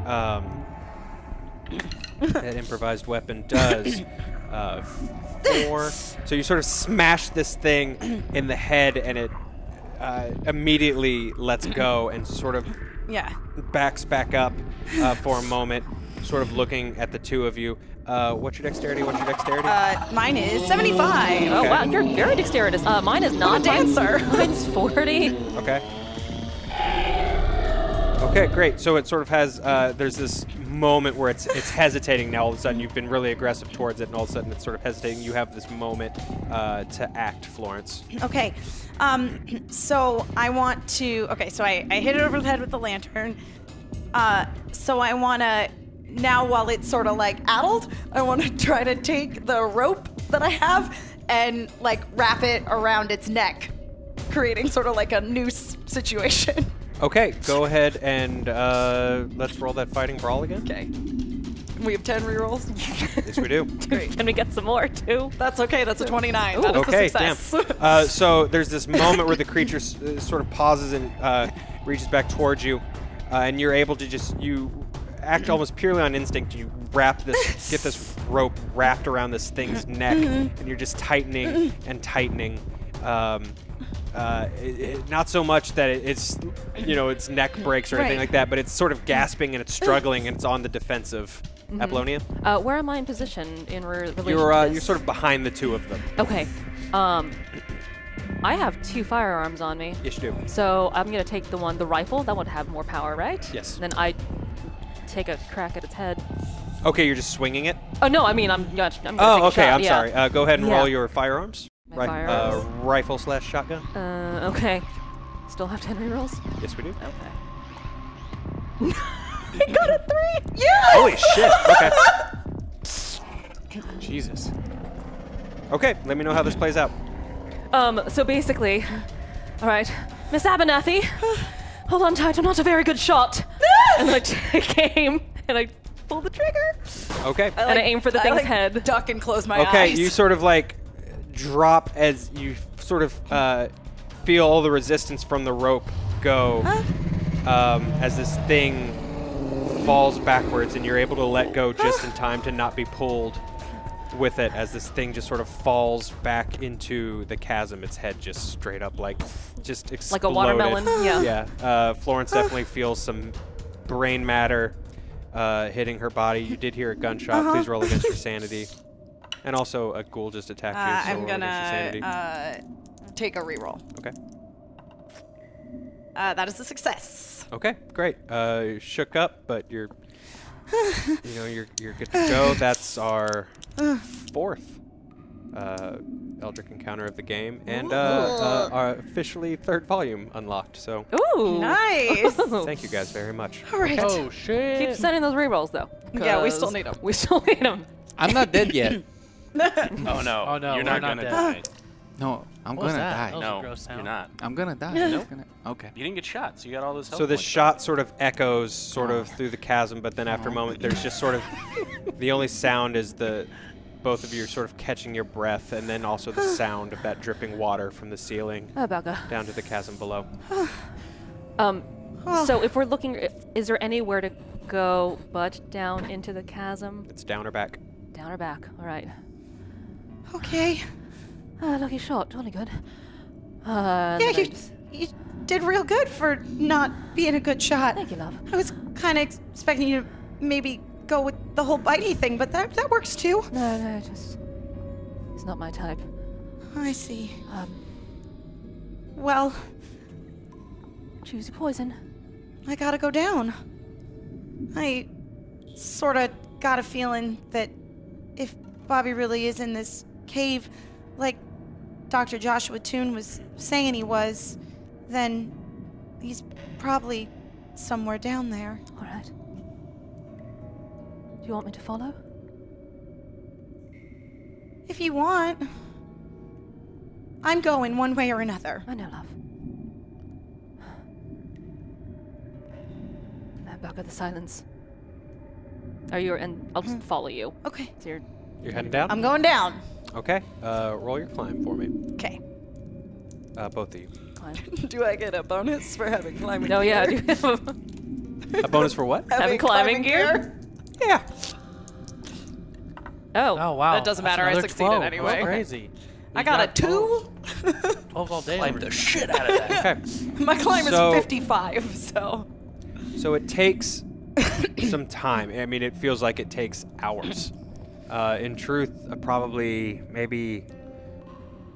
That improvised weapon does 4. So you sort of smash this thing in the head, and it immediately lets go and sort of Yeah. backs back up for a moment, sort of looking at the two of you. What's your dexterity? Mine is 75. Oh, wow, you're very dexterous. Mine is not. I'm a dancer. Mine's 40. Okay. Okay, great. So it sort of has, there's this moment where it's hesitating now. All of a sudden, you've been really aggressive towards it, and all of a sudden it's sort of hesitating. You have this moment to act, Florence. Okay. So I want to. Okay, so I hit it over the head with the lantern. So I want to. Now, while it's sort of like addled, I want to try to take the rope that I have and like wrap it around its neck, creating sort of like a noose situation. Okay, go ahead and let's roll that fighting brawl again. Okay. We have 10 rerolls. Yes, we do. Great. Can we get some more, too? That's okay. That's a 29. That is Okay, a success. damn. So there's this moment where the creature sort of pauses and reaches back towards you, and you're able to you act almost purely on instinct. You get this rope wrapped around this thing's neck, and you're just tightening and tightening. Not so much that it's its neck breaks or anything Right. like that, but it's sort of gasping and it's struggling and it's on the defensive. Apollonia? Where am I in position in relation to You're this? sort of behind the two of them. Okay. I have 2 firearms on me. Yes, you do. So I'm going to take the rifle. That would have more power, right? Yes. Then I take a crack at its head. Okay, you're just swinging it? Oh, no, I mean, I'm gonna take a Okay, shot, I'm yeah. sorry. Go ahead and Yeah. roll your firearms. My firearms? Rifle/shotgun? Okay. Still have 10 rerolls? Yes, we do. Okay. I got a 3! Yes! Holy shit. Okay. Jesus. Okay, let me know how this plays out. So basically, all right, Miss Abernathy, hold on tight, I'm not a very good shot. And I take aim, and I pull the trigger, Okay. and I aim for the thing's head. Duck and close my eyes. Okay, you sort of like drop as you sort of feel all the resistance from the rope go as this thing falls backwards, and you're able to let go just in time to not be pulled with it as this thing just sort of falls back into the chasm. Its head just straight up just exploded. Like a watermelon, yeah. Yeah. Florence definitely feels some brain matter hitting her body. You did hear a gunshot. Please roll against your sanity. And also, a ghoul just attacked you, so I'm roll against your gonna sanity. take a reroll. Okay. That is a success. Okay, great. Shook up, but you're you're good to go. That's our 4th Eldritch encounter of the game, and our officially 3rd volume unlocked. So Ooh. Nice. thank you guys very much. All right. Oh, shit. Keep sending those rerolls, though. Yeah, we still 'cause need 'em. We still need them. I'm not dead yet. Oh no. Oh, no, You're we're not not gonna dead. die. No, I'm What was gonna that? die. That was a No, gross sound. you're not. I'm gonna die. Nope. Okay. You didn't get shot, so you got all those health So this points shot sort of echoes sort of through the chasm, but then after a moment, there's just sort of the only sound is both of you are sort of catching your breath, and then also the sound of that dripping water from the ceiling Oh, Becca. down to the chasm below. So if we're looking, is there anywhere to go but down into the chasm? It's down or back. Down or back? All right. Okay. Lucky shot. Jolly good. Yeah, you did real good for not being a good shot. Thank you, love. I was kind of expecting you to maybe go with the whole bitey thing, but that works too. No, it's not my type. I see. Well, Choose your poison. I gotta go down. I sort of got a feeling that if Bobby really is in this cave, like Dr. Joshua Toon was saying he was, then he's probably somewhere down there. All right. Do you want me to follow? If you want. I'm going one way or another. I know, love. Back of the silence. And I'll just follow you. Okay. So You're heading down? I'm going down. Okay. Roll your climb for me. Okay. Both of you. climb. Do I get a bonus for having climbing No, yeah. gear? Do you have A bonus for what? having climbing gear? Yeah. Oh. Oh, wow. That doesn't That's matter, I another succeeded 12. anyway. That's crazy. I You got a 2. 12 all day. Climb the shit out of that. Okay. My climb is So- 55, so. So it takes some time. I mean, it feels like it takes hours. In truth, probably maybe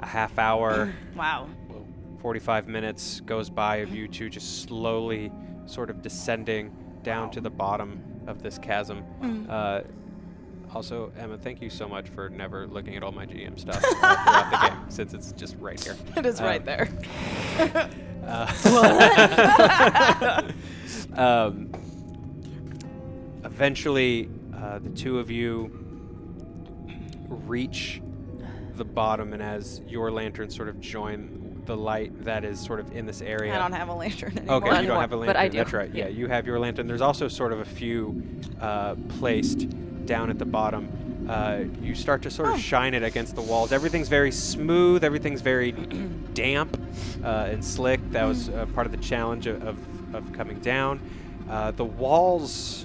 a half hour, Wow. 45 minutes goes by of you two just slowly sort of descending down to the bottom of this chasm. Also, Emma, thank you so much for never looking at all my GM stuff throughout the game, since it's just right here. It is right there. Eventually, the two of you reach the bottom, and as your lanterns sort of join the light that is sort of in this area. I don't have a lantern anymore. Okay, you don't have a but lantern. I do. That's right. Yeah, you have your lantern. There's also sort of a few placed down at the bottom. You start to sort of shine it against the walls. Everything's very smooth. Everything's very damp and slick. That was part of the challenge of coming down. The walls,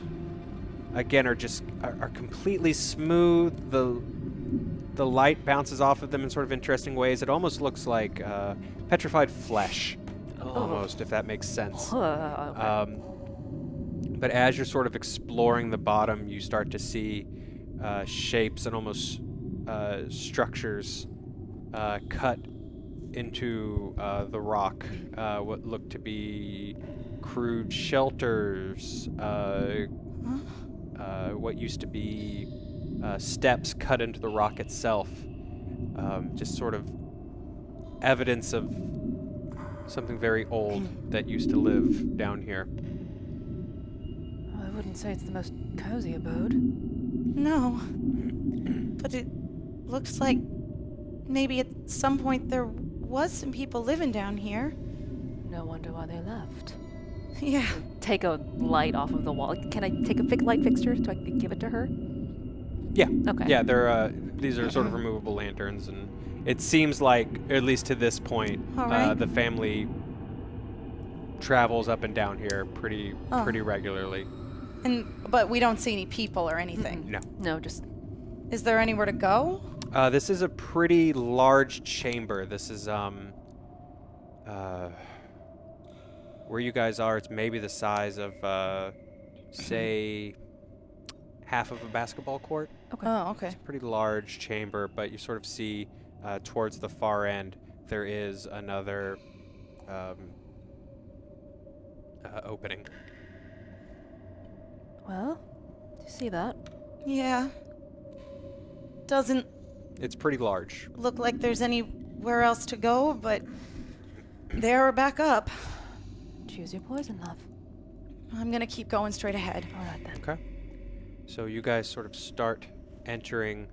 again, are completely smooth. The light bounces off of them in sort of interesting ways. It almost looks like petrified flesh, almost, if that makes sense. But as you're sort of exploring the bottom, you start to see shapes and almost structures cut into the rock. What look to be crude shelters, what used to be steps cut into the rock itself. Just sort of evidence of something very old that used to live down here. I wouldn't say it's the most cozy abode. No. But it looks like maybe at some point there was some people living down here. No wonder why they left. Yeah. Take a light off of the wall. Can I take a light fixture so I can give it to her? Yeah. Okay. Yeah, these are sort of removable lanterns, and it seems like, at least to this point, All right. the family travels up and down here pretty regularly. But we don't see any people or anything. No. No, just Is there anywhere to go? This is a pretty large chamber. This is where you guys are. It's maybe the size of say half of a basketball court. Oh, okay. Pretty large chamber, but you sort of see towards the far end there is another opening. well, do you see that? Yeah. Doesn't It's pretty large. look like there's anywhere else to go, but there or back up. Choose your poison, love. I'm gonna keep going straight ahead. All right then. Okay. So you guys sort of start entering.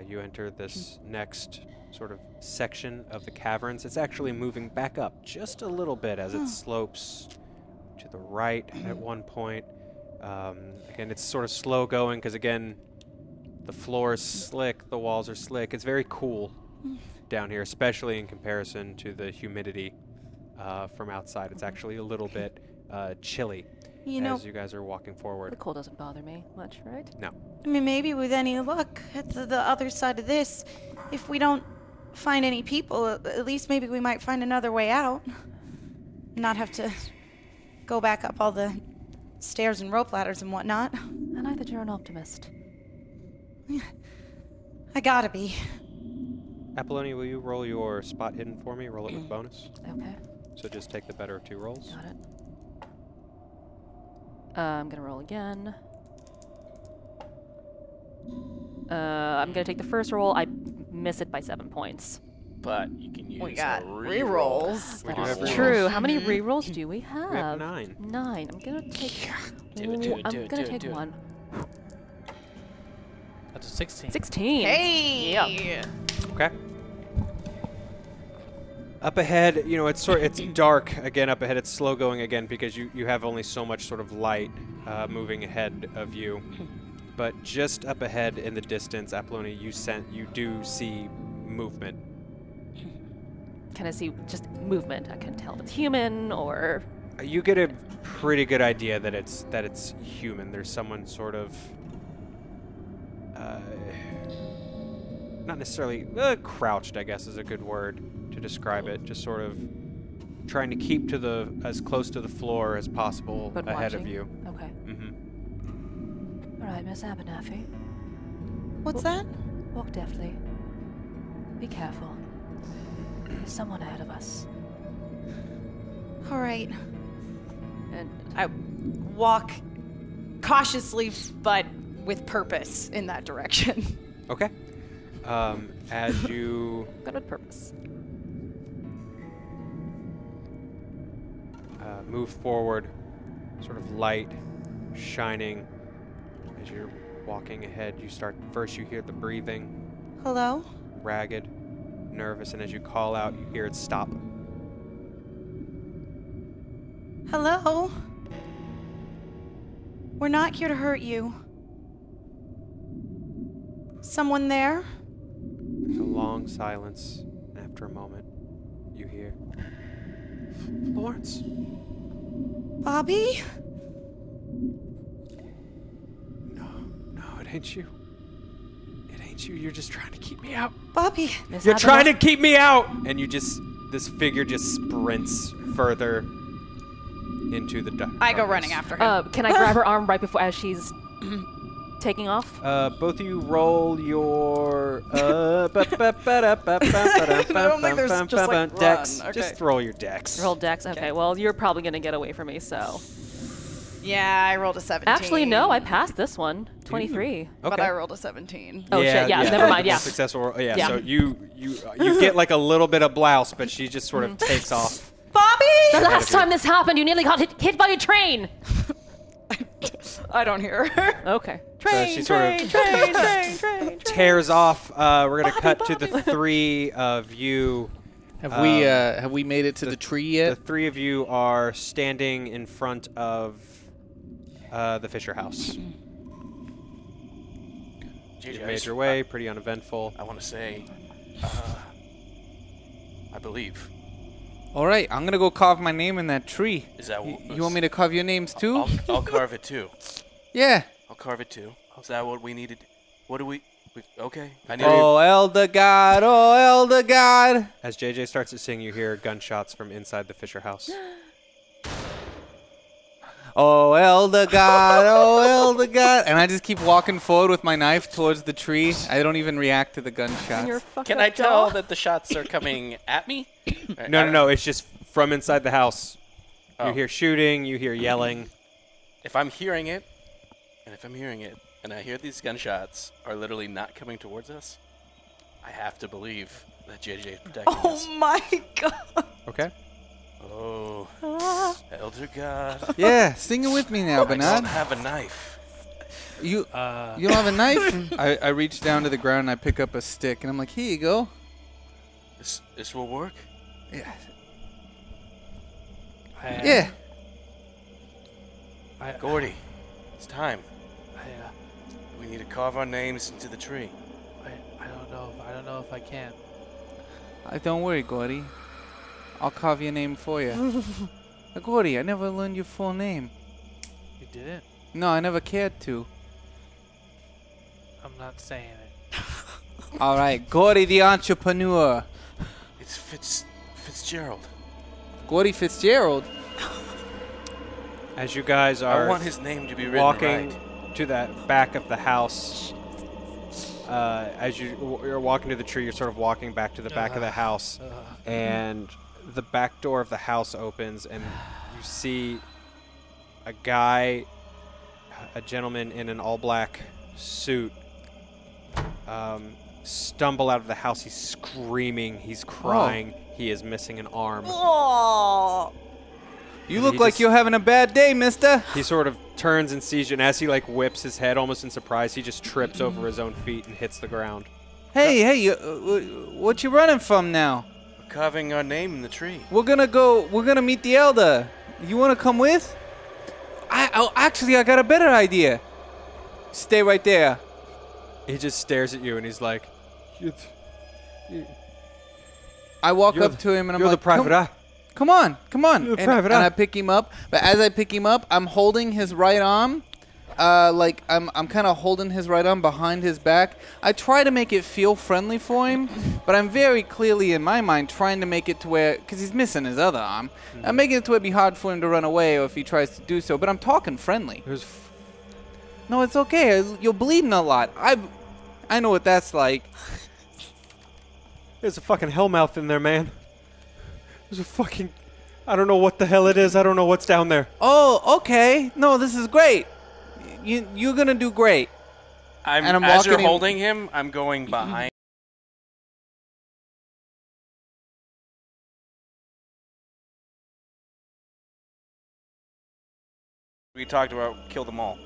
You enter this next sort of section of the caverns. It's actually moving back up just a little bit as it slopes to the right at one point. Again, it's sort of slow going because, again, the floor is slick, the walls are slick. It's very cool down here, especially in comparison to the humidity from outside. It's actually a little bit chilly You know, as you guys are walking forward. The cold doesn't bother me much, right? No. I mean, maybe with any luck, at the other side of this, if we don't find any people, at least maybe we might find another way out. Not have to go back up all the stairs and rope ladders and whatnot. I like that you're an optimist. I gotta be. Apollonia, will you roll your spot hidden for me? Roll it with bonus. Okay, So just take the better of two rolls. got it. I'm gonna roll again. I'm gonna take the first roll. I miss it by 7 points. But you can use We got a rerolls. We do have That's rerolls. true. How many rerolls do we have? We have 9. 9. I'm gonna take. Do it, do it, I'm do it, gonna do it, take do it. one. That's a 16. 16. Hey! Okay. Up ahead, you know, it's dark again. Up ahead, it's slow going again because you have only so much sort of light moving ahead of you. But just up ahead in the distance, Apollonia, you do see movement. Can I see just movement? I can tell if it's human or. You get a pretty good idea that it's human. There's someone sort of not necessarily crouched, I guess is a good word to describe it. Just sort of trying to keep to as close to the floor as possible But ahead of watching. you. Okay. Mm-hmm. All right, Miss Abernathy. What's that? Walk deftly. Be careful. There's someone ahead of us. All right. And I walk cautiously, but with purpose in that direction. Okay. As you But with purpose. move forward, sort of light shining as you're walking ahead, first you hear the breathing, Hello? ragged, nervous, and as you call out, you hear it stop. Hello? We're not here to hurt you. Someone there? There's a long silence, and after a moment, you hear, Florence. Bobby? No, it ain't you. It ain't you. You're just trying to keep me out. Bobby? Miss You're trying to Abernathy- keep me out! And this figure just sprints further into the dark. I go running after him. Can I grab her arm right before as she's taking off? Both of you roll your I don't think there's just, like, dex. run. Okay. Just roll your dex. Roll dex. Okay. Well, you're probably gonna get away from me, so. Yeah, I rolled a 17. Actually, no. I passed this one. 23. But I rolled a 17. Oh shit. Yeah. Never mind. Yeah. Successful roll. Yeah. Yeah. So you get like a little bit of blouse, but she just sort of takes off. Bobby? The last time this happened, you nearly got hit by a train. I don't hear her. Okay. She sort of tears off. We're gonna cut to the three of you. Have we made it to the tree The yet? three of you are standing in front of the Fisher house. You made your way, pretty uneventful. I want to say, I believe. All right, I'm gonna go carve my name in that tree. Is that You want me to carve your names too? I'll carve it too. Yeah. I'll carve it too. Is that what we needed? What do we okay. I need Oh, Elder God, oh, Elder God. As JJ starts to sing, you hear gunshots from inside the Fisher house. Oh, Elder God, oh, Elder God. And I just keep walking forward with my knife towards the tree. I don't even react to the gunshots. Can I tell that the shots are coming at me? No. It's just from inside the house. Oh. You hear shooting. You hear yelling. If I'm hearing it, and I hear these gunshots are literally not coming towards us, I have to believe that JJ is protecting us. Oh my god. Okay. Oh, Elder God. Yeah, sing it with me now, I don't Bernard. have a knife. You don't have a knife? I reach down to the ground and I pick up a stick and I'm like, here you go. This will work? Yeah. I, Yeah. Gordy, it's time. We need to carve our names into the tree. I don't know if I can. Don't worry, Gordy. I'll carve your name for you. Gordy, I never learned your full name. You didn't? No, I never cared to. I'm not saying it. All right, Gordy the entrepreneur. It's Fitzgerald. Gordy Fitzgerald. As you guys I are want his name to be written walking right. to that back of the house, as you're walking to the tree, you're sort of walking back to the back of the house, and the back door of the house opens, and you see a guy, a gentleman in an all-black suit, stumble out of the house. He's screaming. He's crying. He is missing an arm. Oh. You And look he like just- you're having a bad day, mister. He sort of turns and sees you, and as he like whips his head almost in surprise, he just trips over his own feet and hits the ground. Hey, what you running from now? We're carving our name in the tree. We're gonna meet the elder. You wanna come with? Actually, I got a better idea. Stay right there. He just stares at you, and he's like, I walk You're up to him and I'm "You're like, the private eye." Come on. You're the And private I eye. pick him up. But as I pick him up, I'm holding his right arm like I'm kind of holding his right arm behind his back. I try to make it feel friendly for him, but I'm very clearly in my mind trying to make it to where, because he's missing his other arm, I'm making it to where it'd be hard for him to run away or if he tries to do so. But I'm talking friendly. No, it's okay. You're bleeding a lot. I know what that's like. There's a fucking hellmouth in there, man. There's a fucking... I don't know what the hell it is. I don't know what's down there. Oh, okay. No, this is great. You're gonna do great. I'm as you're holding him, I'm going behind. We talked about kill them all.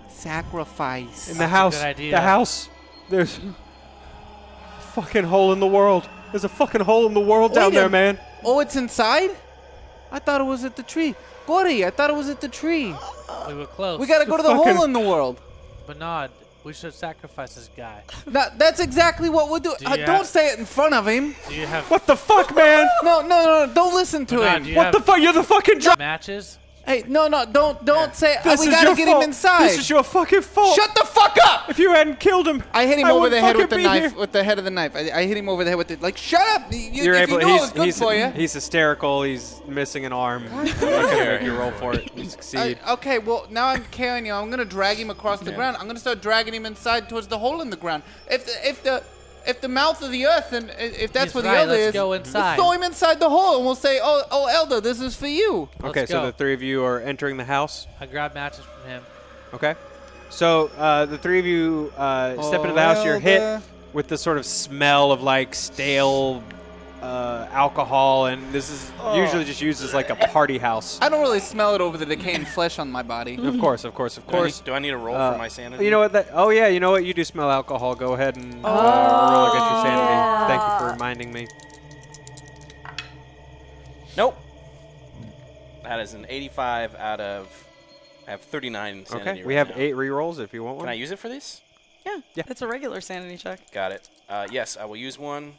Sacrifice. In the house. good idea. The house. There's a fucking hole in the world. There's a fucking hole in the world down there, man. Oh, it's inside? I thought it was at the tree. Gordy, I thought it was at the tree. We were close. We gotta go to the fucking- hole in the world. Bernard, we should sacrifice this guy. That's exactly what we'll do. Do you Don't have- say it in front of him. Do you have What the fuck, man? No, don't listen to Bernard, do him. you What have the fuck? You're the fucking driver. matches? Hey, no, don't say it. This We is gotta your get fault. him inside. This is your fucking fault. Shut the fuck up! If you hadn't killed him, I hit him I over wouldn't the head with the fucking be knife, here. with the head of the knife. I hit him over the head with it. Like, shut up! You're if able. you know it was good for you. He's hysterical. He's missing an arm. I'm not gonna make you roll for it. You succeed. Okay, well, now I'm carrying you. I'm gonna drag him across the ground. I'm gonna start dragging him inside towards the hole in the ground. If the mouth of the earth, and if that's He's where the right, elder let's is, go let's inside. throw him inside the hole, and we'll say, "Oh, elder, this is for you." Okay, Let's so go. the three of you are entering the house. I grabbed matches from him. Okay. So the three of you step into the house. You're hit Elder. with the sort of smell of like stale alcohol, and this is usually just used as like a party house. I don't really smell it over the decaying flesh on my body. Of course. Do I need a roll for my sanity? You know what? Oh yeah, you know what? You do smell alcohol. Go ahead and roll against your sanity. Thank you for reminding me. Nope. That is an 85 out of. I have 39 sanity. Okay. right We have now. 8 rerolls if you want one. Can I use it for this? Yeah, Yeah. it's a regular sanity check. Got it. Yes, I will use one.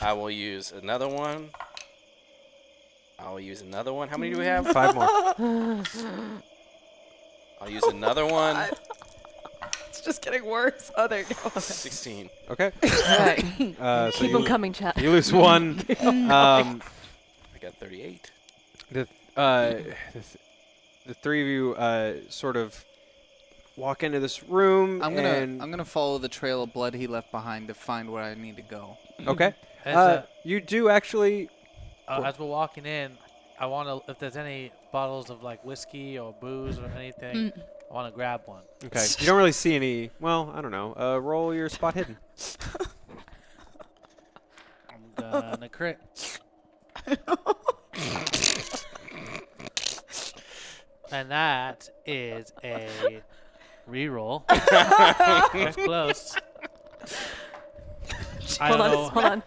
I will use another one. I will use another one. How many do we have? 5 more. I'll use another one. It's just getting worse. Oh, there you go. 16. Okay. Right. So Keep you, them coming, chat. you lose 1. I got 38. The three of you sort of walk into this room. I'm and gonna follow the trail of blood he left behind to find where I need to go. Okay. As, You do actually. as we're walking in, I want to, if there's any bottles of like whiskey or booze or anything, I want to grab one. Okay. You don't really see any. Well, I don't know. Roll your spot hidden. I'm gonna crit. And that is a reroll. That's close. I Hold don't on, know. hold on.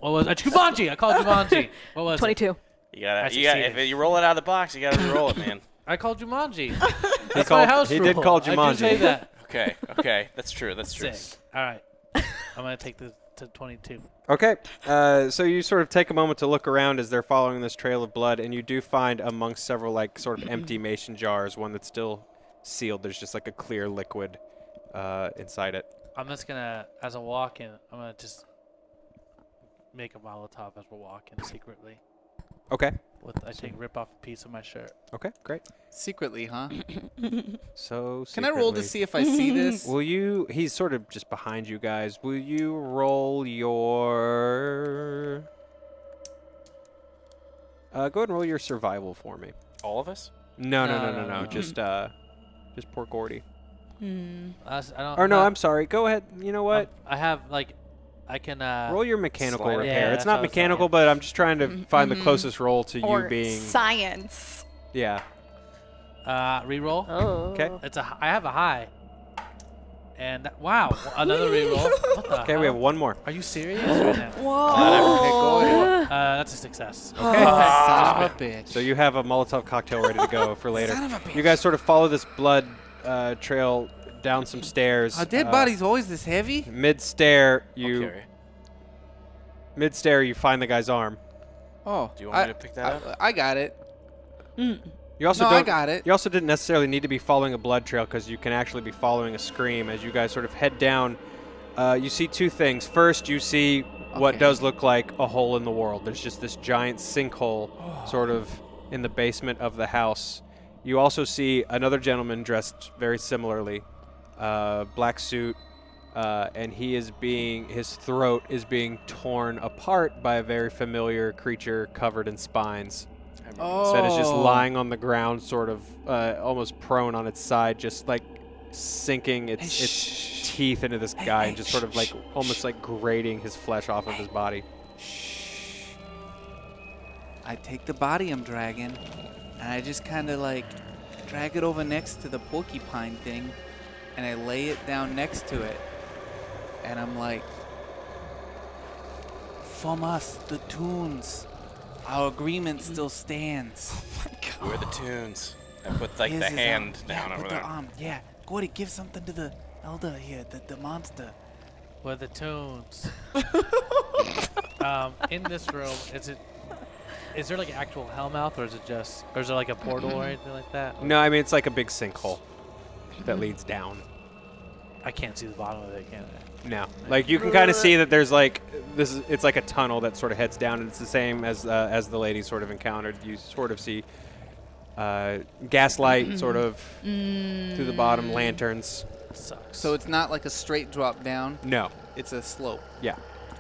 What was it? Jumanji. I called Jumanji. What was it? 22. You gotta. I You gotta succeeded. if you roll it out of the box, you gotta roll it, man. I called Jumanji. He That's my house He rule. did call I do Jumanji. say that. Okay. Okay. That's true. That's true. Sick. All right. I'm gonna take this to 22. Okay. So you sort of take a moment to look around as they're following this trail of blood, and you do find amongst several like sort of empty mason jars one that's still sealed. There's just like a clear liquid inside it. I'm just gonna, as I'm walking, I'm gonna just make a Molotov as we're walking secretly. Okay. I think rip off a piece of my shirt. Okay. Great. Secretly, huh? So. Can I roll to secretly- see if I see this? Will you? He's sort of just behind you guys. Will you roll your? Go ahead and roll your survival for me. All of us? No. No. Just poor Gordy. I don't, Or no, not- I'm sorry. Go ahead. You know what? I have like, I can. Roll your mechanical Slide it. repair. Yeah, it's that's not what I was mechanical, thinking. but I'm just trying to find the closest roll to Or you being. science. Yeah. Reroll. Oh. Okay. I have a high. And wow, another reroll. What the Okay, we have hell? one more. Are you serious right now? Whoa. That's a success. Okay. Son of a bitch. So you have a Molotov cocktail ready to go for later. You guys sort of follow this blood trail down some stairs. Are dead bodies always this heavy? Mid-stair, you Okay. mid-stair, you find the guy's arm. Oh. Do you want me to pick that up? I got it. You also No, don't, I got it. You also didn't necessarily need to be following a blood trail because you can actually be following a scream as you guys sort of head down. You see two things. First, you see what does look like a hole in the world. There's just this giant sinkhole sort of in the basement of the house. You also see another gentleman dressed very similarly, black suit, and his throat is being torn apart by a very familiar creature covered in spines. That is just lying on the ground, sort of almost prone on its side, just like sinking its teeth into this guy and just sort of like almost like grating his flesh off of his body. I take the body I'm dragging, and I just kind of like drag it over next to the porcupine thing, and I lay it down next to it, and I'm like, from us, the Toons, our agreement still stands. Oh my God. We're the Tunes. I put like Here's the his hand arm. down Yeah, over put there. the arm. Yeah, Gordy, give something to the elder here, the monster. We're the Toons. In this room, is there like an actual hellmouth, or is there like a portal or anything like that? No, I mean it's like a big sinkhole that leads down. I can't see the bottom of it, can I? No, like you can kind of see that there's like it's like a tunnel that sort of heads down, and it's the same as the lady sort of encountered. You sort of see gaslight sort of through the bottom, lanterns. Sucks. So it's not like a straight drop down. No, It's a slope. yeah,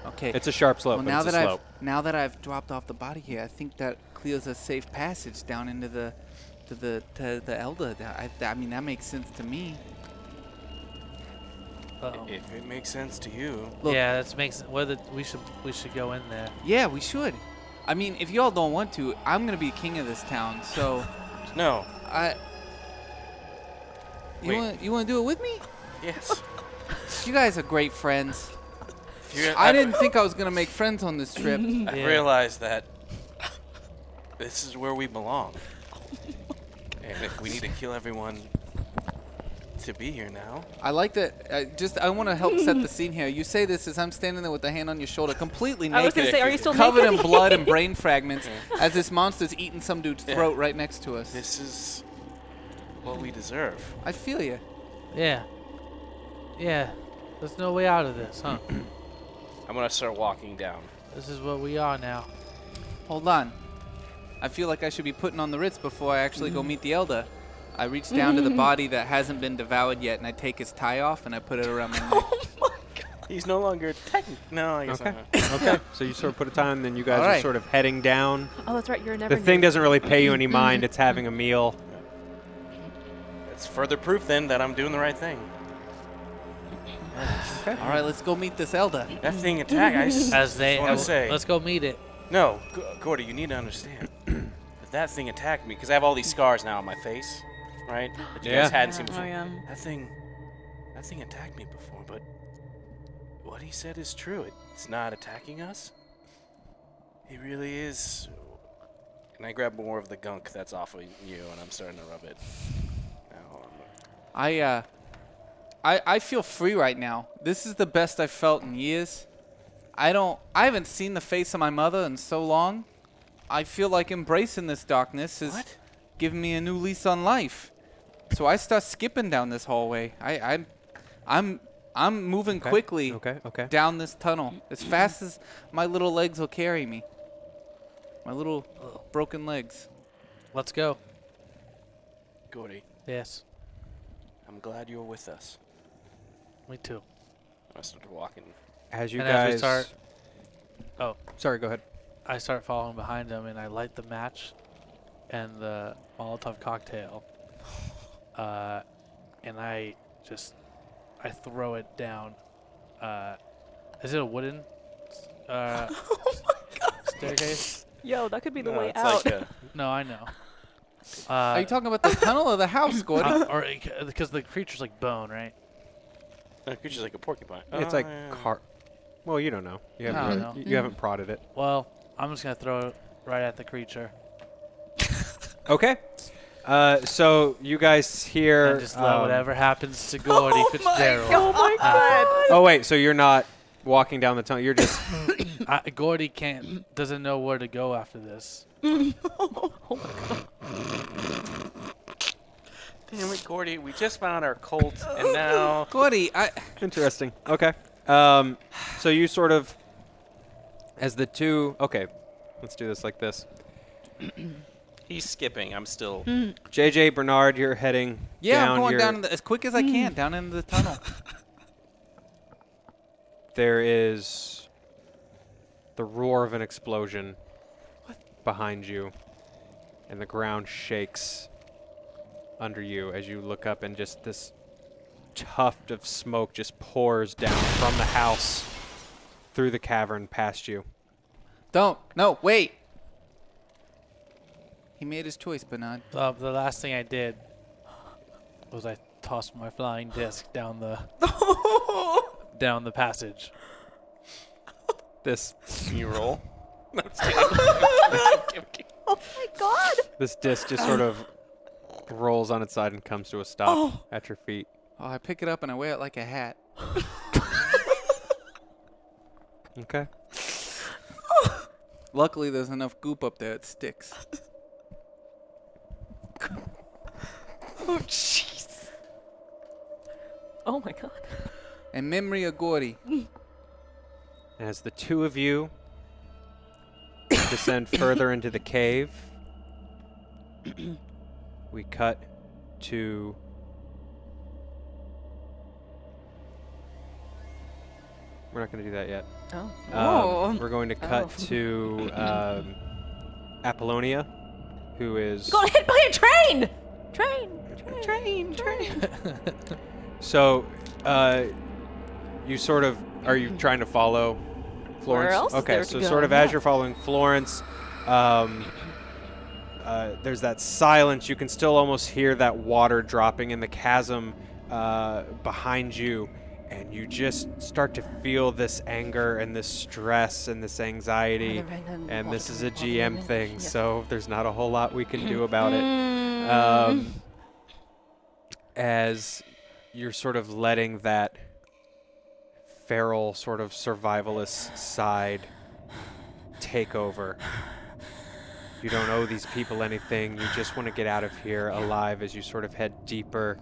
Okay. it's a sharp slope, Well, but now it's a that slope. now that I've dropped off the body here, I think that clears a safe passage down into the elder. I mean, that makes sense to me. Uh-oh. If it makes sense to you. Look. Yeah, that makes we should go in there. Yeah, we should. I mean, if y'all don't want to, I'm gonna be king of this town. So, No. you want to do it with me? Yes. You guys are great friends. If I didn't think I was gonna make friends on this trip. I Yeah. realized that this is where we belong. And if we need to kill everyone to be here now. I like that. I want to help set the scene here. You say this as I'm standing there with the hand on your shoulder, completely naked. I was gonna say, are you still covered naked? in blood and brain fragments, as this monster's eating some dude's throat right next to us. This is what we deserve. I feel you. Yeah. Yeah. There's no way out of this, huh? I'm going to start walking down. This is what we are now. Hold on. I feel like I should be putting on the Ritz before I actually go meet the elder. I reach down to the body that hasn't been devoured yet, and I take his tie off and I put it around my neck. Oh my God. He's no longer No, I guess Okay. not. Okay, so you sort of put a time, and then you guys All are right. sort of heading down. Oh, that's right. You're never. The thing new. doesn't really pay you any mind. It's having a meal. It's further proof then that I'm doing the right thing. All right, let's go meet this elder. That thing attacked. I just As they want to say. let's go meet it. No, Gordy, you need to understand. That thing attacked me because I have all these scars now on my face, right? That you guys hadn't seen before. Oh, yeah. That thing attacked me before, but what he said is true. It's not attacking us. He really is. And I grab more of the gunk that's off of you, and I'm starting to rub it. Now, I feel free right now. This is the best I've felt in years. I haven't seen the face of my mother in so long. I feel like embracing this darkness is giving me a new lease on life. So I start skipping down this hallway. I'm moving quickly Okay. down this tunnel as fast as my little legs will carry me. My little broken legs. Let's go. Gordy, Yes. I'm glad you're with us. Me too. I started walking. As you And as we guys start- Oh. Sorry, go ahead. I start following behind him, and I light the match and the Molotov cocktail. And I throw it down. Is it a wooden staircase? Yo, that could be the No, way it's out. like a, No, I know. Are you talking about the tunnel or the house, Gordy? Or because the creature's like bone, right? a creature's like a porcupine. It's Oh, like yeah. Well, you don't know. You I haven't, don't know. you haven't prodded it. Well, I'm just gonna throw it right at the creature. Okay. So you guys hear. And just let whatever happens to Gordy Fitzgerald. Oh my God. Oh wait, so you're not walking down the tunnel. You're just. Gordy doesn't know where to go after this. Damn it, Gordy. We just found our colt, and now... Gordy, Interesting. Okay. So you sort of, as the two... Okay, let's do this like this. He's skipping. I'm still... JJ, Bernard, you're heading down. I'm going down as quick as I can, down into the tunnel. There is the roar of an explosion behind you, and the ground shakes under you as you look up, and just this tuft of smoke just pours down from the house through the cavern past you. Don't. No, wait. He made his choice, Bernard. The last thing I did was I tossed my flying disc down the down the passage. This Can you roll? No, I'm just kidding. Oh my God! this disc just sort of rolls on its side and comes to a stop at your feet. Oh, I pick it up and I wear it like a hat. Okay. Luckily, there's enough goop up there it sticks. Oh, jeez. Oh my God! And memory of Gordy. As the two of you descend further into the cave, we cut to we're not going to do that yet. Oh. We're going to cut to Apollonia, who is Got hit by a train! Train! so you sort of are you trying to follow Florence? Where else is Okay, there so to sort go? of as you're following Florence, there's that silence. You can still almost hear that water dropping in the chasm behind you, and you just start to feel this anger and this stress and this anxiety. And this is a GM thing, so there's not a whole lot we can do about it. As you're sort of letting that feral sort of survivalist side take over. You don't owe these people anything. You just want to get out of here alive. As you sort of head deeper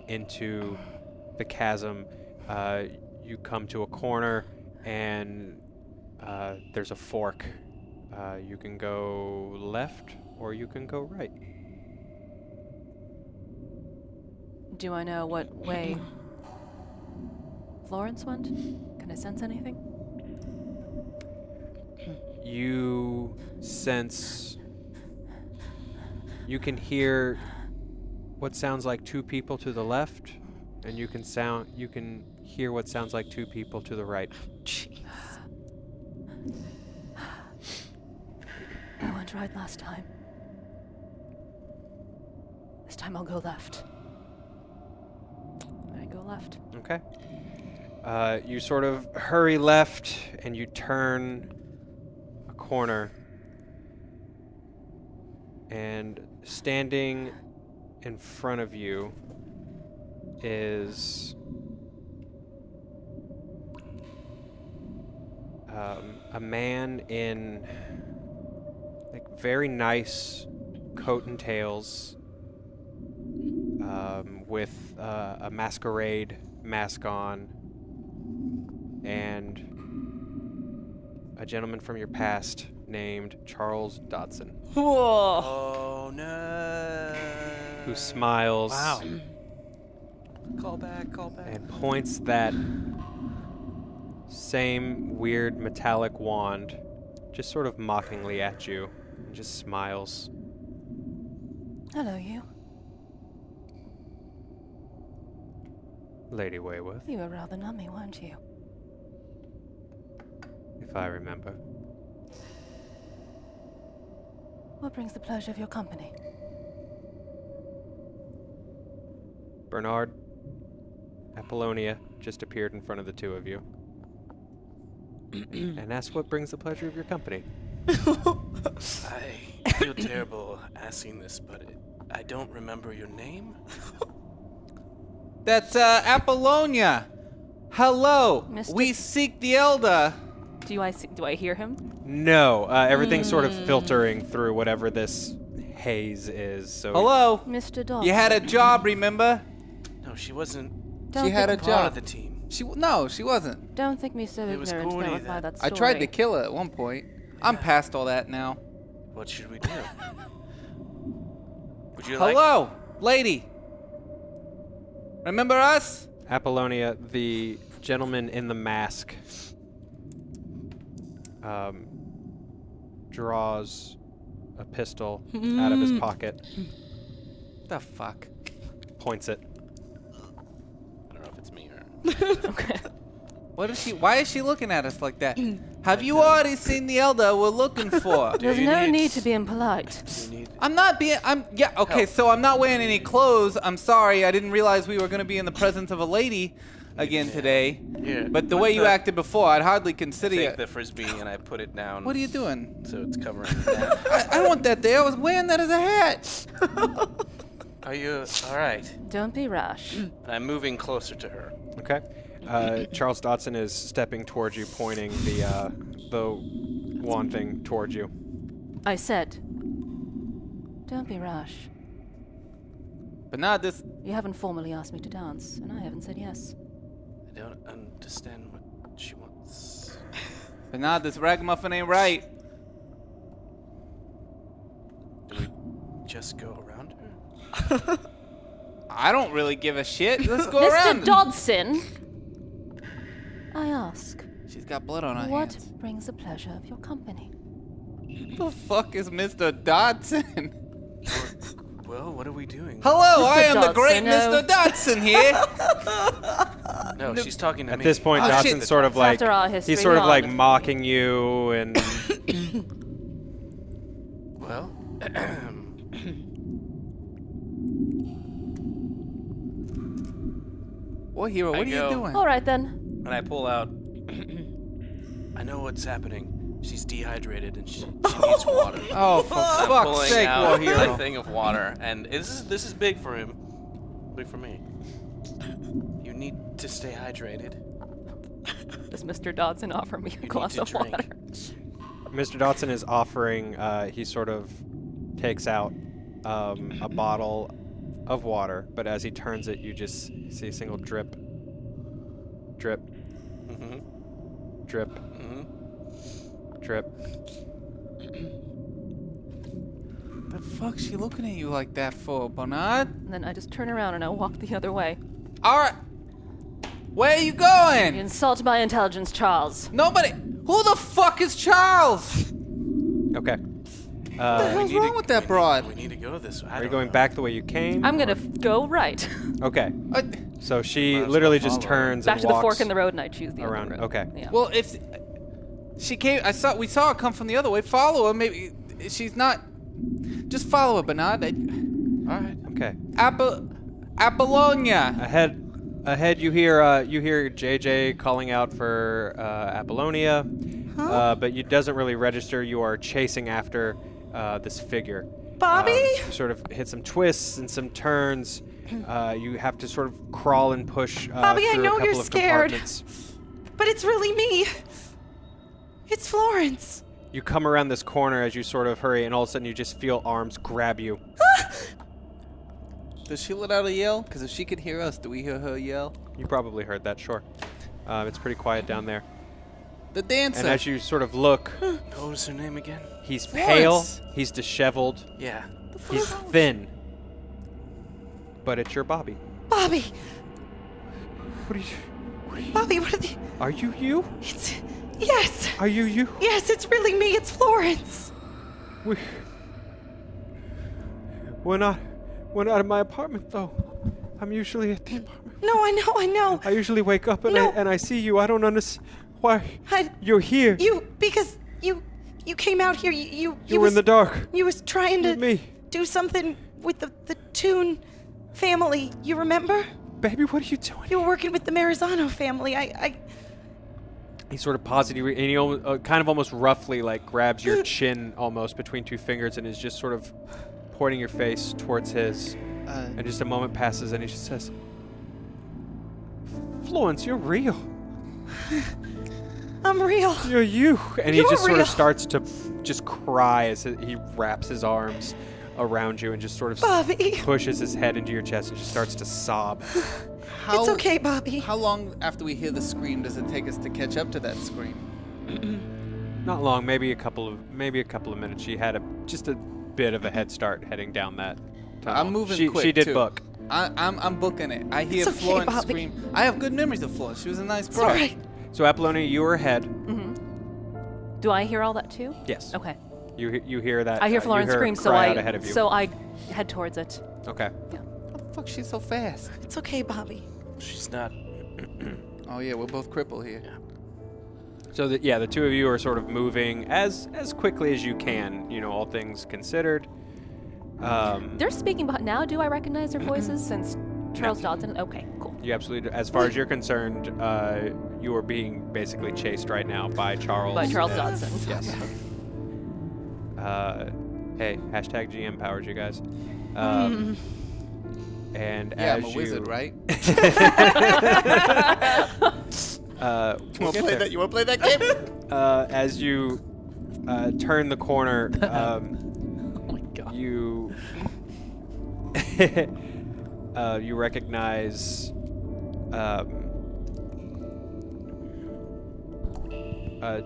into the chasm, you come to a corner, and there's a fork. You can go left or you can go right. Do I know what way Florence went? Can I sense anything? You sense, you can hear what sounds like two people to the left, and you can hear what sounds like two people to the right. I went right last time. This time I'll go left. I go left. Okay. You sort of hurry left, and you turn a corner, and standing in front of you is a man in like very nice coat and tails, with a masquerade mask on, and a gentleman from your past named Charles Dodson, Oh, no. who smiles Call back. and points that same weird metallic wand just sort of mockingly at you, and just smiles. Hello, you. Lady Wayworth, You were rather nummy, weren't you? if I remember. What brings the pleasure of your company? Bernard, Apollonia just appeared in front of the two of you. And that's what brings the pleasure of your company. I feel terrible asking this, but I don't remember your name. That's Apollonia. Hello. Mr. We seek the Elder. Do I hear him? No, everything's sort of filtering through whatever this haze is. So Hello? Mr. Dawson. You had a job, remember? No, she wasn't Don't She had a think- part job. of the team. No, she wasn't. Don't think me so It was ignorant to corny verify then. that I story. tried to kill her at one point. I'm past all that now. What should we do? Would you like? Hello, lady. Remember us? Apollonia, the gentleman in the mask, draws a pistol out of his pocket, The fuck? points it. I don't know if it's me or. Okay. What is she? Why is she looking at us like that? Have you already seen the elder we're looking for? There's you no need- need to be impolite. You need. I'm not being. Yeah. Okay. Help. So I'm not wearing any clothes. I'm sorry. I didn't realize we were going to be in the presence of a lady again today. Here, But the put way you acted before, I'd hardly consider Take it. the frisbee and I put it down. What are you doing? So it's covering that. I don't want that there. I was wearing that as a hat. Are you all right? Don't be rash. I'm moving closer to her. Okay. Charles Dodson is stepping towards you, pointing the wand thing towards you. I said, don't be rash. But not this. You haven't formally asked me to dance, and I haven't said yes. I don't understand what she wants. But not this ragamuffin ain't right. Do we just go around her? I don't really give a shit. Let's go Mr. around. Dodson, I ask, She's got blood on her what hands. brings the pleasure of your company? Who the fuck is Mr. Dodson? Well, what are we doing? Hello, Mr. I am the great Dodson, Mr. Dodson here. No, she's talking to At me. this point, Oh, shit. Dodson's sort of like After our history, he's sort of go like on. mocking you, and Well, What hero? I What are you go. doing? All right then. and I pull out. I know what's happening. She's dehydrated and she needs water. Oh, for I'm fuck's pulling sake, out war a hero. thing of water, and this is big for him, big for me. You need to stay hydrated. Does Mr. Dodson offer me a need glass to of drink. water? Mr. Dodson is offering. He sort of takes out a bottle of water, but as he turns it, you just see a single drip, drip, Mm-hmm. drip, Mm-hmm. drip. The fuck's she looking at you like that for, Bernard? And then I just turn around and I walk the other way. All right. Where are you You going? insult my intelligence, Charles. Nobody. Who the fuck is Charles? Okay. What the hell's wrong with that broad? We need to go this way. I Are you don't going know. back the way you came? I'm gonna go right. Okay. Uh, So she Might as literally well just follow her. turns Back and to the walks fork in the road, and I choose the around. other road. Okay. Yeah. well, if she came, we saw her come from the other way. Follow her. Maybe she's not. Just follow her, Bernard. All right. Okay. Apollonia. Ahead, you hear JJ calling out for Apollonia, but it doesn't really register. You are chasing after this figure. Bobby? You sort of hit some twists and some turns. You have to sort of crawl and push Bobby, I through know a couple you're of scared. compartments. But it's really me. It's Florence. You come around this corner as you sort of hurry, and all of a sudden you just feel arms grab you. Does she let out a yell? Because if she could hear us, do we hear her yell? You probably heard that, sure. It's pretty quiet down there. The dancer. And as you sort of look, What was her name again? he's pale, Florence. he's disheveled, Yeah. he's thin. But it's your Bobby. Bobby. What are you? Bobby, what are the... Are you you? It's... Yes. Are you you? Yes, it's really me. It's Florence. We're not in my apartment though. I'm usually at the apartment. No, I know. I usually wake up and No. I see you. I don't understand why I, you're here. because you came out here. You You were in the dark. You was trying to With me. do something with the Toon family. You remember? Baby, what are you doing? You were working with the Marizano family. He sort of pauses, and he kind of almost roughly like grabs your chin almost between two fingers and is just sort of pointing your face towards his. And just a moment passes and he just says, Florence, you're real. I'm real. You're you. And he You're just sort real. of starts to just cry as he wraps his arms around you and just sort of Bobby. pushes his head into your chest and just starts to sob. It's okay, Bobby. How long after we hear the scream does it take us to catch up to that scream? Not long, maybe a couple of minutes. She had just a bit of a head start heading down that tunnel. I'm moving quick, She did too. book. I'm booking it. I hear It's okay, Florence Bobby. scream. I have good memories of Florence. She was a nice It's girl. all right. So Apollonia, you were ahead. Do I hear all that too? Yes. Okay. You hear that? I hear you Florence her scream, cry out ahead of you. so I head towards it. Okay. How the fuck she's so fast? It's okay, Bobby. She's not. Oh yeah, we're both crippled here. So the two of you are sort of moving as quickly as you can. You know, all things considered. They're speaking behind now. Do I recognize their voices since Charles Dodson? Okay, cool. You absolutely do. As far as you're concerned, you are being basically chased right now by Charles. By Charles and- Dodson. Yes. Hey, hashtag GM powers, you guys. And Yeah, as I'm a you, wizard, right? we'll get there. You wanna play that game? As you turn the corner, Oh my god. you you recognize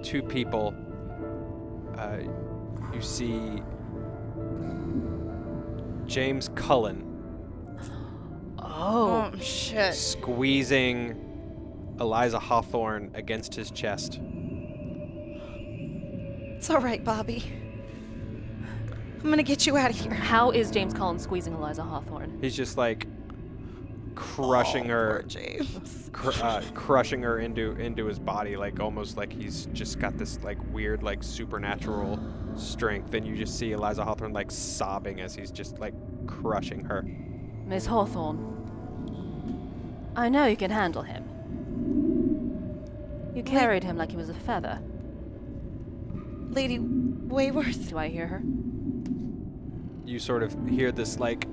two people. You see James Cullen Oh, shit. squeezing Eliza Hawthorne against his chest. It's all right, Bobby. I'm gonna get you out of here. How is James Collins squeezing Eliza Hawthorne? He's just like crushing her, Poor James. crushing her into his body, like almost like he's just got this like weird like supernatural strength. And you just see Eliza Hawthorne like sobbing as he's just like crushing her. Miss Hawthorne, I know you can handle him. You carried him like he was a feather. Lady Wayworth. Do I hear her? You sort of hear this like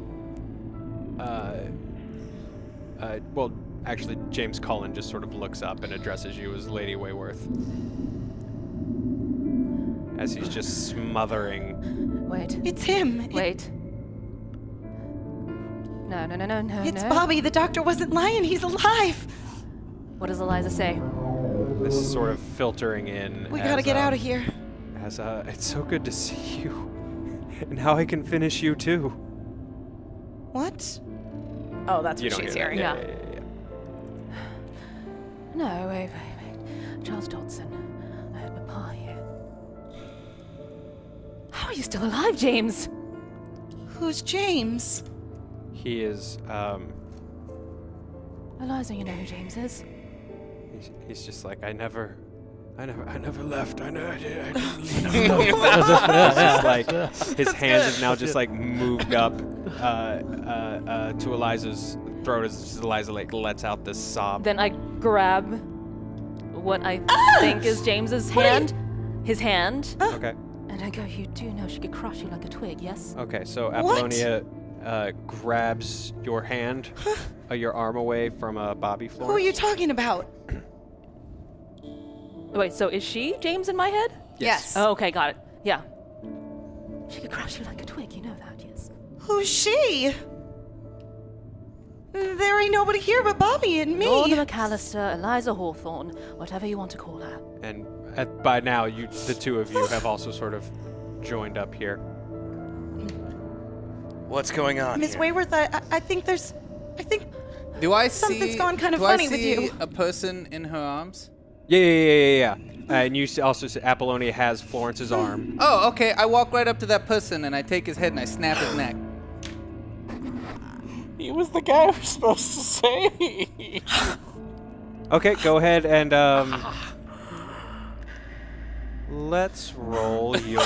well, actually James Cullen just sort of looks up and addresses you as Lady Wayworth as he's just smothering. Wait. It's him. Wait. No. It's Bobby. The doctor wasn't lying. He's alive. What does Eliza say? This is sort of filtering in. We gotta get out of here. As it's so good to see you, and how I can finish you too. What? Oh, that's You what don't she's hear that. hearing. Yeah. No, wait. Charles Dodson. I had my pa here. How are you still alive, James? Who's James? He is. Eliza, you know who James is? He's just like I never left. I didn't leave. It's just like his hands have now just like moved up to Eliza's throat as Eliza like lets out this sob. Then I grab what I think is James's hand. His hand. Okay. And I go, you do know she could crush you like a twig, yes? Okay. So Apollonia grabs your hand, your arm away from Bobby Florence. Who are you talking about? Wait, so is she James in my head? Yes. Oh, okay, got it. Yeah. She could crush you like a twig, you know that, yes. Who's she? There ain't nobody here but Bobby and me. Lorna McAllister, Eliza Hawthorne, whatever you want to call her. And by now, the two of you have also sort of joined up here. What's going on Miss here? Wayworth, I think there's... I think... Do I Something's see? gone kind of do funny I with see you. a person in her arms? Yeah. And you also see Apollonia has Florence's arm. Oh, okay. I walk right up to that person and I take his head and I snap his neck. He was the guy we're supposed to say. Okay, go ahead and let's roll your.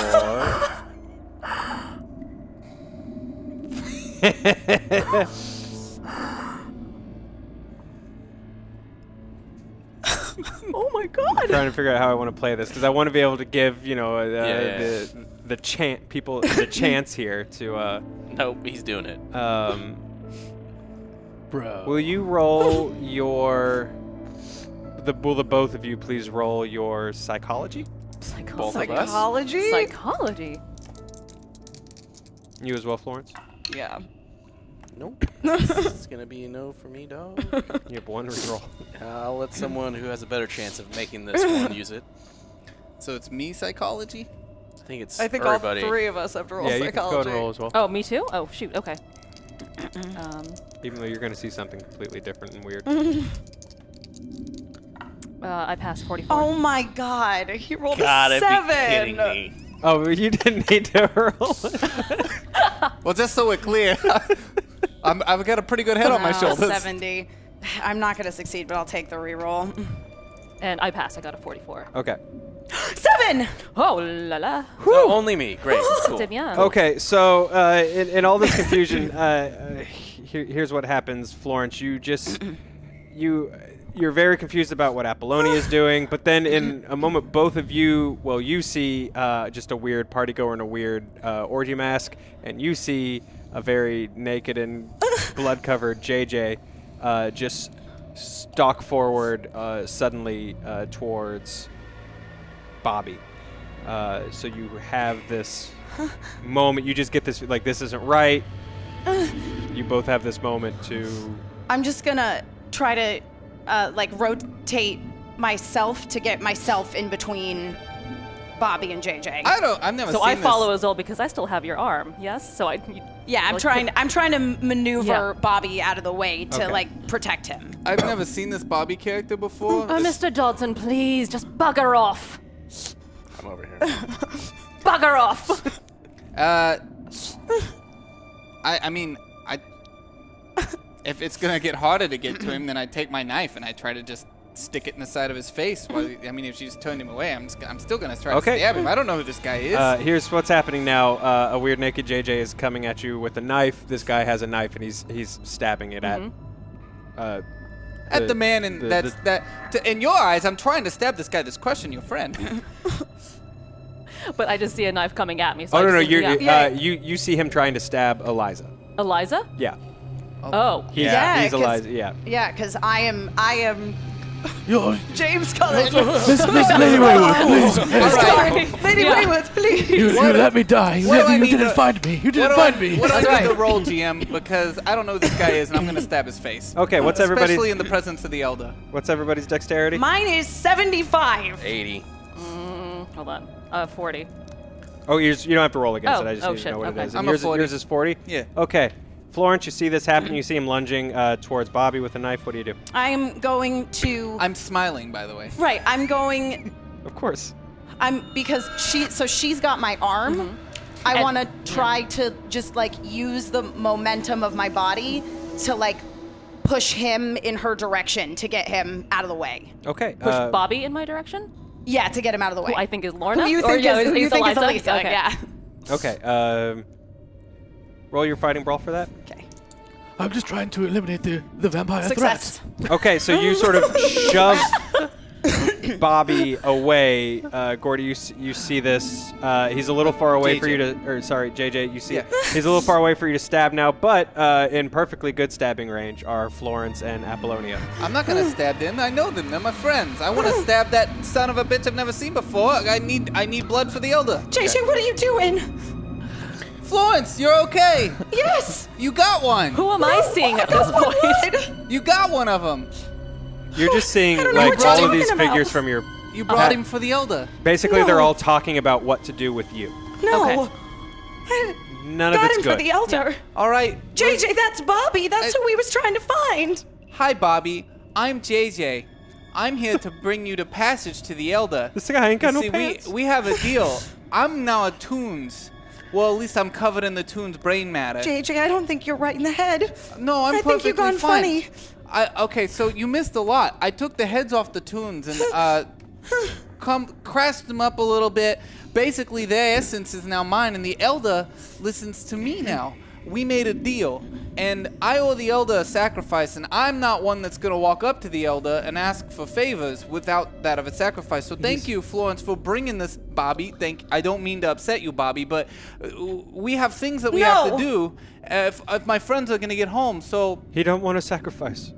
Oh my god. Trying to figure out how I want to play this because I want to be able to give Yeah. the people the chance here to. Nope, he's doing it. Bro. Will you roll will the both of you please roll your psychology? Both of us? Psychology? Psychology. You as well, Florence? Yeah. Nope. It's going to be a no for me, dog. You have one reroll. I'll let someone who has a better chance of making this one use it. So it's me psychology? I think it's I think everybody. all 3 of us have to roll Yeah, you can go psychology. and roll as well. Oh, me too? Oh, shoot. Okay. Even though you're going to see something completely different and weird. I passed 44. Oh my god, he rolled Gotta a 7. be kidding me. Oh, you didn't need to roll. Well, just so we're clear, I've got a pretty good head on my shoulders. 70. I'm not going to succeed, but I'll take the reroll. And I passed. I got a 44. Okay. 7! Oh, la la. So only me. Great. Cool. C'est bien. Okay, so in all this confusion, here's what happens, Florence. You're very confused about what Apollonia is doing, but then in a moment, both of you, well, you see just a weird party goer in a weird orgy mask, and you see a very naked and blood-covered JJ just stalk forward suddenly towards Bobby. So you have this moment. You just get this, like, this isn't right. You both have this moment to... I'm just going to try to rotate myself to get myself in between Bobby and JJ. I've never So seen I this. follow Azul because I still have your arm. Yes. So Yeah, I'm trying to maneuver Bobby out of the way to Okay. like protect him. I've never seen this Bobby character before. Oh, Mr. Dodson, please just bugger off. I'm over here. Bugger off. I mean, if it's gonna get harder to get to him, then I take my knife and I try to just stick it in the side of his face. While I mean, if she just turned him away, I'm still gonna try to stab him. I don't know who this guy is. Here's what's happening now. A weird naked JJ is coming at you with a knife. This guy has a knife and he's stabbing it at the man, and in your eyes, I'm trying to stab this guy that's questioning your friend. But I just see a knife coming at me. So Oh I no, just no, think, yeah. you see him trying to stab Eliza. Eliza? Yeah. Oh. He's 'cause- Eliza. Yeah. Yeah, because I am Yo, James Cullen. Miss Lady Waywood, please. Sorry, Lady Waywood, please. You let me die. You What do I need didn't to- find me. You didn't find me. What do I need to roll, GM? Because I don't know who this guy is, and I'm gonna stab his face. Okay. What's everybody's Especially in the presence of the elder. dexterity? Mine is 75. 80. Hold on. 40. Oh, you don't have to roll against Oh, it. I just oh, need to shit, know what okay. it is. I'm And a yours, 40. yours is 40? Yeah. Okay. Florence, you see this happen. You see him lunging towards Bobby with a knife. What do you do? I'm going to. I'm smiling, by the way. Right, I'm going. Of course. Because she's got my arm. I And- want to try to just like use the momentum of my body to like push him in her direction to get him out of the way. Okay. Push Bobby in my direction? Yeah, to get him out of the way. Who I think is Lorna? Who you Or, think yeah, is, who you he's think is Eliza? Elisa? Okay. Yeah. Okay. Roll your fighting brawl for that. Okay. I'm just trying to eliminate the vampire Success. threat. Okay, so you sort of shove Bobby away. Gordy, you see this. He's a little far away for you to, or sorry, JJ, you see he's a little far away for you to stab now, but in perfectly good stabbing range are Florence and Apollonia. I'm not gonna stab them. I know them. They're my friends. I want to stab that son of a bitch I've never seen before. I need blood for the elder. JJ, what are you doing? Florence, you're okay. Yes. You got one. Who am I seeing at this point? You got one of them. You're just seeing know like what you're all of these talking about. figures from your. You brought him for the elder. Basically, No. they're all talking about what to do with you. No. Okay. I None of got it's him good. for the elder. All right. JJ, that's Bobby. That's who we was trying to find. Hi, Bobby. I'm JJ. I'm here to bring you the passage to the elder. This guy ain't got no See, pants. we have a deal. I'm now a Toons. Well, at least I'm covered in the Toons brain matter. JJ, I don't think you're right in the head. No, I'm I perfectly think you've gone fine. funny. Okay, so you missed a lot. I took the heads off the Toons and crashed them up a little bit. Basically, their essence is now mine, and the elder listens to me now. We made a deal, and I owe the elder a sacrifice, and I'm not one that's going to walk up to the elder and ask for favors without that of a sacrifice. So thank you, Florence, for bringing this, Bobby. I don't mean to upset you, Bobby, but we have things that we have to do if my friends are going to get home, so... He don't want to sacrifice.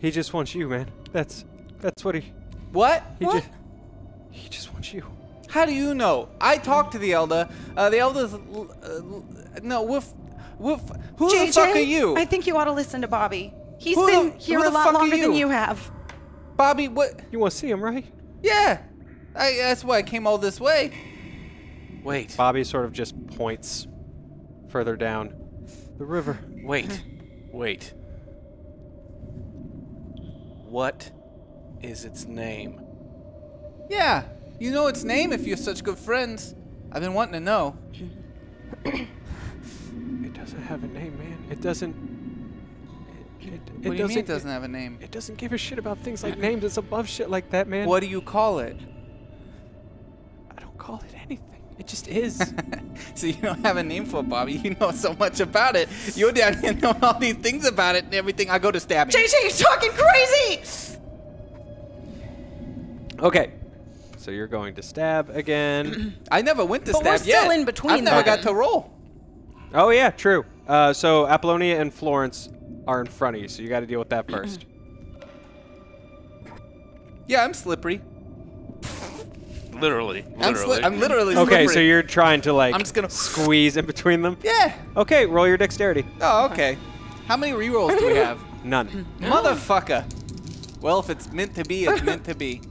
He just wants you, man. That's what he What? he just wants you. How do you know? I talked to the elder. The elder's no. Woof. Who the fuck are you? I think you ought to listen to Bobby. He's Who been the- here who a the lot fuck are longer than you? you have. Bobby, what? You want to see him, right? Yeah. That's why I came all this way. Wait. Bobby sort of just points further down the river. Wait. Wait. What is its name? Yeah. You know its name if you're such good friends. I've been wanting to know. It doesn't have a name, man. It doesn't. It What do you mean it doesn't have a name? It doesn't give a shit about things like names. It's above shit like that, man. What do you call it? I don't call it anything. It just is. So you don't have a name for it, Bobby. You know so much about it. You're down here knowing all these things about it and everything. I go to stab you. JJ, you're talking crazy! Okay. So you're going to stab again. I never went to But stab we're yet. still in between I've never them. got to roll. Oh yeah, true. So Apollonia and Florence are in front of you, so you got to deal with that first. Yeah, I'm slippery. Literally. I'm literally Okay, slippery. so you're trying to like I'm just gonna- squeeze in between them. Yeah. Okay, roll your dexterity. Oh, okay. How many rerolls do we have? None. Motherfucker. Well, if it's meant to be, it's meant to be.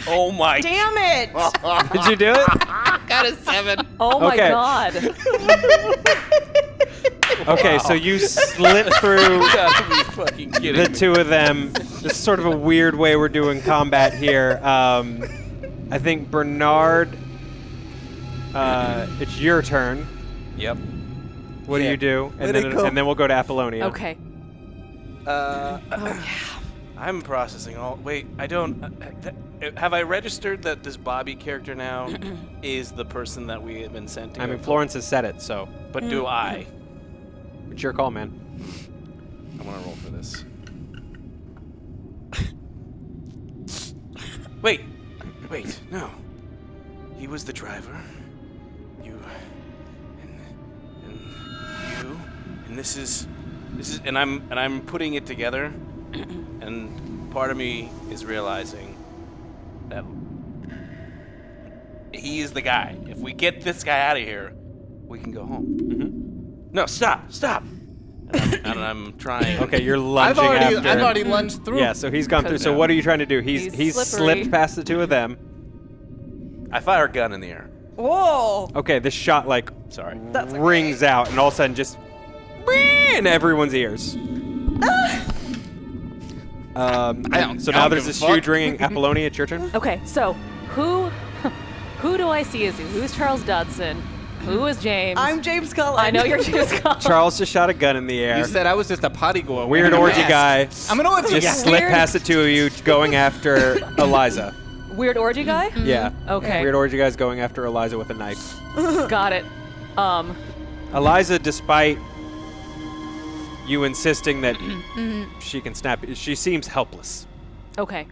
Oh my. Damn it! Did you do it? Got a 7. Oh my Okay. god. Okay, so you slip through Gotta be fucking kidding the me. two of them. This is sort of a weird way we're doing combat here. I think Bernard, it's your turn. Yep. What do Yeah. you do? Where'd And it then, go? and then we'll go to Apollonia. Okay. I'm processing all. Wait, I don't. Have I registered that this Bobby character now is the person that we have been sent to? I mean, Florence has said it, so But do I? it's your call, man. I'm gonna roll for this. Wait, no. He was the driver. You, and you, and this is, and I'm putting it together, and part of me is realizing that he is the guy. If we get this guy out of here, we can go home. Mm-hmm. No, stop. And I'm trying. Okay, you're lunging after. I've already lunged through. Yeah, so he's gone through. So Yeah. what are you trying to do? He's He's slippery. slipped past the two of them. I fire a gun in the air. Whoa! Okay, this shot like Sorry. That's okay. rings out, and all of a sudden just in everyone's ears. So now there's this huge ringing. Apollonia, it's your turn. Okay, so who do I see as who's Charles Dodson? Who is James? I'm James Cullen. I know you're James Cullen. Charles just shot a gun in the air. You said I was just a potty goer. Weird wearing a orgy mask. guy. I'm an orgy Just guy. slipped Weird. past the two of you, going after Eliza. Weird orgy guy? Yeah. Okay. Weird orgy guy's going after Eliza with a knife. Got it. Eliza, despite you insisting that she can snap, she seems helpless. Okay.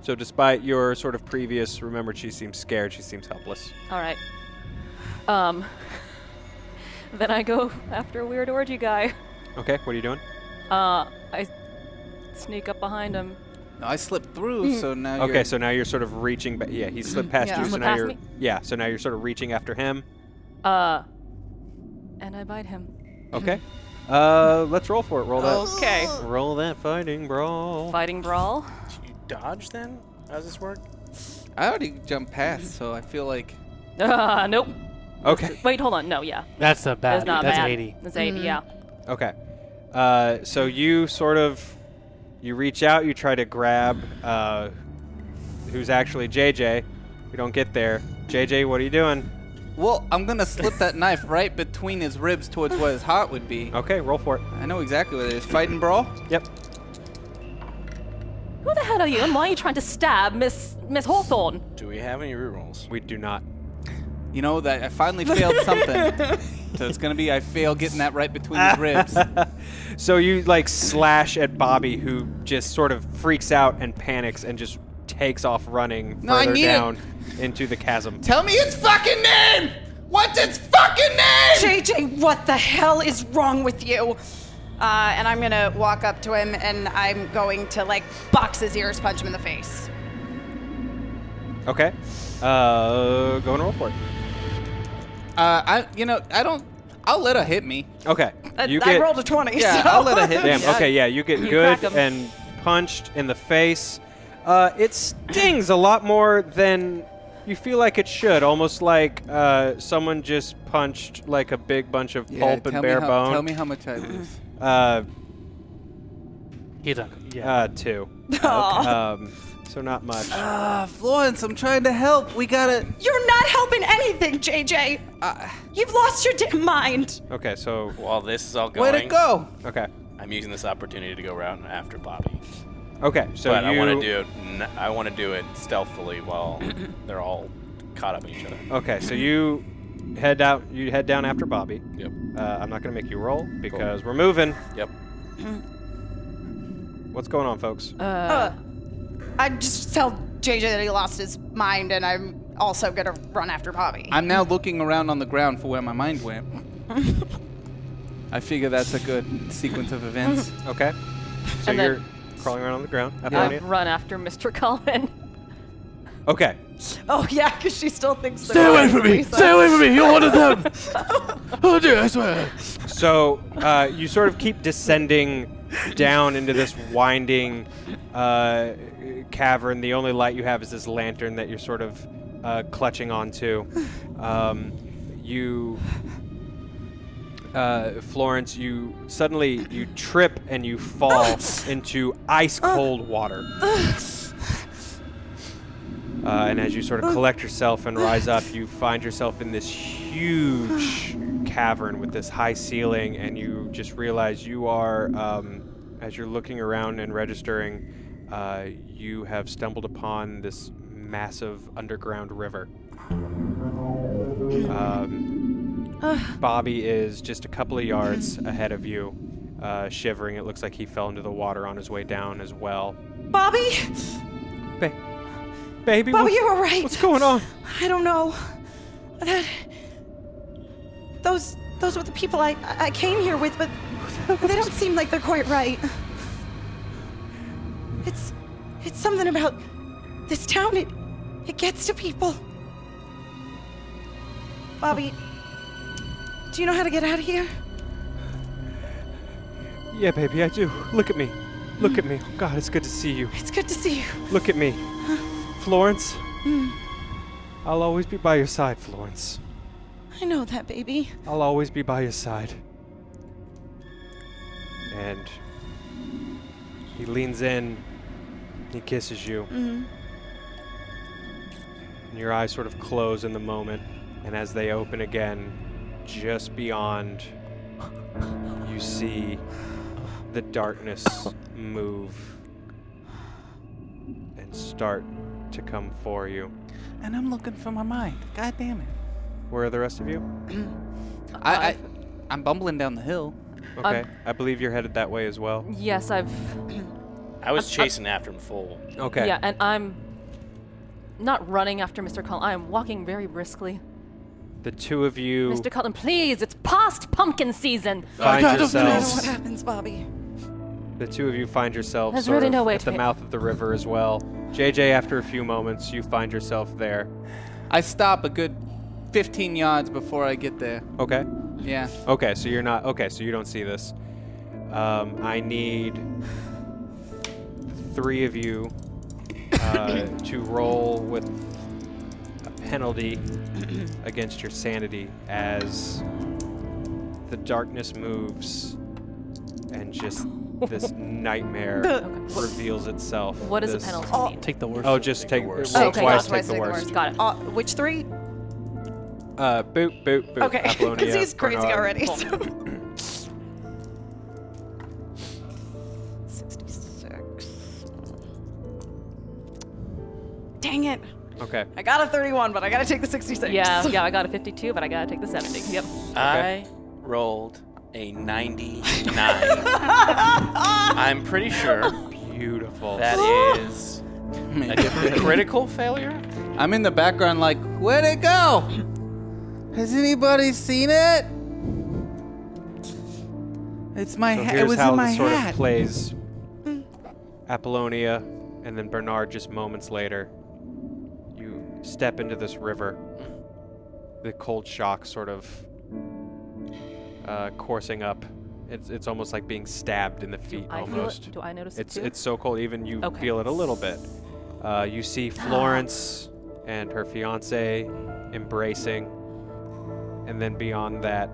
So despite your sort of previous, remember, she seems scared, she seems helpless. All right. Then I go after weird orgy guy. Okay, what are you doing? I sneak up behind him. No, I slipped through, so now you're... Okay, so now you're sort of reaching, but yeah, he slipped past Yeah. you, so Slipped now past you're, me? yeah, so now you're sort of reaching after him. And I bite him. Okay. Let's roll for it. Roll that. Okay. Roll that fighting brawl. Fighting brawl. Do you dodge then? How does this work? I already jumped past, so I feel like... Nope. Okay. Wait, hold on. No, yeah. That's a bad. That's not That's bad. 80. That's 80, yeah. Okay. So you sort of, you reach out, you try to grab who's actually JJ. You don't get there. JJ, what are you doing? Well, I'm going to slip that knife right between his ribs towards where his heart would be. Okay, roll for it. I know exactly what it is. Fighting brawl? Yep. Who the hell are you, and why are you trying to stab Miss Hawthorne? Do we have any rerolls? We do not. You know, that I finally failed something. So it's going to be I fail getting that right between his ribs. So you like slash at Bobby, who just sort of freaks out and panics and just takes off running No, I further need it. down into the chasm. Tell me its fucking name! What's its fucking name? JJ, what the hell is wrong with you? And I'm gonna walk up to him and I'm going to like box his ears, punch him in the face. Okay. Go and roll for it. I don't. I'll let her hit me. Okay. You I rolled a 20. Yeah, so. I'll let her hit me. Damn. Okay. Yeah. You get good crack 'em. and punched in the face. It stings a lot more than you feel like it should. Almost like someone just punched like a big bunch of pulp and bare bone. Tell me how much I lose. He's not. Yeah. 2. Aw. So not much. Florence, I'm trying to help. We gotta. You're not helping anything, JJ. You've lost your damn mind. Okay. So While this is all going, Way to go. okay. I'm using this opportunity to go around after Bobby. Okay. So But you. I want to do it. I want to do it stealthily while they're all caught up in each other. Okay. So you head out. You head down after Bobby. Yep. I'm not gonna make you roll because we're moving. Yep. What's going on, folks? I just tell JJ that he lost his mind, and I'm also gonna run after Bobby. I'm now looking around on the ground for where my mind went. I figure that's a good sequence of events. Okay. So And then- you're crawling around on the ground. I Apollonia? run after Mr. Cullen. Okay. Oh yeah, because she still thinks. Stay away from me! Stay away from me! You're one of them! Oh dear, I swear. So you sort of keep descending down into this winding cavern. The only light you have is this lantern that you're sort of clutching onto. Florence, you suddenly trip and you fall into ice cold water. And as you sort of collect yourself and rise up, you find yourself in this huge cavern with this high ceiling, and you just realize you are, as you're looking around and registering, you have stumbled upon this massive underground river. Bobby is just a couple of yards ahead of you, shivering. It looks like he fell into the water on his way down as well. Bobby, Baby, Bobby, you're all right. what's going on? I don't know. Those were the people I came here with, but they don't seem like they're quite right. It's something about this town. It gets to people. Bobby, do you know how to get out of here? Yeah, baby, I do. Look at me. Look at me. Oh, God, it's good to see you. It's good to see you. Look at me. Florence. I'll always be by your side, Florence. I know that, baby. I'll always be by your side. And he leans in. He kisses you. And your eyes sort of close in the moment. And as they open again, just beyond, you see the darkness move and start to come for you. And I'm looking for my mind. God damn it. Where are the rest of you? I'm bumbling down the hill. Okay, I believe you're headed that way as well. Yes, I was chasing after him full. Okay. Yeah, and I'm not running after Mr. Cullen. I am walking very briskly. The two of you Mr. Cullen, please, it's past pumpkin season. find God, I don't know yourselves. what happens, Bobby. The two of you find yourselves There's sort really of no way at to the pay- mouth of the river as well. JJ, after a few moments, you find yourself there. I stop a good 15 yards before I get there. Okay. Yeah. Okay, so you're not. Okay, so you don't see this. I need 3 of you to roll with a penalty against your sanity as the darkness moves and just this nightmare reveals itself. What does This- a penalty mean? Take the worst. Oh, just take worst. roll Okay, twice, got it. take the worst. Got it. Which 3? Boop, boop, boop. Okay, because Apollonia, he's crazy Bernard. already. So. 66. Dang it. Okay. I got a 31, but I gotta take the 66. Yeah, I got a 52, but I gotta take the 70. Yep. I rolled a 99. I'm pretty sure Beautiful. that is a critical failure. I'm in the background like, where'd it go? Has anybody seen it? It's my So hat. It here's was how in my this sort hat. of plays. Apollonia and then Bernard just moments later. You step into this river. The cold shock sort of coursing up. It's almost like being stabbed in the feet I feel almost. it? Do I notice it too? It's so cold, even you Okay. feel it a little bit. You see Florence and her fiance embracing, and then beyond that,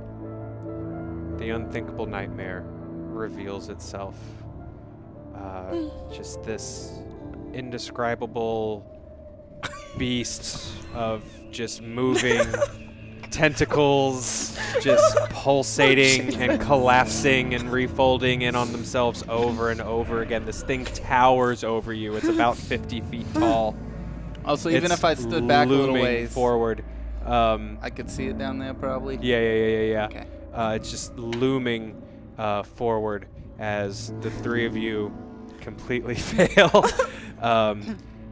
the unthinkable nightmare reveals itself. Just this indescribable beast of just moving tentacles, just pulsating and collapsing and refolding in on themselves over and over again. This thing towers over you. It's about 50 feet tall. Also, even It's if I stood back a little looming ways, forward. I could see it down there probably. Yeah. Okay. It's just looming forward as the three of you completely fail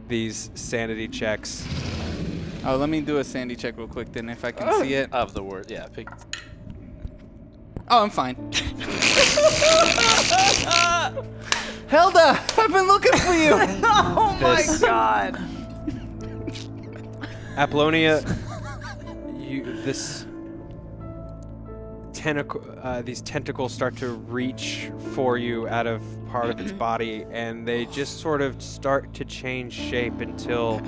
these sanity checks. Oh, let me do a sandy check real quick then if I can see it. Of the word, yeah. Pick. Oh, I'm fine. Helda, I've been looking for you. Oh my This- god. Apollonia, these tentacles start to reach for you out of part of its body, and they just sort of start to change shape until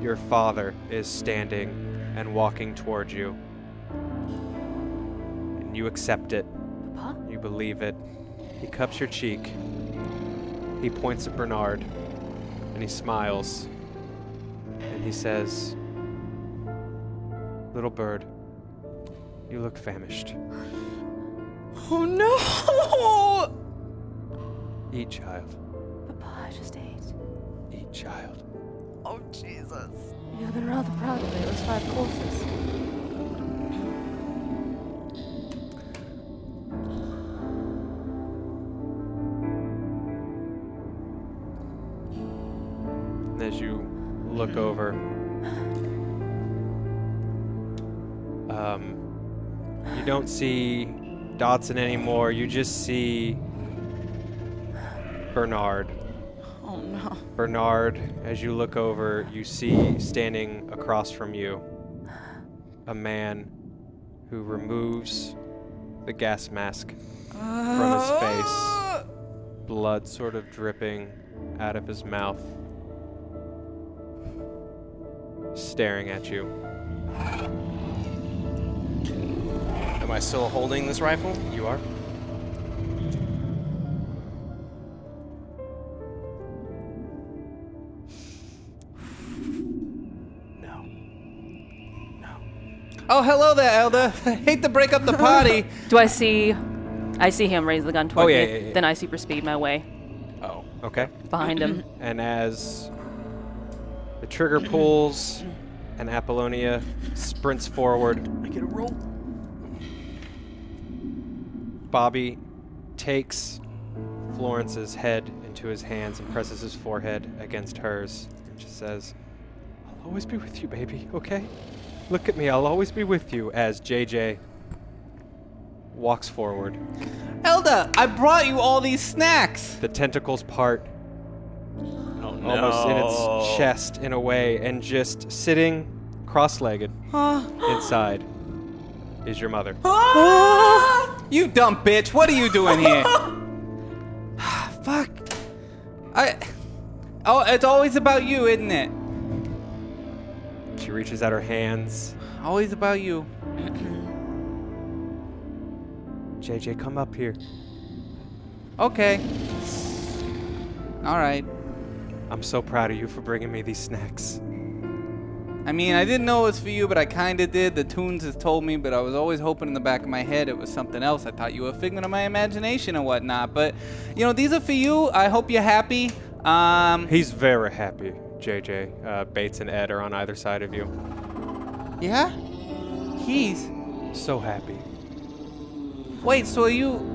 your father is standing and walking towards you. And you accept it. Papa? You believe it. He cups your cheek. He points at Bernard, and he smiles. And he says, "Little bird, you look famished. Oh no! Eat, child. Papa, I just ate. Eat, child." Oh Jesus. You've been rather proud of me. It was 5 courses. And as you look over, you don't see Dodson anymore. You just see Bernard. Oh no. Bernard, as you look over, you see standing across from you a man who removes the gas mask from his face, blood sort of dripping out of his mouth, staring at you. Am I still holding this rifle? You are? No. Oh, hello there, Elder. Hate to break up the party. Do I see... I see him raise the gun toward Oh, yeah, me. yeah, yeah. Then I super speed my way Oh. Okay. behind him. And as the trigger pulls and Apollonia sprints forward, I get a roll. Bobby takes Florence's head into his hands and presses his forehead against hers and just says, "I'll always be with you, baby, okay? Look at me, I'll always be with you," as JJ walks forward. Elder, I brought you all these snacks. The tentacles part Oh no. almost in its chest in a way, and just sitting cross-legged inside is your mother. You dumb bitch. What are you doing here? Fuck. Oh, it's always about you, isn't it? She reaches out her hands. Always about you. JJ, come up here. Okay. All right. I'm so proud of you for bringing me these snacks. I mean, I didn't know it was for you, but I kind of did. The tunes has told me, but I was always hoping in the back of my head it was something else. I thought you were a figment of my imagination and whatnot. But, you know, these are for you. I hope you're happy. He's very happy, JJ. Bates and Ed are on either side of you. Yeah? He's... So happy. Wait, so are you...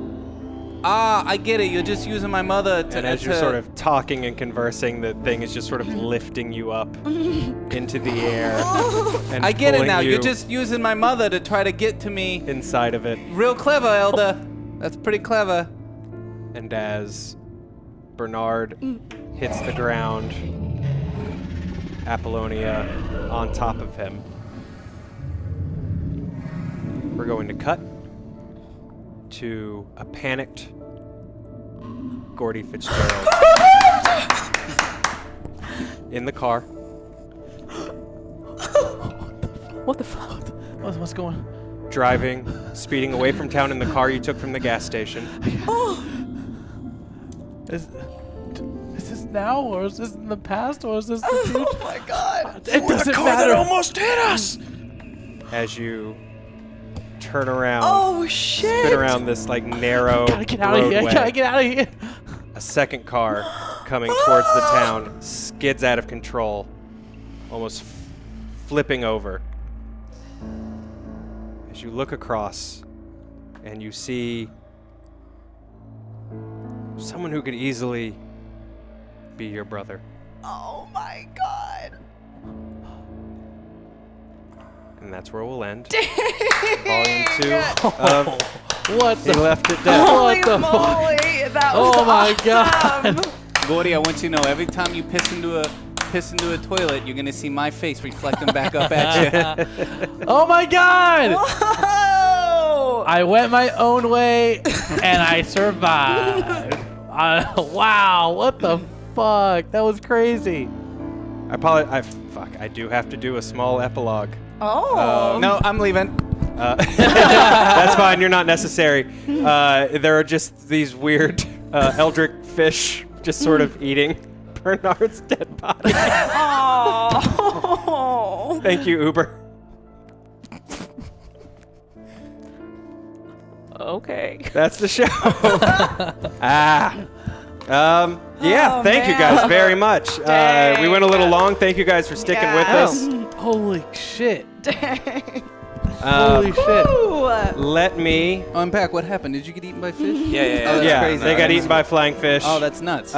Ah, I get it. You're just using my mother to... And as you're sort of talking and conversing, the thing is just sort of lifting you up into the air. And I get it pulling now. you You're just using my mother to try to get to me. inside of it. Real clever, Elder. That's pretty clever. And as Bernard hits the ground, Apollonia on top of him. We're going to cut to a panicked Gordy Fitzgerald in the car. What the fuck? What's going on? Driving, speeding away from town in the car you took from the gas station. Is this now, or is this in the past, or is this the future? Oh my God! It doesn't matter. almost hit us. As you turn around, Oh shit! spin around this like narrow Gotta get out of here. roadway. Gotta get out of here. A second car coming towards the town skids out of control, almost flipping over. As you look across and you see someone who could easily be your brother. Oh my God! And that's where we'll end. Volume 2 of What He the? Left It Dead. Holy What the moly! That was Oh my awesome. God. Gordy, I want you to know, every time you piss into a toilet, you're gonna see my face reflecting back up at you. Oh my God! Whoa! I went my own way and I survived. Wow! What the fuck? That was crazy. I apologize. Fuck, I do have to do a small epilogue. Oh. No, I'm leaving. That's fine. You're not necessary. There are just these weird eldritch fish just sort of eating Bernard's dead body. Oh. Thank you, Uber. Okay. That's the show. Yeah, Oh, thank you man. guys very much. We Dang. went a little long. Thank you guys for sticking with Yeah. us. Holy shit! Dang. Holy shit! Ooh. Let me. Oh, I'm back. What happened? Did you get eaten by fish? Yeah. Oh, that's Yeah, crazy. they got eaten by flying fish. Oh, that's nuts.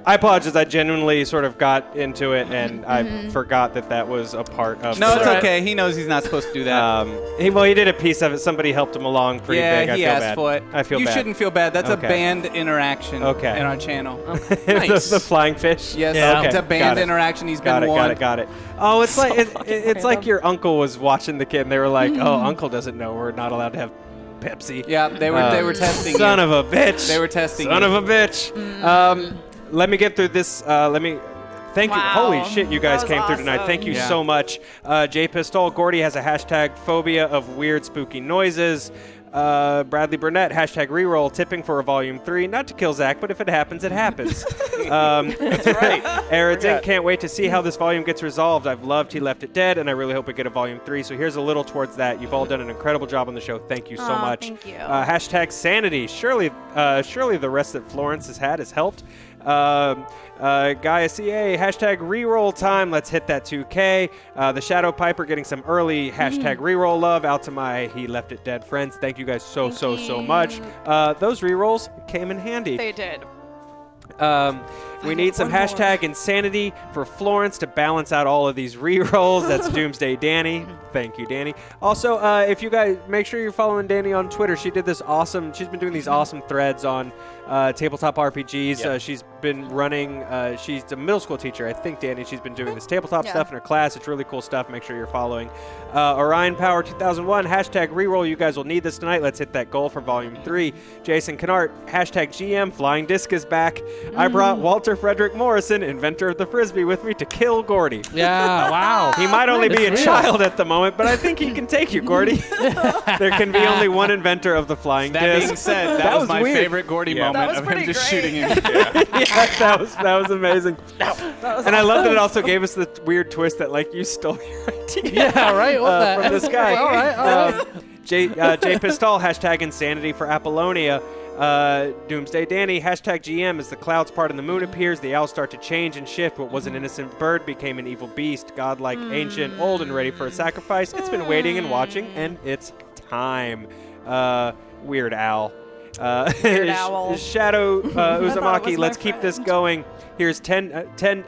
I apologize. I genuinely sort of got into it, and I forgot that was a part of. no, the- it's alright. okay. He knows he's not supposed to do that. He did a piece of it. Somebody helped him along pretty yeah, big. I he feel asked bad. for it. I feel you bad. shouldn't feel bad. That's Okay. a banned interaction Okay. in our channel. the flying fish. Yes, Yeah. it's a Okay, banned got it. interaction. He's Got been it, warned. got it. Oh, it's like it's fucking like random. your uncle was watching the kid, and they were like, "Oh, uncle doesn't know we're not allowed to have Pepsi." Yeah, they were testing Son you. of a bitch. They were testing Son you. of a bitch. Let me get through this. Thank you. Wow. Holy shit, you guys That was came through tonight. awesome. Thank you Yeah. so much. J Pistol, Gordy has a hashtag phobia of weird spooky noises. Bradley Burnett, hashtag reroll, tipping for a volume 3. Not to kill Zach, but if it happens, it happens. That's right. Aridin, can't wait to see how this volume gets resolved. I've loved He Left It Dead, and I really hope we get a volume 3. So here's a little towards that. You've all done an incredible job on the show. Thank you so Aw, much. thank you. Hashtag sanity. Surely the rest that Florence has had has helped. Gaia CA, hashtag reroll time. Let's hit that 2K. The Shadow Piper getting some early hashtag reroll love out to my He Left It Dead friends. Thank you guys so much. Those rerolls came in handy. They did. We need some hashtag insanity for Florence to balance out all of these rerolls. That's Doomsday Danny. Thank you, Danny. Also, if you guys make sure you're following Danny on Twitter. She's been doing these awesome threads on tabletop RPGs. Yep. She's been running. She's a middle school teacher, I think, Danny. She's been doing this tabletop Yeah. stuff in her class. It's really cool stuff. Make sure you're following. Orion Power 2001 hashtag reroll. You guys will need this tonight. Let's hit that goal for Volume 3. Jason Kennart hashtag GM Flying Disc is back. I brought Walter Frederick Morrison, inventor of the Frisbee, with me to kill Gordy. Yeah. Wow. He might only be a That's real. child at the moment, but I think he can take you, Gordy. There can be only one inventor of the flying That disc. being said, that was my weird. favorite Gordy Yeah. moment That was of him pretty just great. shooting him. Yeah, that was amazing. And I love that it also gave us the weird twist that like you stole your idea. Yeah. Right. What the From this guy. All right. All right. J Pistol, hashtag insanity for Apollonia. Doomsday Danny, hashtag GM. As the clouds part and the moon appears, the owls start to change and shift. What was an innocent bird became an evil beast, godlike, ancient, old, and ready for a sacrifice. It's been waiting and watching, and it's time. Weird Owl. Weird Owl. Shadow thought it was Uzumaki, my let's keep this friend. going. Here's 10.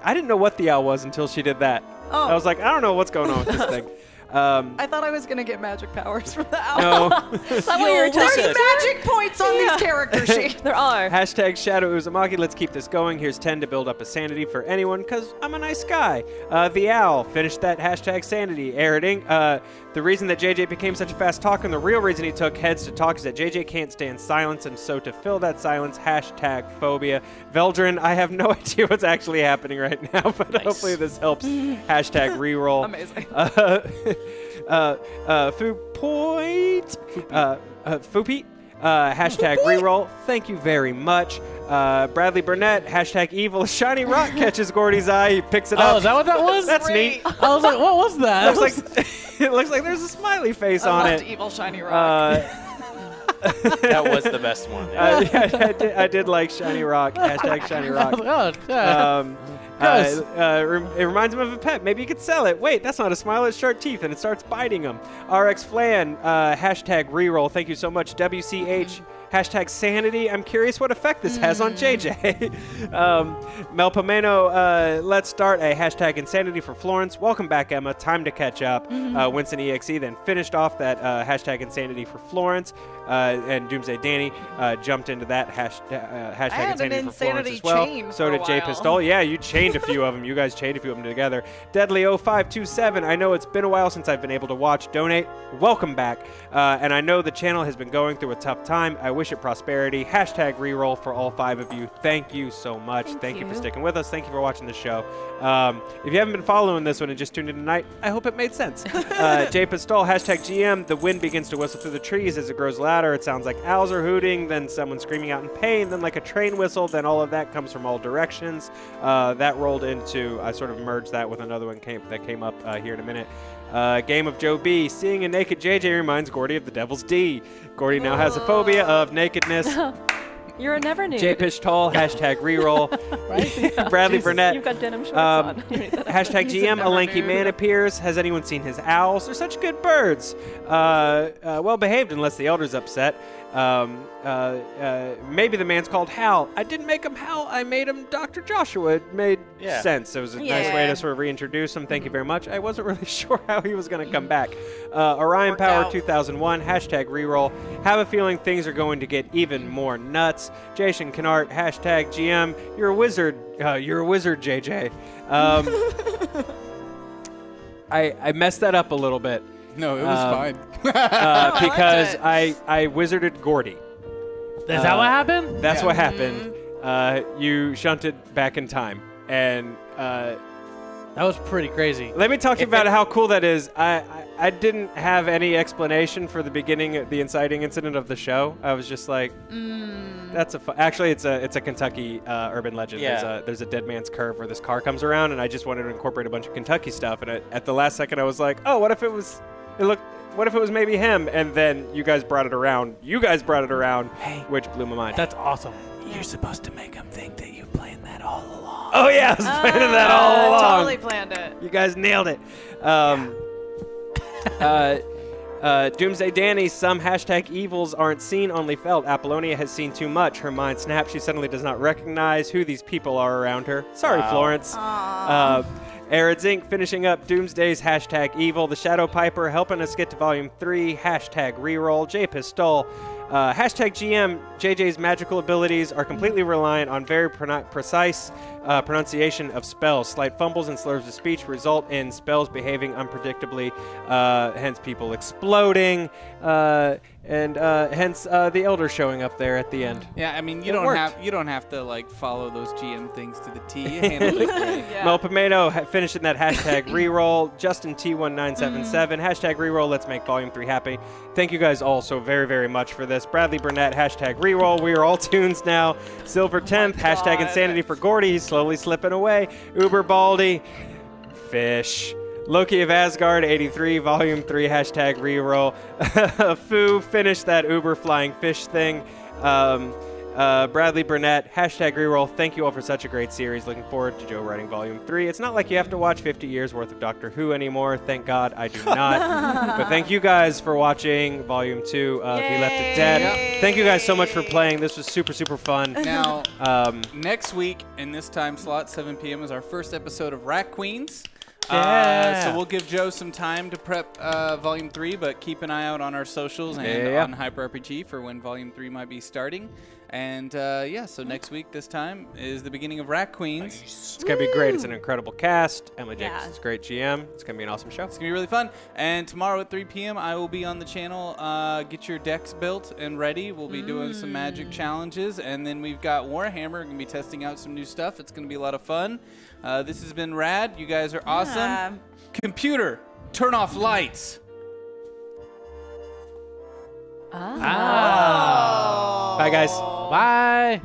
I didn't know what the owl was until she did that. Oh. I was like, I don't know what's going on with this thing. I thought I was gonna get magic powers from the owl. No. Is that what you were There's telling me? magic points on these character sheets. There are. Hashtag Shadow Uzumaki. Let's keep this going. Here's 10 to build up a sanity for anyone, because I'm a nice guy. The Owl. Finish that hashtag sanity. Eriting. The reason that JJ became such a fast talker, and the real reason he took heads to talk, is that JJ can't stand silence, and so to fill that silence, hashtag phobia. Veldrin, I have no idea what's actually happening right now, but hopefully this helps. Hashtag reroll. Amazing. Foo Point. Foopete. Hashtag reroll. Thank you very much. Bradley Burnett. Hashtag evil. Shiny rock catches Gordy's eye. He picks it up. Oh, is that what that was? That's neat. I was like, what was that? Looks like it looks like there's a smiley face on loved it. evil shiny rock. That was the best one. Yeah, I did like shiny rock. Hashtag shiny rock. Oh, yeah. It reminds him of a pet. Maybe you could sell it. Wait, that's not a smile. It's sharp teeth, and it starts biting him. RX Flan. Hashtag reroll. Thank you so much. WCH. Hashtag sanity. I'm curious what effect this has on JJ. Melpomeno, let's start a hashtag insanity for Florence. Welcome back, Emma. Time to catch up. Winston EXE then finished off that hashtag insanity for Florence. And Doomsday Danny jumped into that hashtag insanity for Florence as well. So did Jay Pistol. Yeah, you chained a few of them. You guys chained a few of them together. Deadly0527. I know it's been a while since I've been able to watch. Donate. Welcome back. And I know the channel has been going through a tough time. I wish it prosperity. Hashtag reroll for all 5 of you. Thank you so much. Thank you for sticking with us. Thank you for watching the show. If you haven't been following this one and just tuned in tonight, I hope it made sense. Jay Pistol. Hashtag GM. The wind begins to whistle through the trees as it grows louder. It sounds like owls are hooting, then someone screaming out in pain, then like a train whistle, then all of that comes from all directions. That rolled into, I sort of merged that with another one that came up here in a minute. Game of Joe B. Seeing a naked JJ reminds Gordy of the Devil's D. Gordy now has a phobia of nakedness. You're a never nude. J Pish Tall, hashtag reroll. Yeah. Bradley Burnett. You've got denim shorts on. Hashtag GM, a lanky man appears. Has anyone seen his owls? They're such good birds. Well behaved unless the elder's upset. Maybe the man's called Hal. I didn't make him Hal. I made him Dr. Joshua. It made sense. It was a nice way to sort of reintroduce him. Thank you very much. I wasn't really sure how he was going to come back. Orion Power 2001, hashtag reroll. Have a feeling things are going to get even more nuts. Jason Kennart, hashtag GM. You're a wizard. You're a wizard, JJ. I messed that up a little bit. No, it was fine. Because I wizarded Gordy. Is that what happened? That's what happened. You shunted back in time. And that was pretty crazy. let me talk to you about how cool that is. I didn't have any explanation for the beginning, the inciting incident of the show. I was just like, that's actually, it's a Kentucky urban legend. Yeah. There's a Dead Man's Curve where this car comes around, and I just wanted to incorporate a bunch of Kentucky stuff. And at the last second, I was like, oh, what if it was maybe him? And then you guys brought it around. Which blew my mind. That's awesome. You're supposed to make him think that you planned that all along. Oh yeah, I was planning that all along. Totally planned it. You guys nailed it. Doomsday Danny, some hashtag evils aren't seen, only felt. Apollonia has seen too much. Her mind snaps. She suddenly does not recognize who these people are around her. Sorry, Florence. Arid Zink finishing up Doomsday's hashtag evil. The Shadow Piper helping us get to volume 3. Hashtag reroll. J Pistol. Hashtag GM, JJ's magical abilities are completely reliant on very precise pronunciation of spells. Slight fumbles and slurs of speech result in spells behaving unpredictably, hence people exploding, and hence the Elder showing up there at the end. Yeah, I mean, you It don't have to like follow those GM things to the T. You handled it great. Mel Pomeno finishing that hashtag reroll. Justin T1977 hashtag reroll. Let's make volume 3 happy. Thank you guys all so very, very much for this. Bradley Burnett hashtag reroll. We are all tunes now. Silver 10th hashtag insanity for Gordy. He's slowly slipping away. Uber Baldy. Fish. Loki of Asgard 83 volume 3 hashtag reroll. Foo finished that Uber flying fish thing. Bradley Burnett hashtag reroll. Thank you all for such a great series. Looking forward to Joe writing volume 3. It's not like you have to watch 50 years worth of Doctor Who anymore. Thank God I do not. But thank you guys for watching volume 2 of He Left It Dead. Yay. Thank you guys so much for playing. This was super, super fun. Now, next week in this time slot, 7 p.m. is our first episode of Rat Queens. So we'll give Joe some time to prep Volume 3, but keep an eye out on our socials and on Hyper RPG for when Volume 3 might be starting. And so next week, this time, is the beginning of Rat Queens. It's going to be great. It's an incredible cast. Emily Jacobs is a great GM. It's going to be an awesome show. It's going to be really fun. And tomorrow at 3 p.m., I will be on the channel. Get your decks built and ready. We'll be doing some Magic challenges. And then we've got Warhammer. We're going to be testing out some new stuff. It's going to be a lot of fun. This has been rad. You guys are awesome. Computer, turn off lights. Bye, guys. Bye.